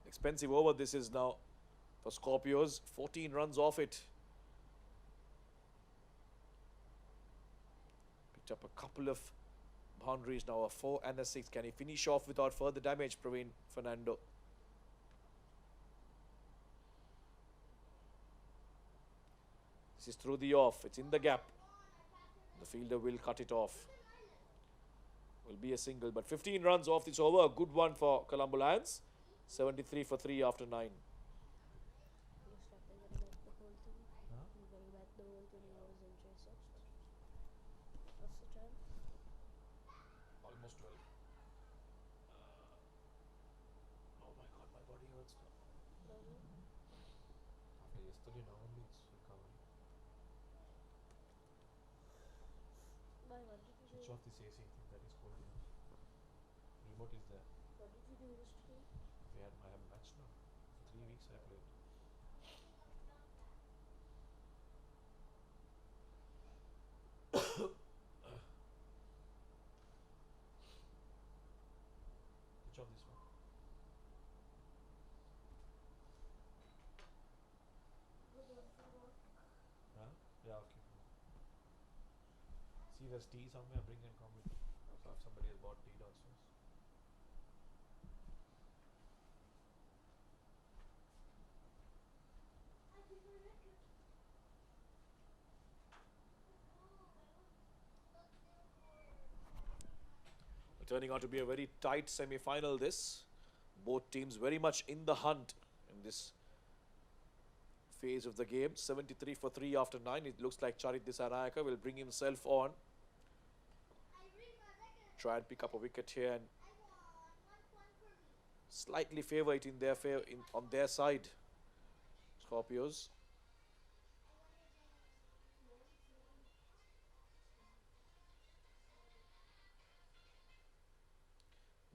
C: Expensive over this is now for Scorpios. 14 runs off it. Picked up a couple of boundaries now, a 4 and a 6. Can he finish off without further damage, Praveen Fernando? This is through the off. It's in the gap. The fielder will cut it off. Will be a single, but 15 runs off this over. A good one for Colombo Lions. 73 for 3 after 9.
F: Almost 12. Oh my god, my body hurts now. yesterday, now only it's recovering.
G: Why? What did you
F: Switch
G: do?
F: off this AC, that is cold enough. Remote is there.
G: What did you do yesterday?
F: I have a match now. For 3 weeks I played. Switch off this one. Huh? Yeah, okay. See, there's tea somewhere. Bring and come with. So if somebody has bought tea downstairs.
C: Turning out to be a very tight semi-final this. Both teams very much in the hunt in this phase of the game. 73 for 3 after 9. It looks like Charit Dissanayake will bring himself on. Try and pick up a wicket here and slightly favor it in their on their side. Scorpios.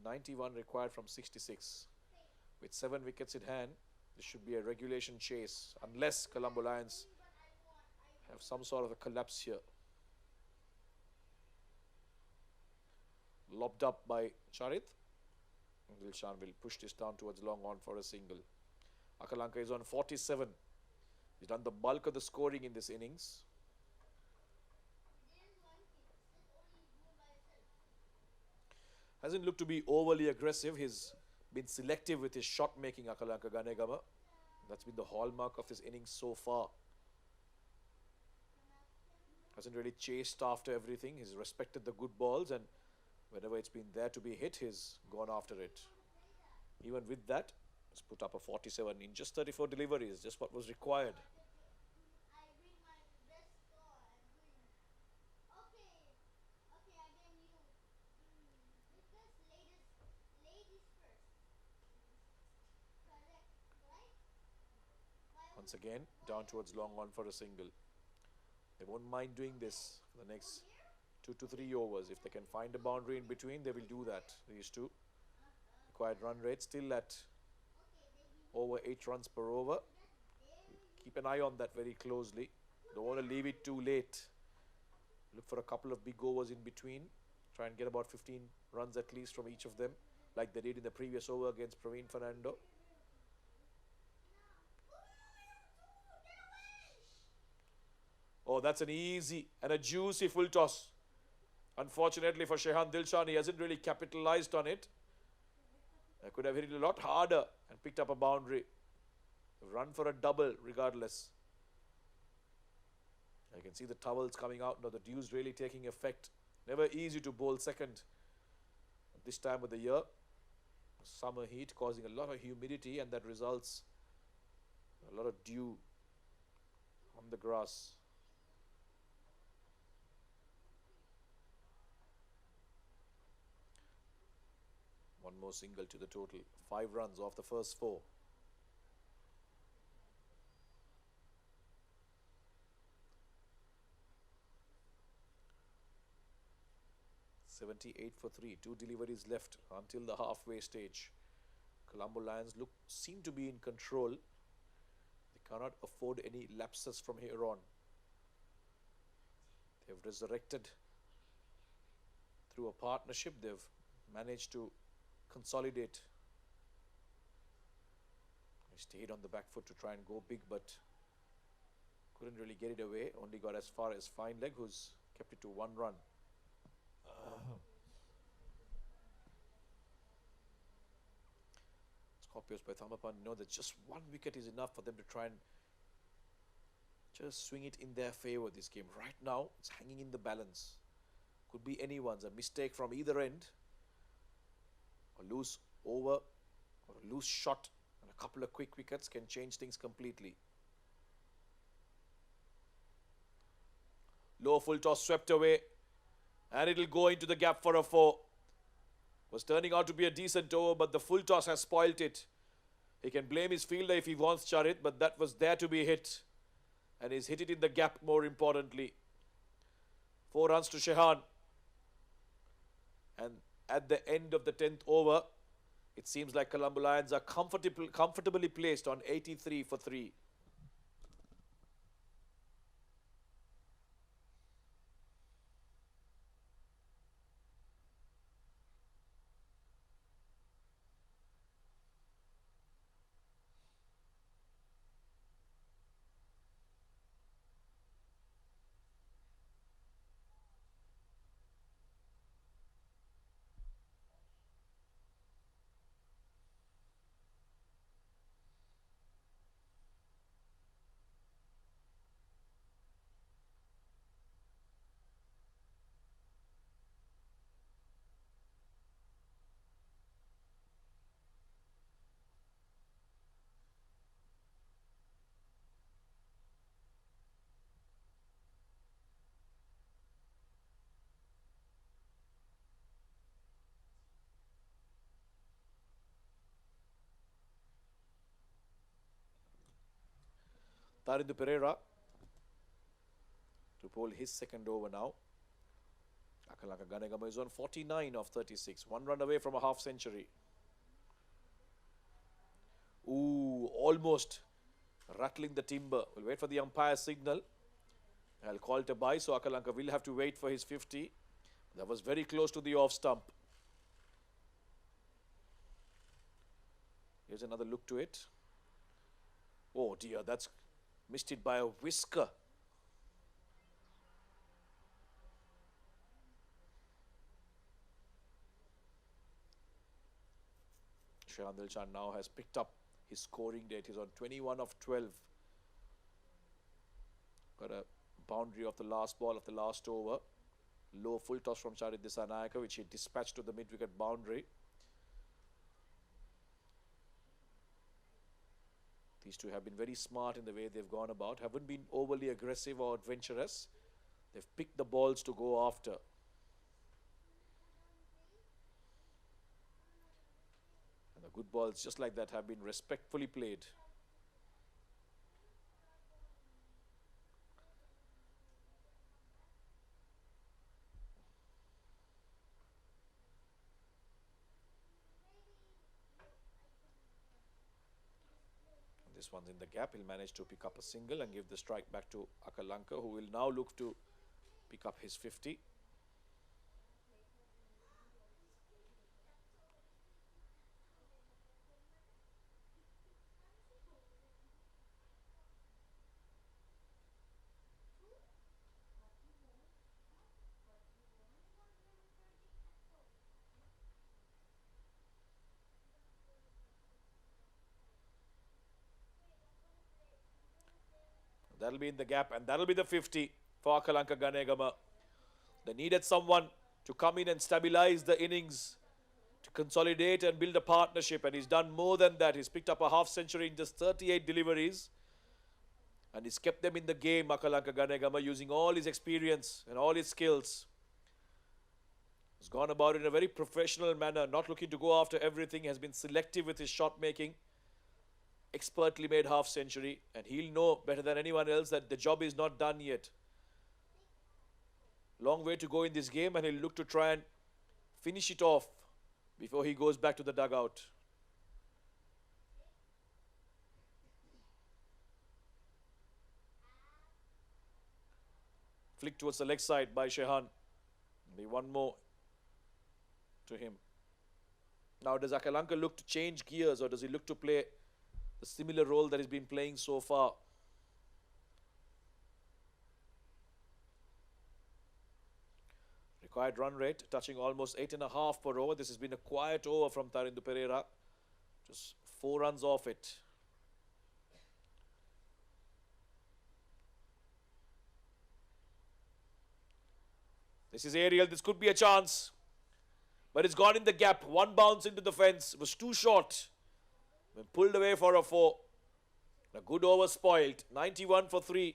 C: .91 required from 66. With 7 wickets in hand, this should be a regulation chase, unless Colombo Lions have some sort of a collapse here. Lobbed up by Charit. Dilshan will push this down towards long on for a single. Akalanka is on 47. He's done the bulk of the scoring in this innings. Hasn't looked to be overly aggressive. He's been selective with his shot making, Akalanka Ganegama. That's been the hallmark of his innings so far. Hasn't really chased after everything. He's respected the good balls, and whenever it's been there to be hit, he's gone after it. Even with that, he's put up a 47 in just 34 deliveries, just what was required. Once again, down towards long on for a single. They won't mind doing this for the next 2 to 3 overs. If they can find a boundary in between, they will do that. These two. Required run rate still at over 8 runs per over. Keep an eye on that very closely. Don't want to leave it too late. Look for a couple of big overs in between. Try and get about 15 runs at least from each of them, like they did in the previous over against Praveen Fernando. Oh, that's an easy and a juicy full toss. Unfortunately for Shehan Dilshan, he hasn't really capitalized on it. I could have hit it a lot harder and picked up a boundary. Run for a double regardless. I can see the towels coming out now. The dew's really taking effect. Never easy to bowl second at this time of the year. Summer heat causing a lot of humidity, and that results in a lot of dew on the grass. One more single to the total. 5 runs off the first 4. .78 for 3. 2 deliveries left until the halfway stage. Colombo Lions seem to be in control. They cannot afford any lapses from here on. They've resurrected through a partnership. They've managed to consolidate. He stayed on the back foot to try and go big, but couldn't really get it away. Only got as far as Fine Leg, who's kept it to 1 run. Scorpios by Thambapanni know that just 1 wicket is enough for them to try and just swing it in their favour this game. Right now, it's hanging in the balance. Could be anyone's. A mistake from either end, a loose over or a loose shot, and a couple of quick wickets can change things completely. Low full toss swept away, and it'll go into the gap for a 4. Was turning out to be a decent over, but the full toss has spoilt it. He can blame his fielder if he wants, Charit, but that was there to be hit. And he's hit it in the gap, more importantly. 4 runs to Shehan. And at the end of the 10th over, it seems like Colombo Lions are comfortably placed on 83 for 3. Tharindu Pereira to bowl his second over now. Akalaka Ganegama is on 49 of 36. 1 run away from a half century. Ooh, almost rattling the timber. We'll wait for the umpire's signal. I'll call it a bye, so Akalanka will have to wait for his 50. That was very close to the off stump. Here's another look to it. Oh dear, that's missed it by a whisker. Shehan Dilshan now has picked up his scoring date. He's on 21 of 12. Got a boundary of the last ball of the last over. Low full toss from Charit Disanayaka, which he dispatched to the mid-wicket boundary. These two have been very smart in the way they've gone about. Haven't been overly aggressive or adventurous. They've picked the balls to go after. And the good balls, just like that, have been respectfully played. This one's in the gap. He'll manage to pick up a single and give the strike back to Akalanka, who will now look to pick up his 50. That'll be in the gap, and that'll be the 50 for Akalanka Ganegama. They needed someone to come in and stabilize the innings, to consolidate and build a partnership, and he's done more than that. He's picked up a half century in just 38 deliveries, and he's kept them in the game, Akalanka Ganegama, using all his experience and all his skills. He's gone about it in a very professional manner, not looking to go after everything, has been selective with his shot making. Expertly made half century, and he'll know better than anyone else that the job is not done yet. Long way to go in this game, and he'll look to try and finish it off before he goes back to the dugout. Flick towards the leg side by Shehan. Be one more to him. Now, does Akalanka look to change gears, or does he look to play the similar role that he's been playing so far? Required run rate touching almost 8.5 per over. This has been a quiet over from Tharindu Pereira. Just 4 runs off it. This is aerial. This could be a chance. But it's gone in the gap. One bounce into the fence. It was too short. Been pulled away for a 4. A good over spoiled. 91 for 3.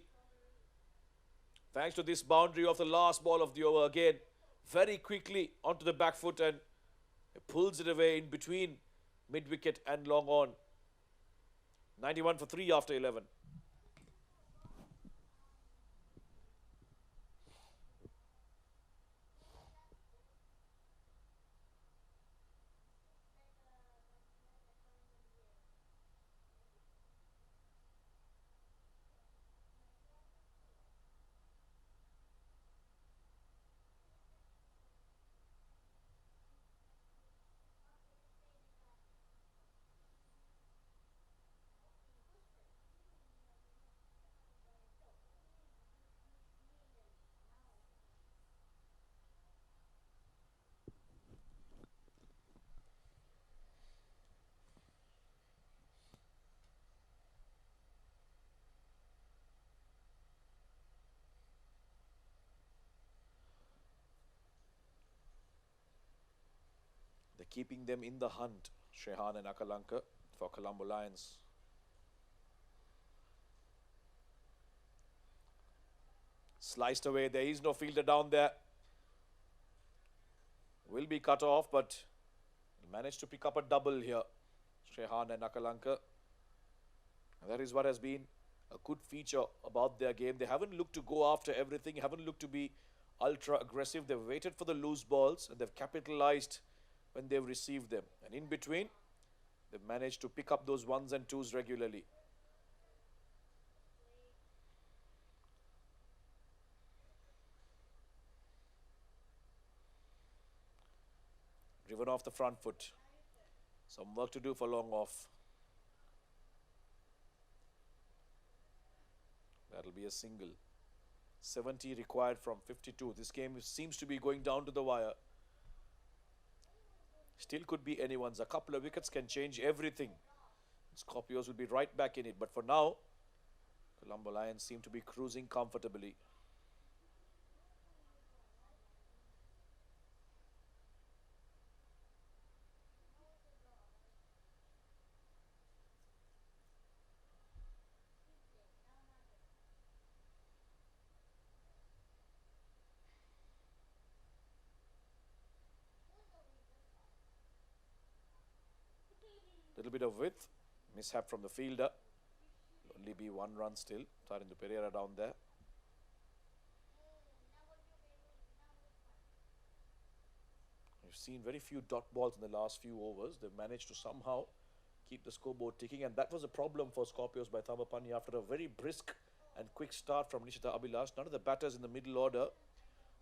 C: Thanks to this boundary of the last ball of the over again. Very quickly onto the back foot, and it pulls it away in between mid-wicket and long on. 91 for 3 after 11. They're keeping them in the hunt, Shehan and Akalanka, for Colombo Lions. Sliced away. There is no fielder down there. Will be cut off, but managed to pick up a double here, Shehan and Akalanka. And that is what has been a good feature about their game. They haven't looked to go after everything, haven't looked to be ultra aggressive. They've waited for the loose balls and they've capitalized when they've received them. And in between, they've managed to pick up those ones and twos regularly. Driven off the front foot. Some work to do for long off. That'll be a single. 70 required from 52. This game seems to be going down to the wire. Still could be anyone's. A couple of wickets can change everything. Scorpios will be right back in it. But for now, Colombo Lions seem to be cruising comfortably. Little bit of width. Mishap from the fielder. Will only be 1 run still. Tarindu Pereira down there. We've seen very few dot balls in the last few overs. They've managed to somehow keep the scoreboard ticking, and that was a problem for Scorpios by Thambapanni after a very brisk and quick start from Nishita Abhilash. None of the batters in the middle order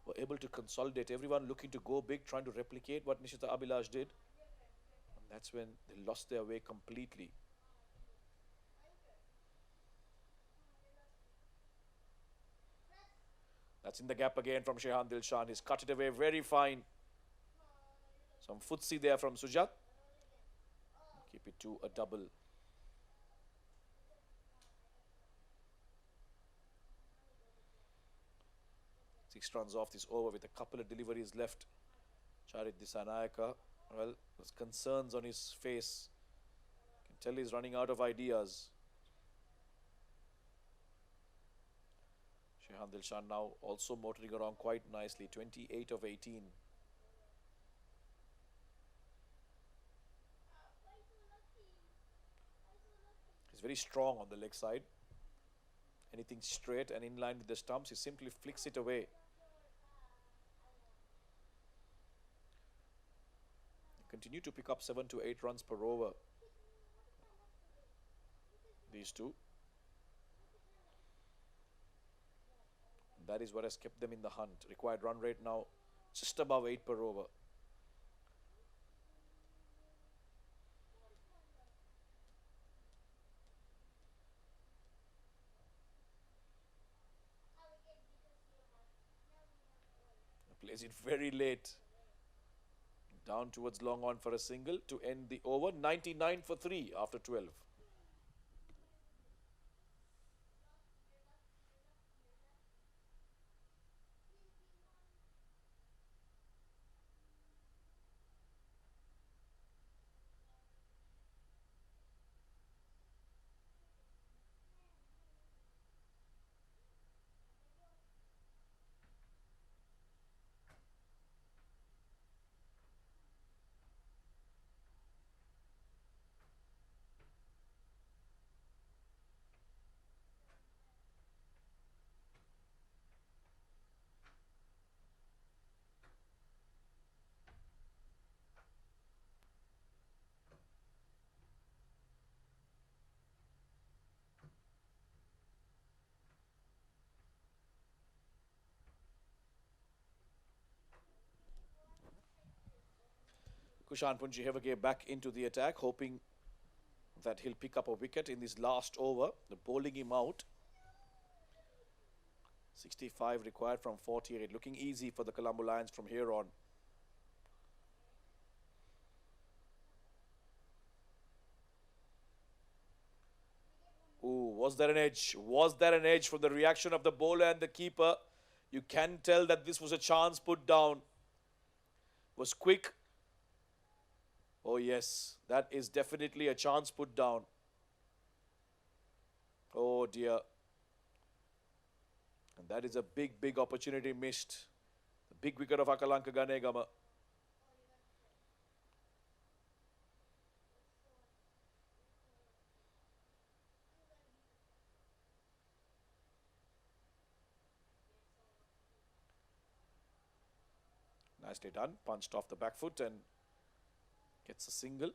C: were able to consolidate. Everyone looking to go big, trying to replicate what Nishita Abhilash did. That's when they lost their way completely. That's in the gap again from Shehan Dilshan. He's cut it away very fine. Some footsie there from Sujat. Keep it to a double. 6 runs off this over with a couple of deliveries left. Charit Disanayaka. Well, there's concerns on his face. You can tell he's running out of ideas. Shehan Dilshan now also motoring around quite nicely. 28 of 18. He's very strong on the leg side. Anything straight and in line with the stumps, he simply flicks it away. Continue to pick up 7 to 8 runs per over. These two. That is what has kept them in the hunt. Required run rate now just above 8 per over. Plays it very late. Down towards long on for a single to end the over. 99 for 3 after 12. Kushan Punjihevage back into the attack, hoping that he'll pick up a wicket in this last over. They're bowling him out. 65 required from 48. Looking easy for the Colombo Lions from here on. Ooh, was there an edge? Was there an edge from the reaction of the bowler and the keeper? You can tell that this was a chance put down. Was quick. Oh yes, that is definitely a chance put down. Oh dear. And that is a big, big opportunity missed. The big wicket of Akalanka Ganegama. Nicely done. Punched off the back foot and gets a single.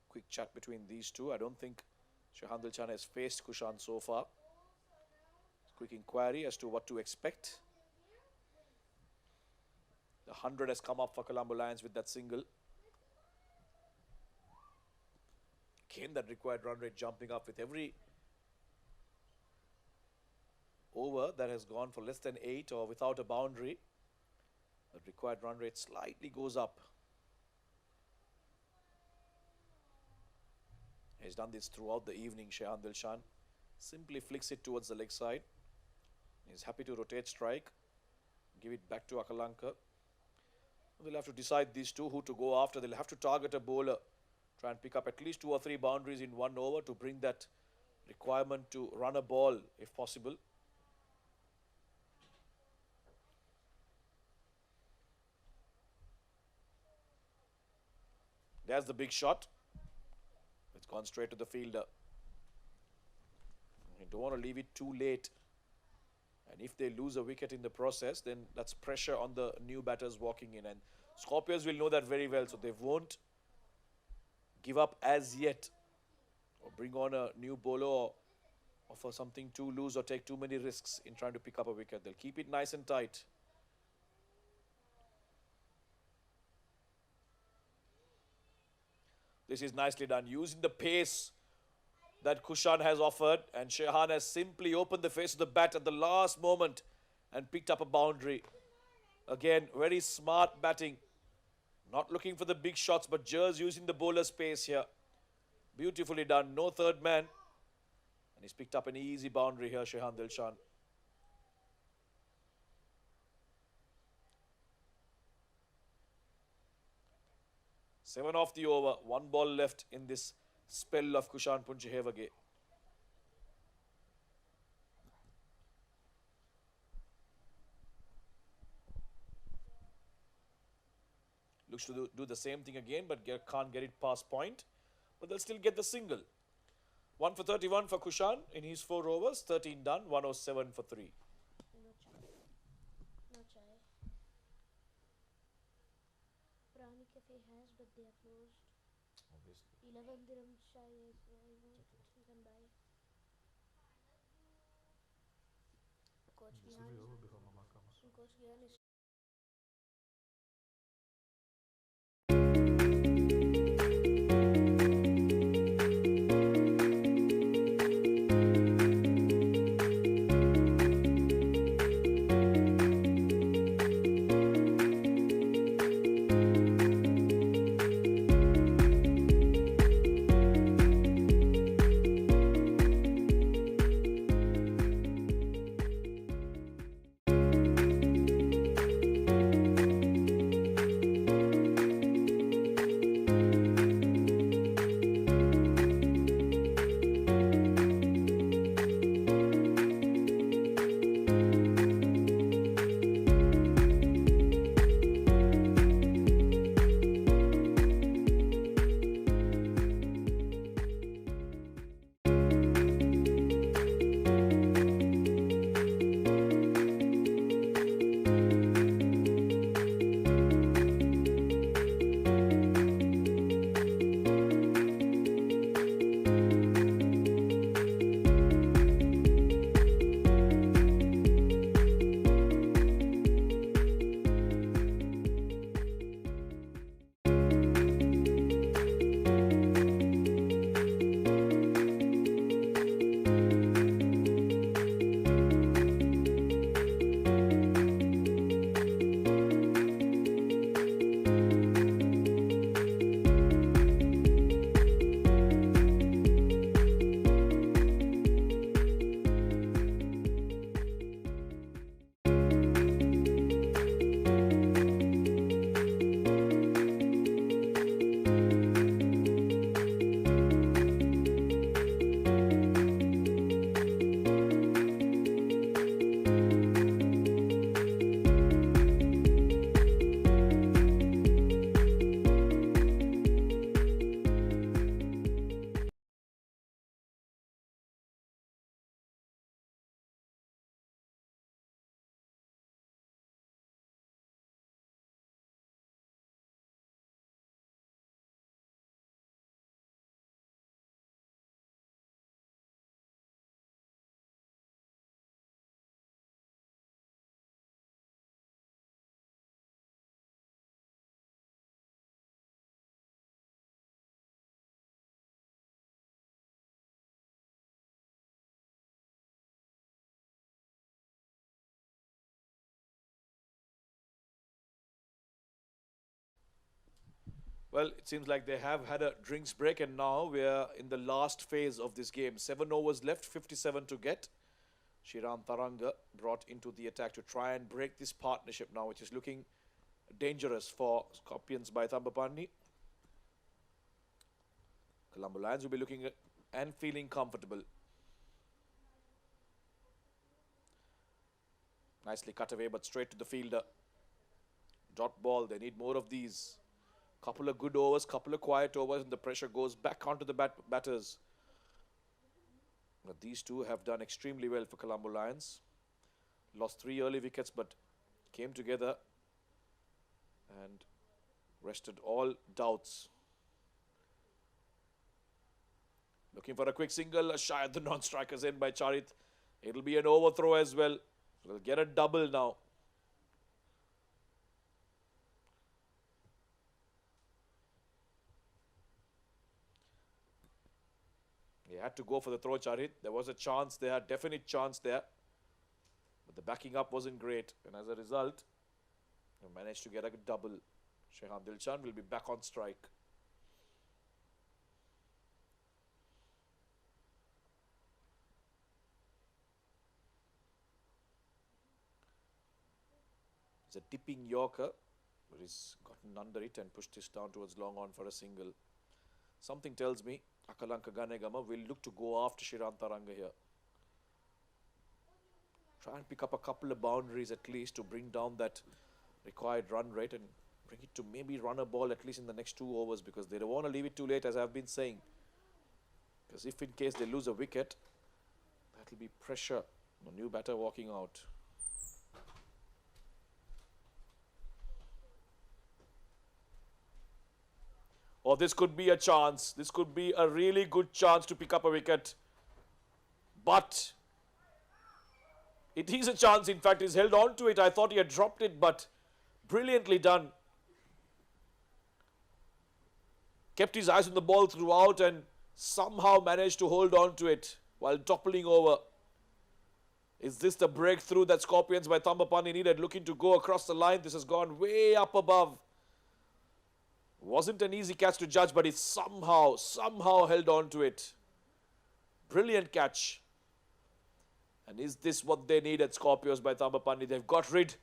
C: Quick chat between these two. I don't think Shehan Dilshan has faced Kushan so far. Quick inquiry as to what to expect. The 100 has come up for Colombo Lions with that single. Again, that required run rate jumping up with every over that has gone for less than 8 or without a boundary. The required run rate slightly goes up. He's done this throughout the evening, Shehan Dilshan. Simply flicks it towards the leg side. He's happy to rotate strike. Give it back to Akalanka. They'll have to decide these two who to go after. They'll have to target a bowler. Try and pick up at least 2 or 3 boundaries in one over to bring that requirement to run a ball if possible. There's the big shot. It's gone straight to the fielder. You don't want to leave it too late. And if they lose a wicket in the process, then that's pressure on the new batters walking in. And Scorpios will know that very well, so they won't give up as yet. Or bring on a new bowler or offer something too loose or take too many risks in trying to pick up a wicket. They'll keep it nice and tight. This is nicely done, using the pace that Kushan has offered, and Shehan has simply opened the face of the bat at the last moment and picked up a boundary. Again, very smart batting. Not looking for the big shots, but just using the bowler's pace here. Beautifully done, no third man. And he's picked up an easy boundary here, Shehan Dilshan. Seven off the over, 1 ball left in this spell of Kushan Punjihevage. Looks to do the same thing again, but can't get it past point. But they'll still get the single. 1 for 31 for Kushan in his 4 overs, 13 done, 107 for 3.
G: No chai. No chai. Prani Cafe has, but they are closed.
F: Obviously.
G: 11 dirham chai is you can buy. Coach
F: This will
G: Gihan
F: be
G: is,
F: over before Mama comes.
G: Coach Gihan is
C: Well, it seems like they have had a drinks break, and now we're in the last phase of this game. 7 overs left, 57 to get. Shiran Taranga brought into the attack to try and break this partnership now, which is looking dangerous for Scorpions by Thambapanni. Colombo Lions will be looking at and feeling comfortable. Nicely cut away, but straight to the fielder. Dot ball, they need more of these. Couple of good overs, couple of quiet overs, and the pressure goes back onto the batters. But these two have done extremely well for Colombo Lions. Lost 3 early wickets, but came together and rested all doubts. Looking for a quick single, shy at the non-strikers in by Charit. It'll be an overthrow as well. They'll get a double now. He had to go for the throw, Charit. There was a chance there, definite chance there. But the backing up wasn't great. And as a result, he managed to get a double. Shehan Dilshan will be back on strike. It's a dipping Yorker, but he's gotten under it and pushed this down towards long on for a single. Something tells me Akalanka Ganegama will look to go after Shiran Taranga here. Try and pick up a couple of boundaries at least to bring down that required run rate and bring it to maybe run a ball at least in the next 2 overs, because they don't want to leave it too late, as I've been saying. Because if in case they lose a wicket, that will be pressure. The new batter walking out. Oh, this could be a chance. This could be a really good chance to pick up a wicket. But it is a chance. In fact, he's held on to it. I thought he had dropped it, but brilliantly done. Kept his eyes on the ball throughout and somehow managed to hold on to it while toppling over. Is this the breakthrough that Scorpions by Thambapanni needed? Looking to go across the line. This has gone way up above. Wasn't an easy catch to judge, but he somehow held on to it. Brilliant catch. And is this what they need at Scorpios by Thambapanni? They've got rid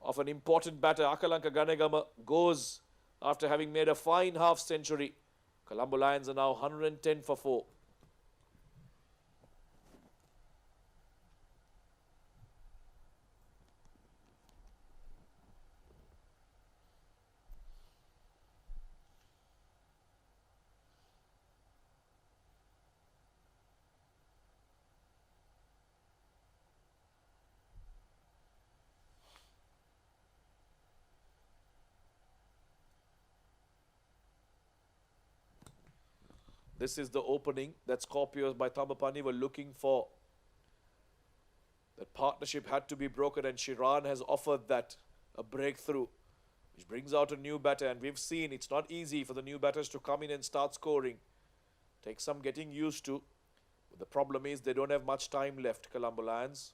C: of an important batter. Akalanka Ganegama goes after having made a fine half century. Colombo Lions are now 110 for 4. This is the opening that Scorpios by Thambapanni were looking for. That partnership had to be broken, and Shiran has offered that, a breakthrough, which brings out a new batter. And we've seen it's not easy for the new batters to come in and start scoring. Takes some getting used to. But the problem is they don't have much time left, Colombo Lions.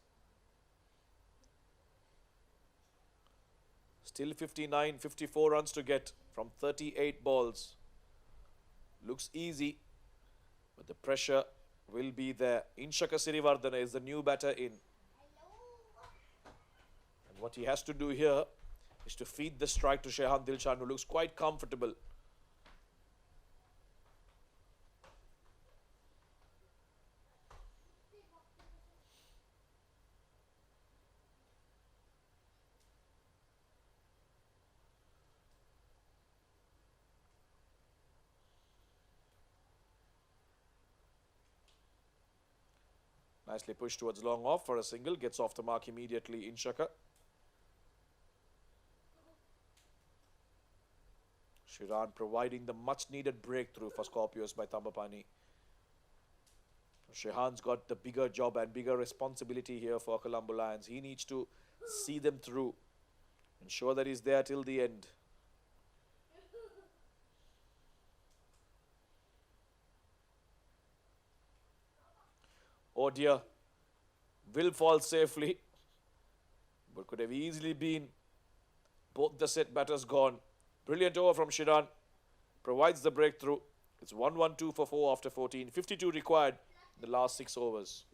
C: Still 59, 54 runs to get from 38 balls. Looks easy, but the pressure will be there. Inshaka Sirivardhana is the new batter in. And what he has to do here is to feed the strike to Shehan Dilshan, who looks quite comfortable. Nicely pushed towards long off for a single. Gets off the mark immediately, Inshaka. Shiran providing the much needed breakthrough for Scorpios by Thambapanni. Shehan's got the bigger job and bigger responsibility here for Colombo Lions. He needs to see them through. Ensure that he's there till the end. Oh dear, will fall safely, but could have easily been both the set batters gone. Brilliant over from Shiran. Provides the breakthrough. It's 1-1-2 for 4 after 14. 52 required in the last 6 overs.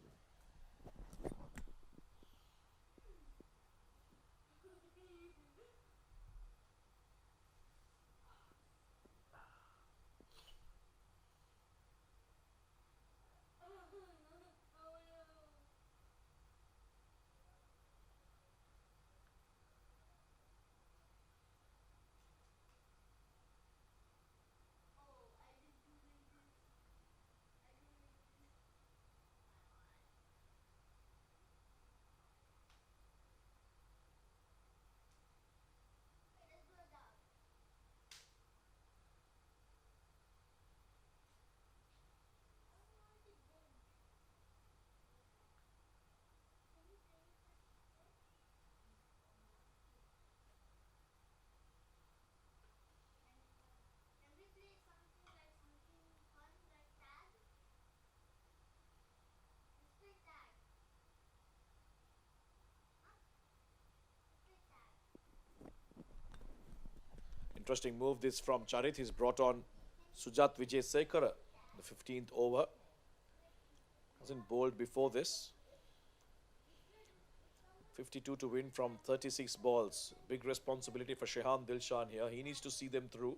C: Interesting move this from Charit. He's brought on Sujat Vijay Sekara, the 15th over. Hasn't bowled before this. 52 to win from 36 balls. Big responsibility for Shehan Dilshan here. He needs to see them through.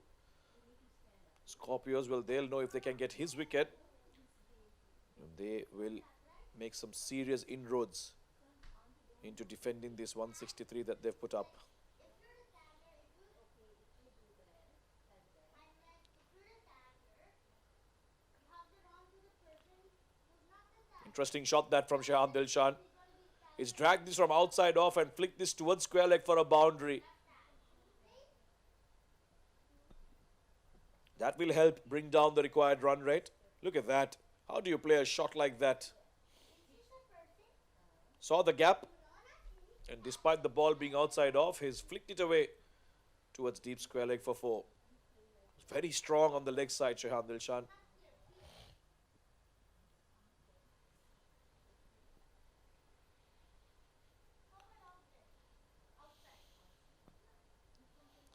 C: Scorpios, well, they'll know if they can get his wicket. They will make some serious inroads into defending this 163 that they've put up. Interesting shot that from Shehan Dilshan. He's dragged this from outside off and flicked this towards square leg for a boundary. That will help bring down the required run rate. Look at that. How do you play a shot like that? Saw the gap. And despite the ball being outside off, he's flicked it away towards deep square leg for 4. Very strong on the leg side, Shehan Dilshan.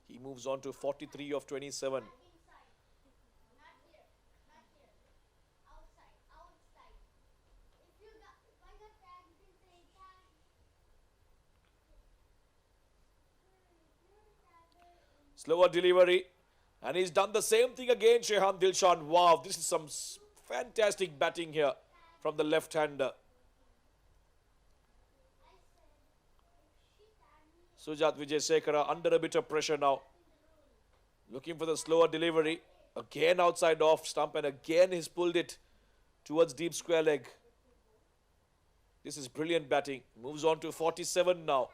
C: He moves on to 43 of 27. Slower delivery. And he's done the same thing again, Shehan Dilshan. Wow, this is some fantastic batting here from the left-hander. Sujat Vijay Sekara under a bit of pressure now. Looking for the slower delivery. Again outside off stump and again he's pulled it towards deep square leg. This is brilliant batting. Moves on to 47 now.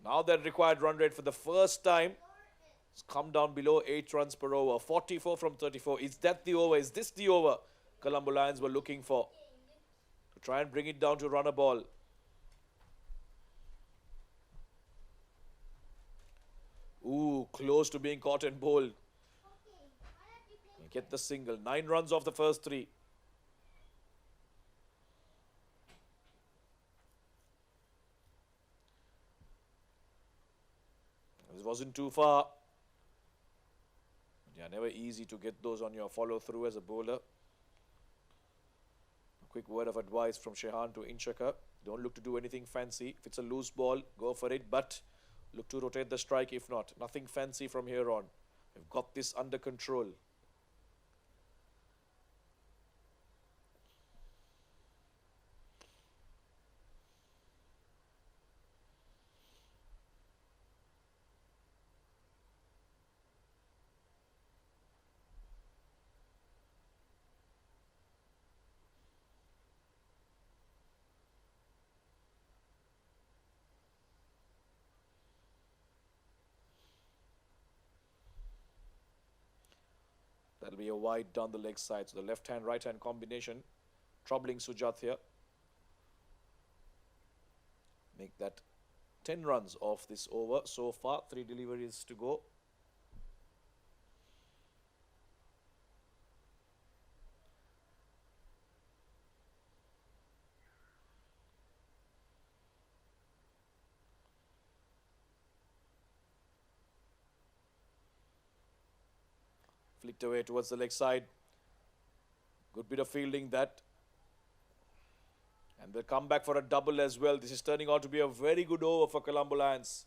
C: Now that required run rate for the first time. It's come down below 8 runs per over. 44 from 34. Is that the over? Is this the over Colombo Lions were looking for? To try and bring it down to run a ball. Ooh, close to being caught and bowled. Get the single. 9 runs off the first 3. This wasn't too far. Yeah, never easy to get those on your follow through as a bowler. A quick word of advice from Shehan to Inchaka. Don't look to do anything fancy. If it's a loose ball, go for it. But look to rotate the strike if not. Nothing fancy from here on. We've got this under control. That'll be a wide down the leg side. So the left-hand, right-hand combination. Troubling Sujat here. Make that 10 runs off this over. So far, 3 deliveries to go. Flicked away towards the leg side. Good bit of fielding that. And they'll come back for a double as well. This is turning out to be a very good over for Colombo Lions.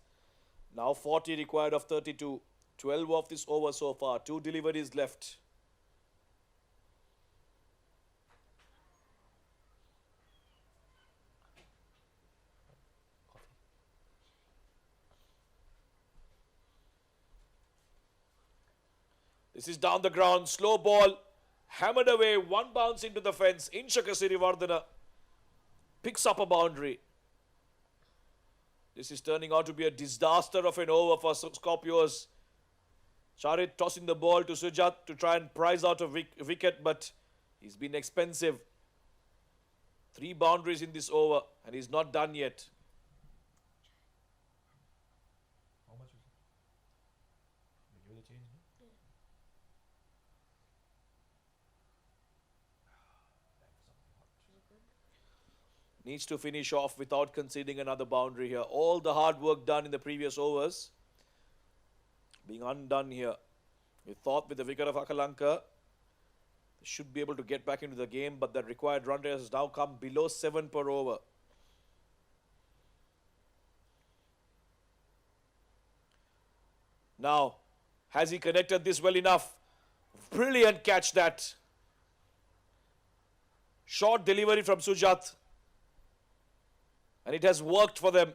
C: Now 40 required of 32. 12 of this over so far. 2 deliveries left. This is down the ground. Slow ball. Hammered away. One bounce into the fence. Inshaka Sirivardhana picks up a boundary. This is turning out to be a disaster of an over for Scorpios. Charit tossing the ball to Sujat to try and prize out a wicket, but he's been expensive. 3 boundaries in this over, and he's not done yet.
F: How much is it? They give the change, no?
C: Needs to finish off without conceding another boundary here. All the hard work done in the previous overs being undone here. We thought with the wicket of Akalanka, they should be able to get back into the game, but the required run rate has now come below 7 per over. Now, has he connected this well enough? Brilliant catch that. Short delivery from Sujat. And it has worked for them.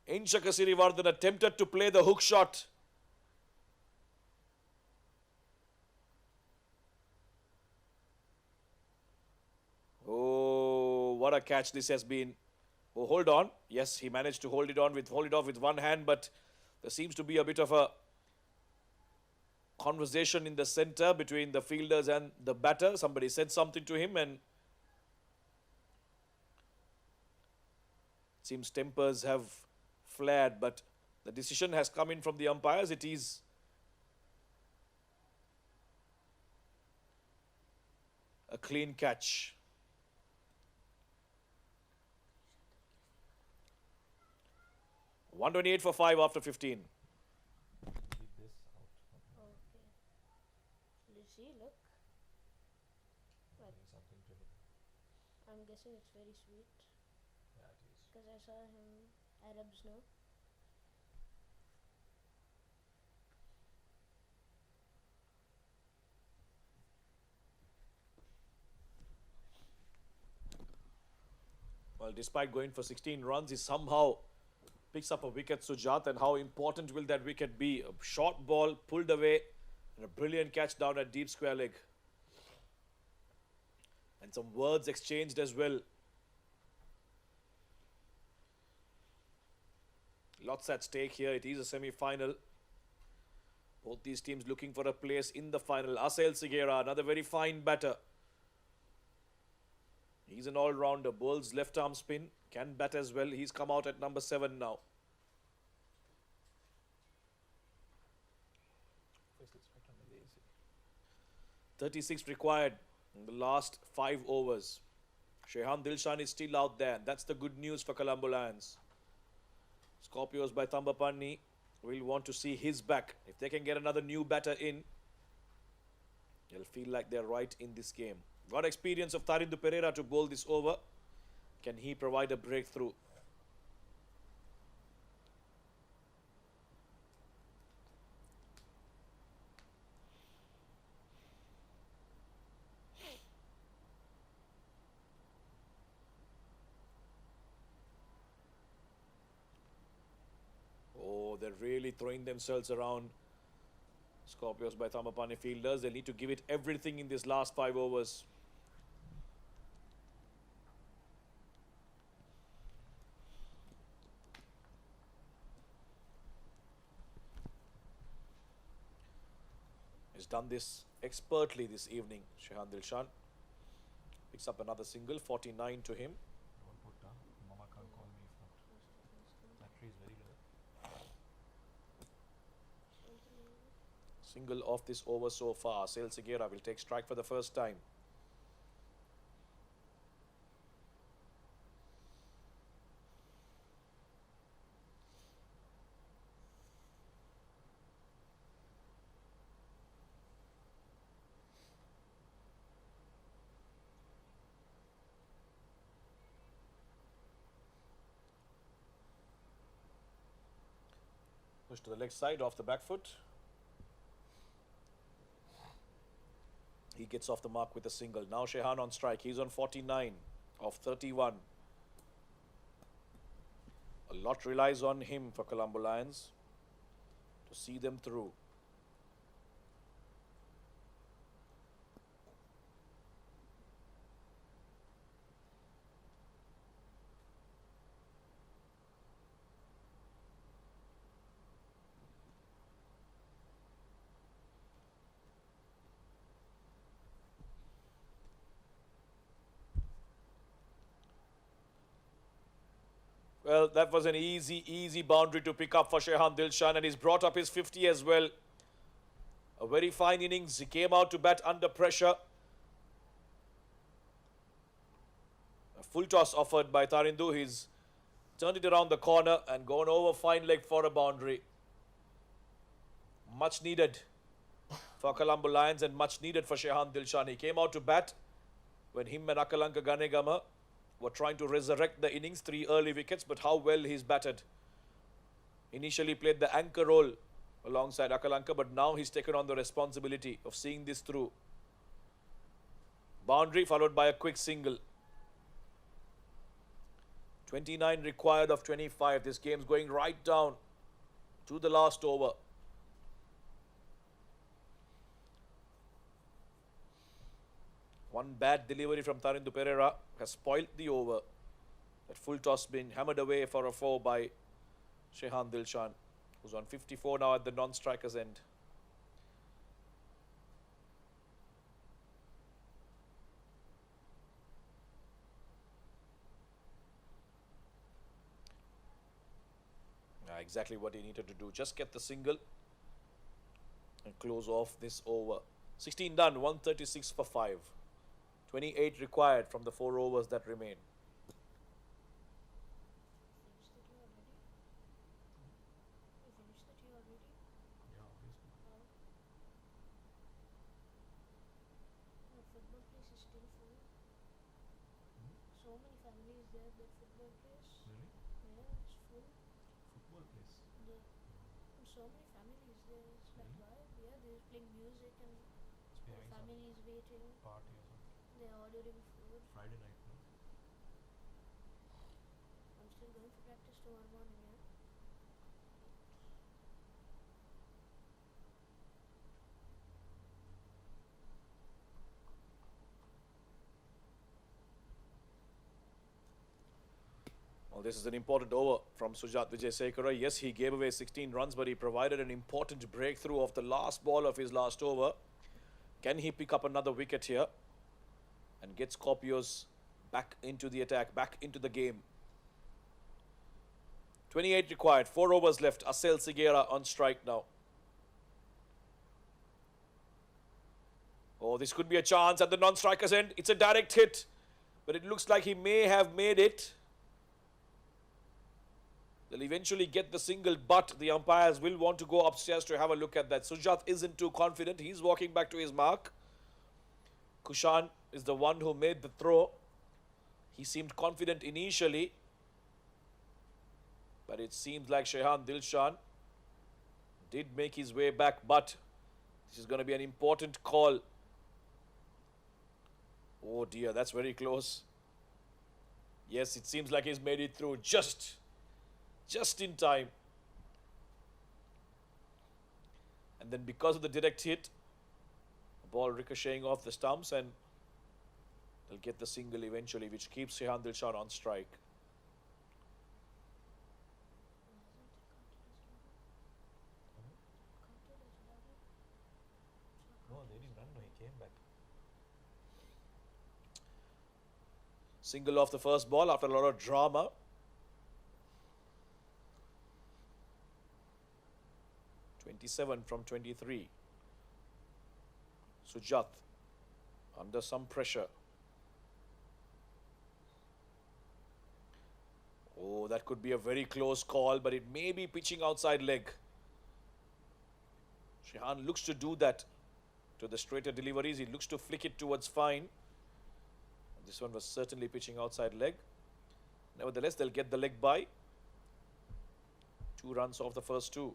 C: Inshaka Sirivardhan attempted to play the hook shot. Oh, what a catch this has been. Oh, hold on. Yes, he managed to hold it off with one hand, but there seems to be a bit of a conversation in the center between the fielders and the batter. Somebody said something to him, and seems tempers have flared, but the decision has come in from the umpires. It is a clean catch. $128 for 5 after 15.
F: Keep this out.
G: Okay. Did you see? Look. What?
F: Bring something to him.
G: I'm guessing it's very sweet.
F: Yeah, it is.
G: Because I saw him Arabs know.
C: Well, despite going for 16 runs, he somehow picks up a wicket, Sujat, and how important will that wicket be? A short ball pulled away and a brilliant catch down at deep square leg. And some words exchanged as well. Lots at stake here. It is a semi-final. Both these teams looking for a place in the final. SLCL, another very fine batter. He's an all-rounder. Bowls left arm spin. Can bat as well. He's come out at number 7 now. 36 required in the last 5 overs. Shehan Dilshan is still out there. That's the good news for Colombo Lions. Scorpios by Thambapanni will want to see his back. If they can get another new batter in, they'll feel like they're right in this game. Got experience of Tharindu Pereira to bowl this over. Can he provide a breakthrough? Oh, they're really throwing themselves around. Scorpios by Thambapanni fielders. They need to give it everything in this last 5 overs. He's done this expertly this evening. Shehan Dilshan picks up another single, 49 to him.
F: Don't put down. Mama can't call me if not. That tree is very low.
C: Single off this over so far. SLCL will take strike for the first time. Push to the leg side off the back foot. He gets off the mark with a single. Now Shehan on strike. He's on 49 of 31. A lot relies on him for Colombo Lions to see them through. Well, that was an easy boundary to pick up for Shehan Dilshan, and he's brought up his 50 as well. A very fine innings. He came out to bat under pressure. A full toss offered by Tarindu. He's turned it around the corner and gone over fine leg for a boundary. Much needed for Colombo Lions and much needed for Shehan Dilshan. He came out to bat when him and Akalanka Ganegama were trying to resurrect the innings, 3 early wickets, but how well he's batted. Initially played the anchor role alongside Akalanka, but now he's taken on the responsibility of seeing this through. Boundary followed by a quick single. 29 required of 25. This game's going right down to the last over. One bad delivery from Tarindu Pereira has spoilt the over. That full toss being hammered away for a 4 by Shehan Dilshan, who's on 54 now at the non-striker's end. Exactly what he needed to do. Just get the single and close off this over. 16 done, 136 for 5. 28 required from the 4 overs that remain.
F: Yeah, obviously.
G: The football place is still full. So many families there, that football place.
F: Really?
G: Yeah, it's full.
F: Football place.
G: So many families there. It's like, why? Yeah, they're playing music and
F: It's
G: the
F: behind some
G: family is waiting.
F: party or something.
G: They're ordering food.
F: Friday night, no?
G: I'm still going for practice tomorrow morning, yeah.
C: Well, this is an important over from Sujat Wijesekara. Yes, he gave away 16 runs, but he provided an important breakthrough of the last ball of his last over. Can he pick up another wicket here and get Scorpios back into the attack, back into the game? 28 required, 4 overs left. SLCL on strike now. Oh, this could be a chance at the non-striker's end. It's a direct hit, but it looks like he may have made it. They'll eventually get the single, but the umpires will want to go upstairs to have a look at that. Sujat isn't too confident. He's walking back to his mark. Kushan is the one who made the throw. He seemed confident initially, but it seems like Shehan Dilshan did make his way back, but this is going to be an important call. Oh dear, that's very close. Yes, it seems like he's made it through just in time. And then because of the direct hit, the ball ricocheting off the stumps, and they'll get the single eventually, which keeps Shehan Dilshan on strike.
F: No, they didn't run. No, he came back.
C: Single off the first ball after a lot of drama. .27 from 23. Sujat under some pressure. Oh, that could be a very close call, but it may be pitching outside leg. Shehan looks to do that to the straighter deliveries. He looks to flick it towards fine. This one was certainly pitching outside leg. Nevertheless, they'll get the leg by. 2 runs off the first 2.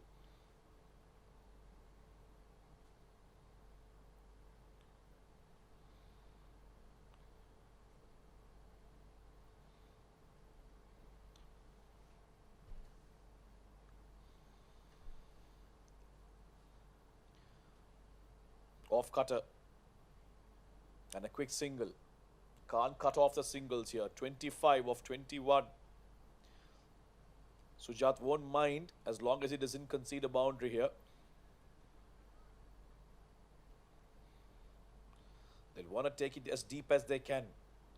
C: Off cutter. And a quick single. Can't cut off the singles here. 25 of 21. Sujat won't mind as long as he doesn't concede a boundary here. They'll want to take it as deep as they can.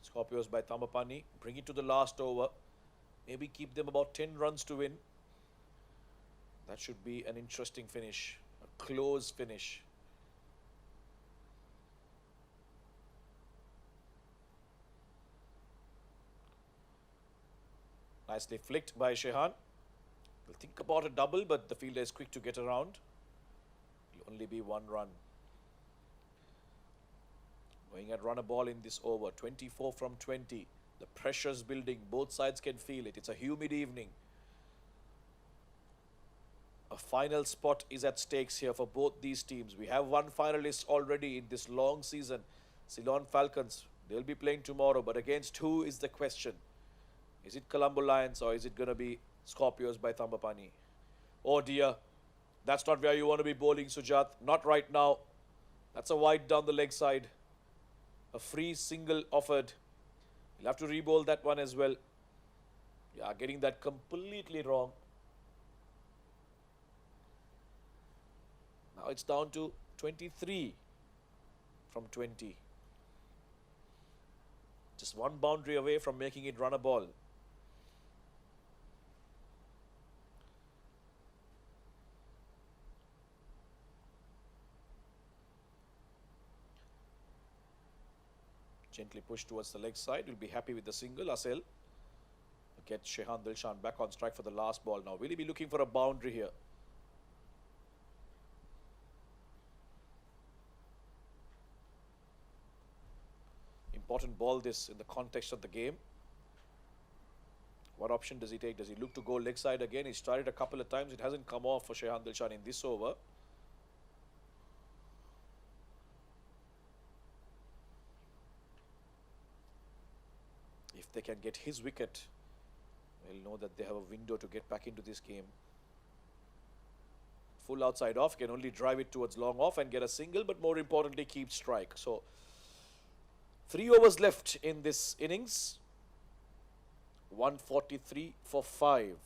C: Scorpios by Thambapanni. Bring it to the last over. Maybe keep them about 10 runs to win. That should be an interesting finish. A close finish. Nicely flicked by Shehan. We'll think about a double, but the fielder is quick to get around. It'll only be 1 run. Going at run a ball in this over. 24 from 20. The pressure's building. Both sides can feel it. It's a humid evening. A final spot is at stakes here for both these teams. We have one finalist already in this long season. Ceylon Falcons. They'll be playing tomorrow, but against who is the question? Is it Colombo Lions or is it going to be Scorpios by Thambapanni? Oh dear, that's not where you want to be bowling, Sujat. Not right now. That's a wide down the leg side. A free single offered. You'll have to re-bowl that one as well. Yeah, getting that completely wrong. Now it's down to 23 from 20. Just one boundary away from making it run a ball. Gently pushed towards the leg side. We'll be happy with the single. Asel get Shehan Dilshan back on strike for the last ball. Now will he be looking for a boundary here? Important ball this in the context of the game. What option does he take? Does he look to go leg side again? He's tried it a couple of times. It hasn't come off for Shehan Dilshan in this over. If they can get his wicket, they'll know that they have a window to get back into this game. Full outside off, can only drive it towards long off and get a single, but more importantly keep strike. So 3 overs left in this innings. 143 for 5.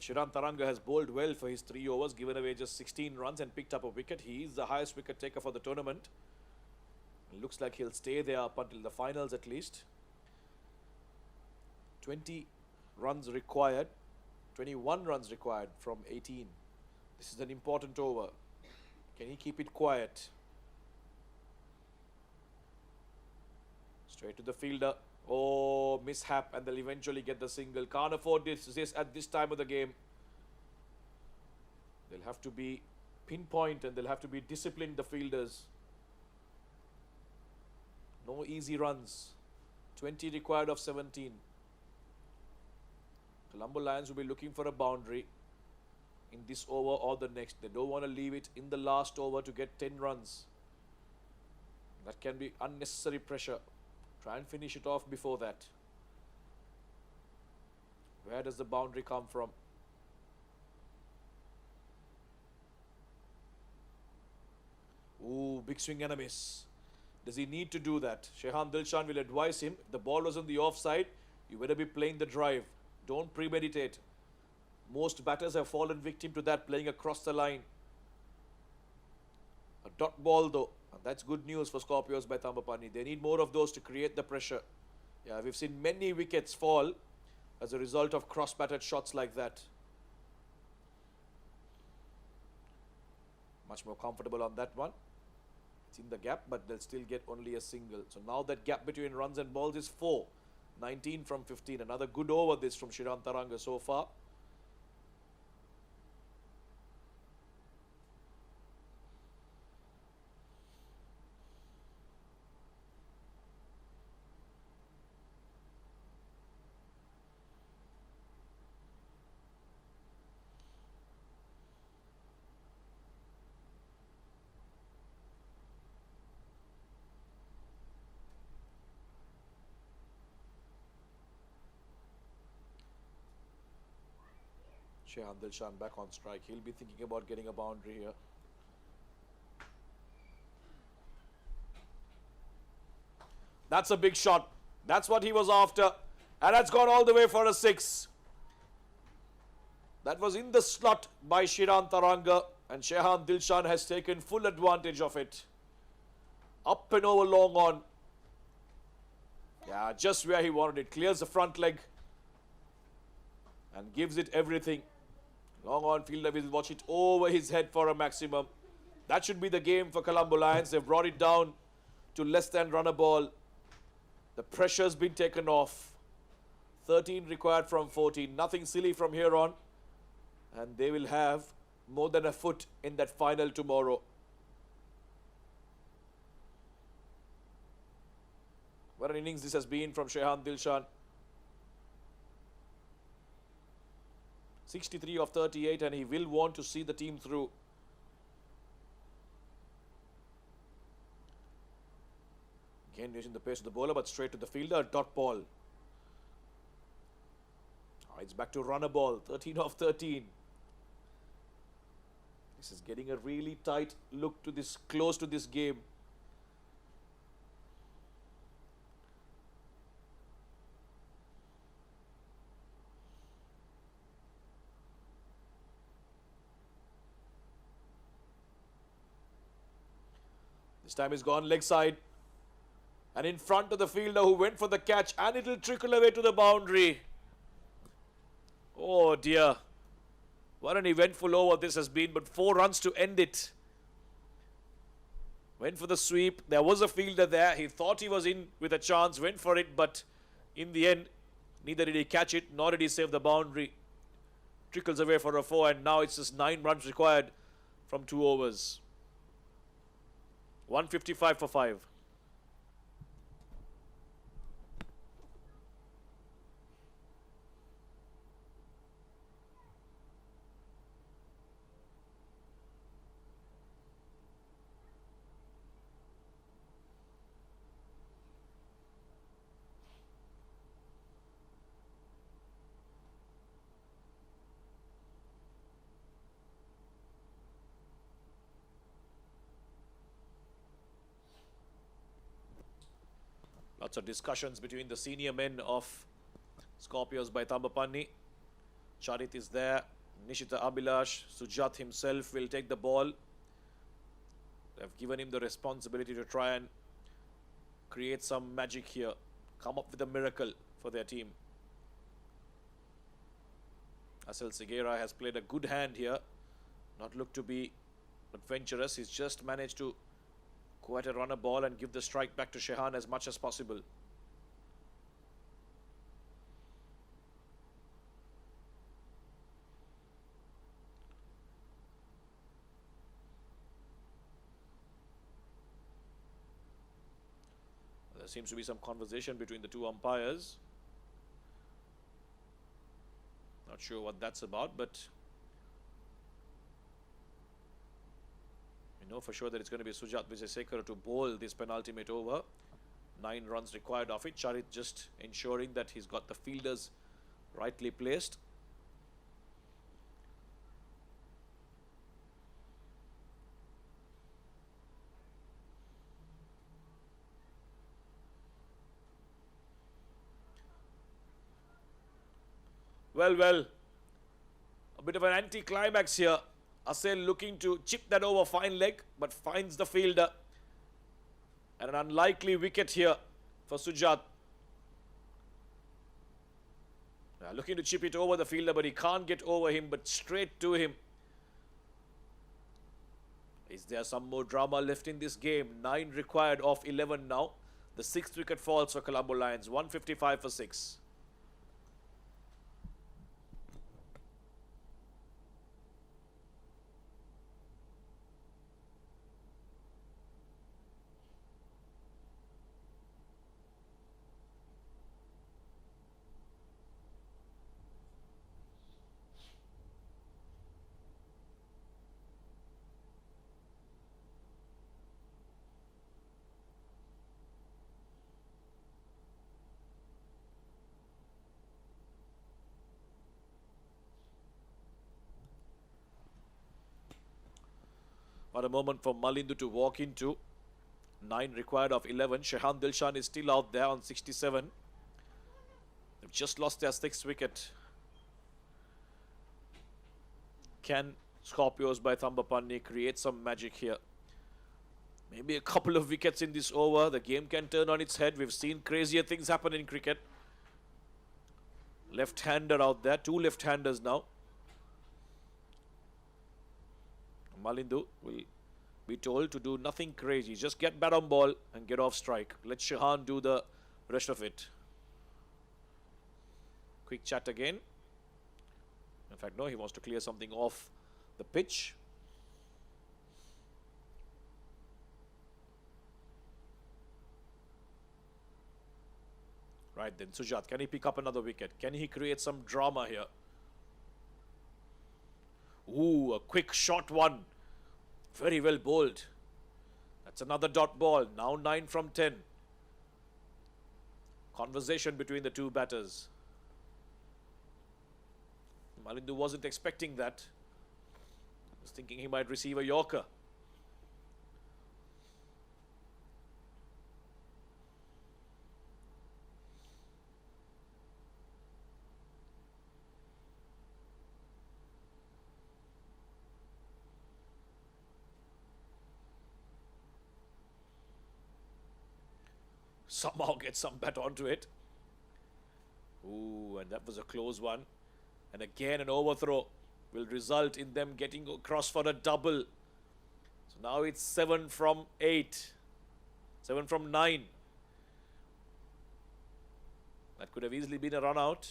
C: Shiran Taranga has bowled well for his 3 overs, given away just 16 runs and picked up a wicket. He is the highest wicket taker for the tournament. It looks like he'll stay there up until the finals at least. 20 runs required, 21 runs required from 18. This is an important over. Can he keep it quiet? Straight to the fielder. Oh, mishap, and they'll eventually get the single. Can't afford this at this time of the game. They'll have to be pinpoint and they'll have to be disciplined, the fielders. No easy runs. 20 required of 17. Colombo Lions will be looking for a boundary in this over or the next. They don't want to leave it in the last over to get 10 runs. That can be unnecessary pressure. Try and finish it off before that. Where does the boundary come from? Ooh, big swing and a miss. Does he need to do that? Shehan Dilshan will advise him. If the ball was on the offside, you better be playing the drive. Don't premeditate. Most batters have fallen victim to that, playing across the line. A dot ball though. And that's good news for Scorpios by Thambapanni. They need more of those to create the pressure. Yeah, we've seen many wickets fall as a result of cross-batted shots like that. Much more comfortable on that one. It's in the gap, but they'll still get only a single. So now that gap between runs and balls is 4. 19 from 15. Another good over this from Shrikant Taranga so far. Shehan Dilshan back on strike. He'll be thinking about getting a boundary here. That's a big shot. That's what he was after. And that's gone all the way for a 6. That was in the slot by Shrikant Taranga. And Shehan Dilshan has taken full advantage of it. Up and over long on. Yeah, just where he wanted it. Clears the front leg. And gives it everything. Long on fielder will watch it over his head for a maximum. That should be the game for Colombo Lions. They've brought it down to less than run a ball. The pressure's been taken off. 13 required from 14. Nothing silly from here on. And they will have more than a foot in that final tomorrow. What an innings this has been from Shehan Dilshan. 63 of 38, and he will want to see the team through. Again using the pace of the bowler, but straight to the fielder. Dot ball. It's back to run a ball. 13 of 13. This is getting a really tight look to this, close to this game. This time he's gone leg side. And in front of the fielder who went for the catch. And it'll trickle away to the boundary. Oh dear. What an eventful over this has been. But 4 runs to end it. Went for the sweep. There was a fielder there. He thought he was in with a chance. Went for it. But in the end, neither did he catch it. Nor did he save the boundary. Trickles away for a 4. And now it's just 9 runs required from 2 overs. 155 for 5. Lots of discussions between the senior men of Scorpios by Thambapanni. Charit is there. Nishita Abhilash. Sujat himself will take the ball. They've given him the responsibility to try and create some magic here. Come up with a miracle for their team. SLCL has played a good hand here. Not looked to be adventurous. He's just managed to quite a run a ball and give the strike back to Shehan as much as possible. There seems to be some conversation between the two umpires. Not sure what that's about, but we know for sure that it's going to be Sujat Vijayasekara to bowl this penultimate over. 9 runs required of it. Charit just ensuring that he's got the fielders rightly placed. Well, a bit of an anti-climax here. Asel looking to chip that over fine leg, but finds the fielder. And an unlikely wicket here for Sujat. Looking to chip it over the fielder, but he can't get over him, but straight to him. Is there some more drama left in this game? 9 required of 11 now. The 6th wicket falls for Colombo Lions. 155 for 6. What a moment for Malindu to walk into. 9 required of 11. Shehan Dilshan is still out there on 67. They've just lost their 6th wicket. Can Scorpios by Thambapanni create some magic here? Maybe a couple of wickets in this over. The game can turn on its head. We've seen crazier things happen in cricket. Left-hander out there. 2 left-handers now. Malindu will be told to do nothing crazy. Just get bat on ball and get off strike. Let Shehan do the rest of it. Quick chat again. In fact, no, he wants to clear something off the pitch. Right then, Sujat, can he pick up another wicket? Can he create some drama here? Ooh, a quick short one. Very well bowled. That's another dot ball. Now 9 from 10. Conversation between the two batters. Malindu wasn't expecting that. He was thinking he might receive a Yorker. Somehow get some bat onto it. Ooh, and that was a close one. And again an overthrow will result in them getting across for a double. So now it's 7 from 8. 7 from 9. That could have easily been a run out.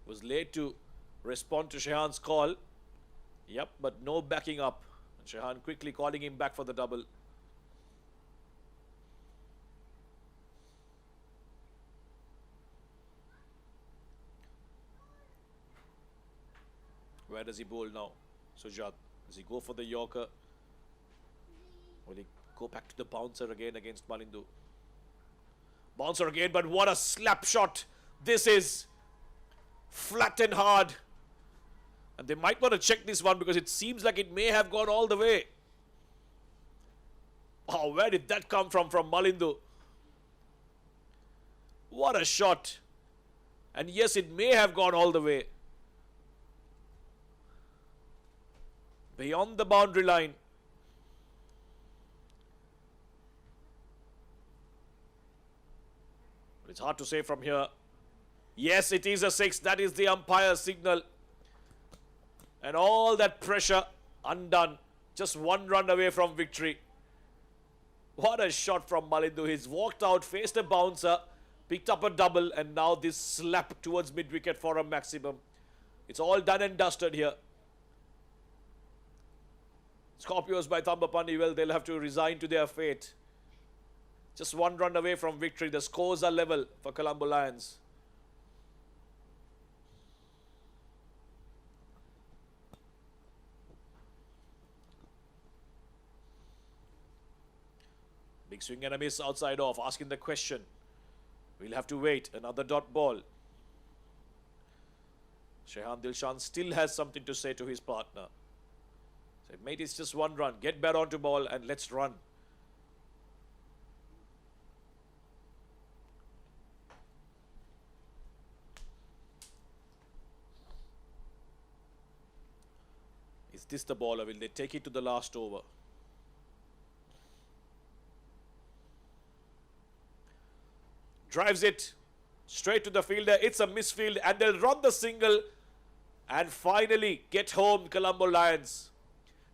C: Was late to respond to Shehan's call. Yep, but no backing up. And Shehan quickly calling him back for the double. Where does he bowl now? Sujat. Does he go for the Yorker? Will he go back to the bouncer again against Malindu? Bouncer again, but what a slap shot. This is flat and hard. And they might want to check this one because it seems like it may have gone all the way. Oh, where did that come from Malindu? What a shot. And yes, it may have gone all the way. Beyond the boundary line. But it's hard to say from here. Yes, it is a 6. That is the umpire's signal. And all that pressure undone. Just 1 run away from victory. What a shot from Malindu. He's walked out, faced a bouncer, picked up a double, and now this slap towards mid-wicket for a maximum. It's all done and dusted here. Scorpios by Thambapanni, well, they'll have to resign to their fate. Just 1 run away from victory. The scores are level for Colombo Lions. Big swing and a miss outside off, asking the question. We'll have to wait. Another dot ball. Shehan Dilshan still has something to say to his partner. Said, mate, it's just 1 run. Get back onto ball and let's run. Is this the ball or will they take it to the last over? Drives it straight to the fielder. It's a misfield and they'll run the single and finally get home, Colombo Lions.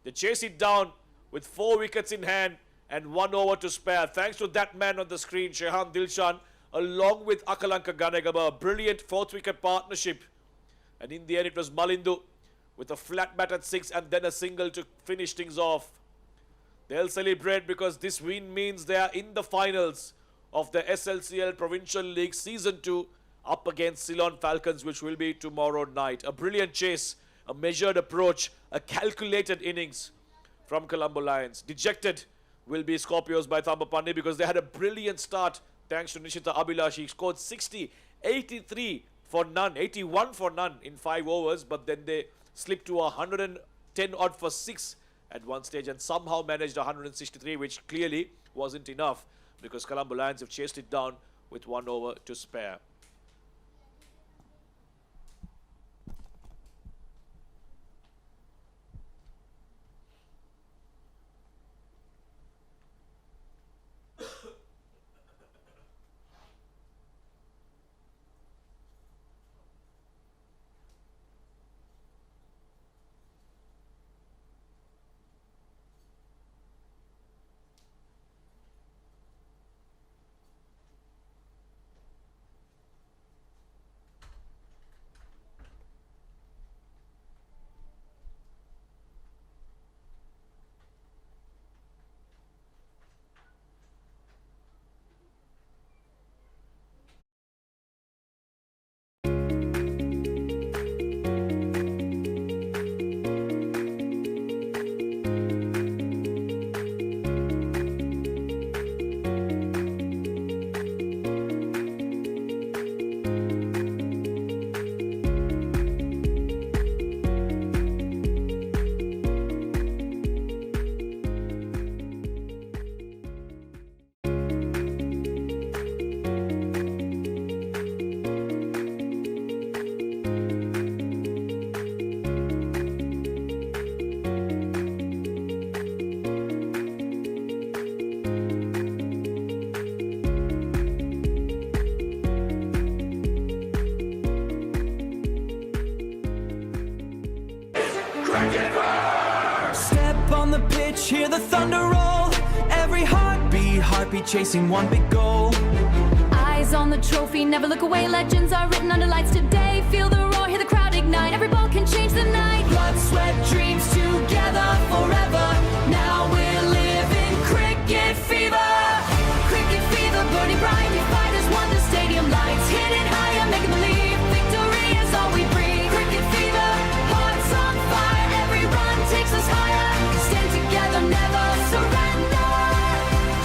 C: They chase it down with 4 wickets in hand and 1 over to spare. Thanks to that man on the screen, Shehan Dilshan, along with Akalanka Ganegaba, a brilliant 4th wicket partnership. And in the end, it was Malindu with a flat bat at 6 and then a single to finish things off. They'll celebrate because this win means they are in the finals of the SLCL Provincial League Season 2 up against Ceylon Falcons, which will be tomorrow night. A brilliant chase, a measured approach, a calculated innings from Colombo Lions. Dejected will be Scorpios by Thambapanni because they had a brilliant start thanks to Nishita Abhilash. He scored 60, 83 for none, 81 for none in 5 overs, but then they slipped to 110 odd for 6 at one stage and somehow managed 163, which clearly wasn't enough because Colombo Lions have chased it down with 1 over to spare.
A: Step on the pitch, hear the thunder roll. Every heartbeat chasing one big goal.
B: Eyes on the trophy, never look away. Legends are written under lights today. Feel the roar, hear the crowd ignite. Every ball can change the night.
A: Blood, sweat, dreams together forever. Now we're living cricket fever.
B: Cricket fever, burning bright. We fighters want the stadium lights. Hit it higher, make it believe. Victory is all we breathe. Cricket fever, hearts on fire. Every run takes us higher. Stand together, never surrender.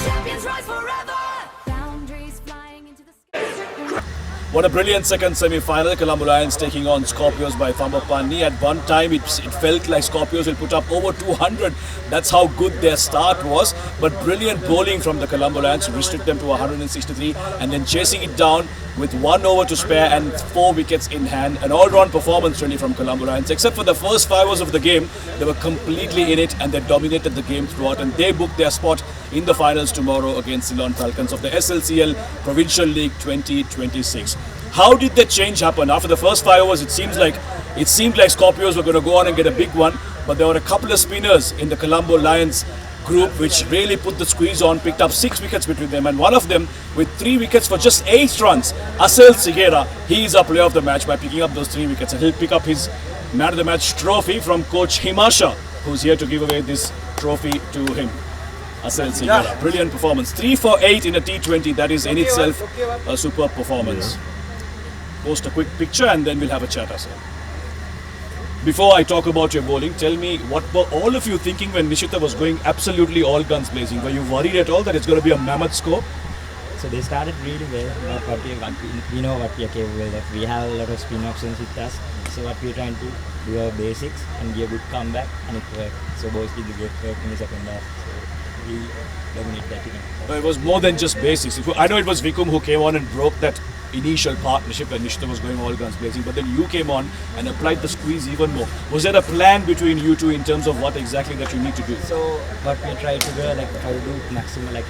B: Champions rise forever. Boundaries flying into the sky.
C: What a brilliant second semi-final. Colombo Lions taking on Scorpios by Thambapanni. At one time, it felt like Scorpios will put up over 200. That's how good their start was. But brilliant bowling from the Colombo Lions to restrict them to 163 and then chasing it down with 1 over to spare and 4 wickets in hand. An all-round performance really from Colombo Lions. Except for the first 5 overs of the game, they were completely in it and they dominated the game throughout. And they booked their spot in the finals tomorrow against Ceylon Falcons of the SLCL Provincial League 2026. How did that change happen? After the first 5 overs, it seemed like Scorpios were going to go on and get a big one, but there were a couple of spinners in the Colombo Lions group which really put the squeeze on, picked up 6 wickets between them, and one of them with 3 wickets for just 8 runs, SLCL, he is our player of the match by picking up those 3 wickets, and he'll pick up his man of the match trophy from coach Himasha, who's here to give away this trophy to him. SLCL, brilliant performance, 3 for 8 in a T20. That is in itself a superb performance. Post a quick picture and then we'll have a chat ourselves. Before I talk about your bowling, tell me, what were all of you thinking when Nishita was going absolutely all guns blazing? Were you worried at all that it's going to be a mammoth score?
E: So they started really well, but we know what we are capable of. We have a lot of spin options with us. So what we're trying to do our basics and give a good comeback, and it worked. So both did the good work in the second half. So we dominate that event.
C: No, it was more than just basics. I know it was Vikum who came on and broke that initial partnership when Nishita was going all guns blazing, but then you came on and applied the squeeze even more. Was there a plan between you two in terms of what exactly that you need to do?
E: So what we try to do, like try to do maximum, like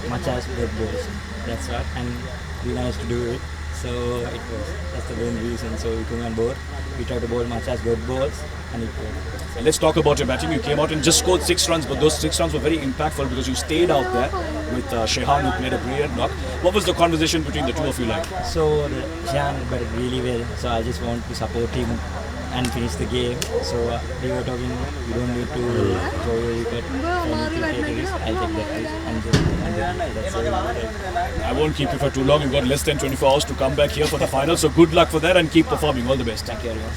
E: much as good balls. That's what, and we managed to do it. So that's the main reason. So we come on board, we try to bowl much as good balls,
C: Let's talk about your batting. You came out and just scored 6 runs, but those 6 runs were very impactful because you stayed out there with Shehan, who played a brilliant knock. What was the conversation between the two of you like?
E: So Shan batted really well. So I just want to support him and finish the game. So we were talking, you don't need to throw your wicket. I need to take a risk. I'll take that risk. And that's it.
C: I won't keep you for too long. You've got less than 24 hours to come back here for the final. So good luck for that and keep performing. All the best.
E: Thank you very much.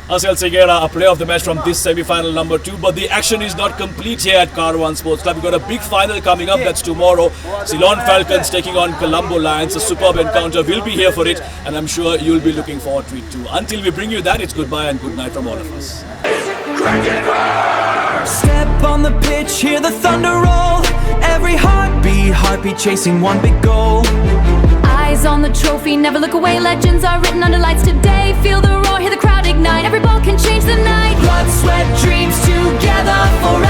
C: SLCL, a player of the match from this semi-final number 2, but the action is not complete here at Caravan Sports Club. We've got a big final coming up, that's tomorrow. Ceylon Falcons taking on Colombo Lions, a superb encounter. We'll be here for it, and I'm sure you'll be looking forward to it too. Until we bring you that, it's goodbye and good night from all of us.
A: Step on the pitch, hear the thunder roll. Every heartbeat chasing one big goal.
B: Eyes on the trophy, never look away. Legends are written under lights today. Feel the roar, hear the crowd ignite. Every ball can change the night.
A: Blood, sweat, dreams together forever.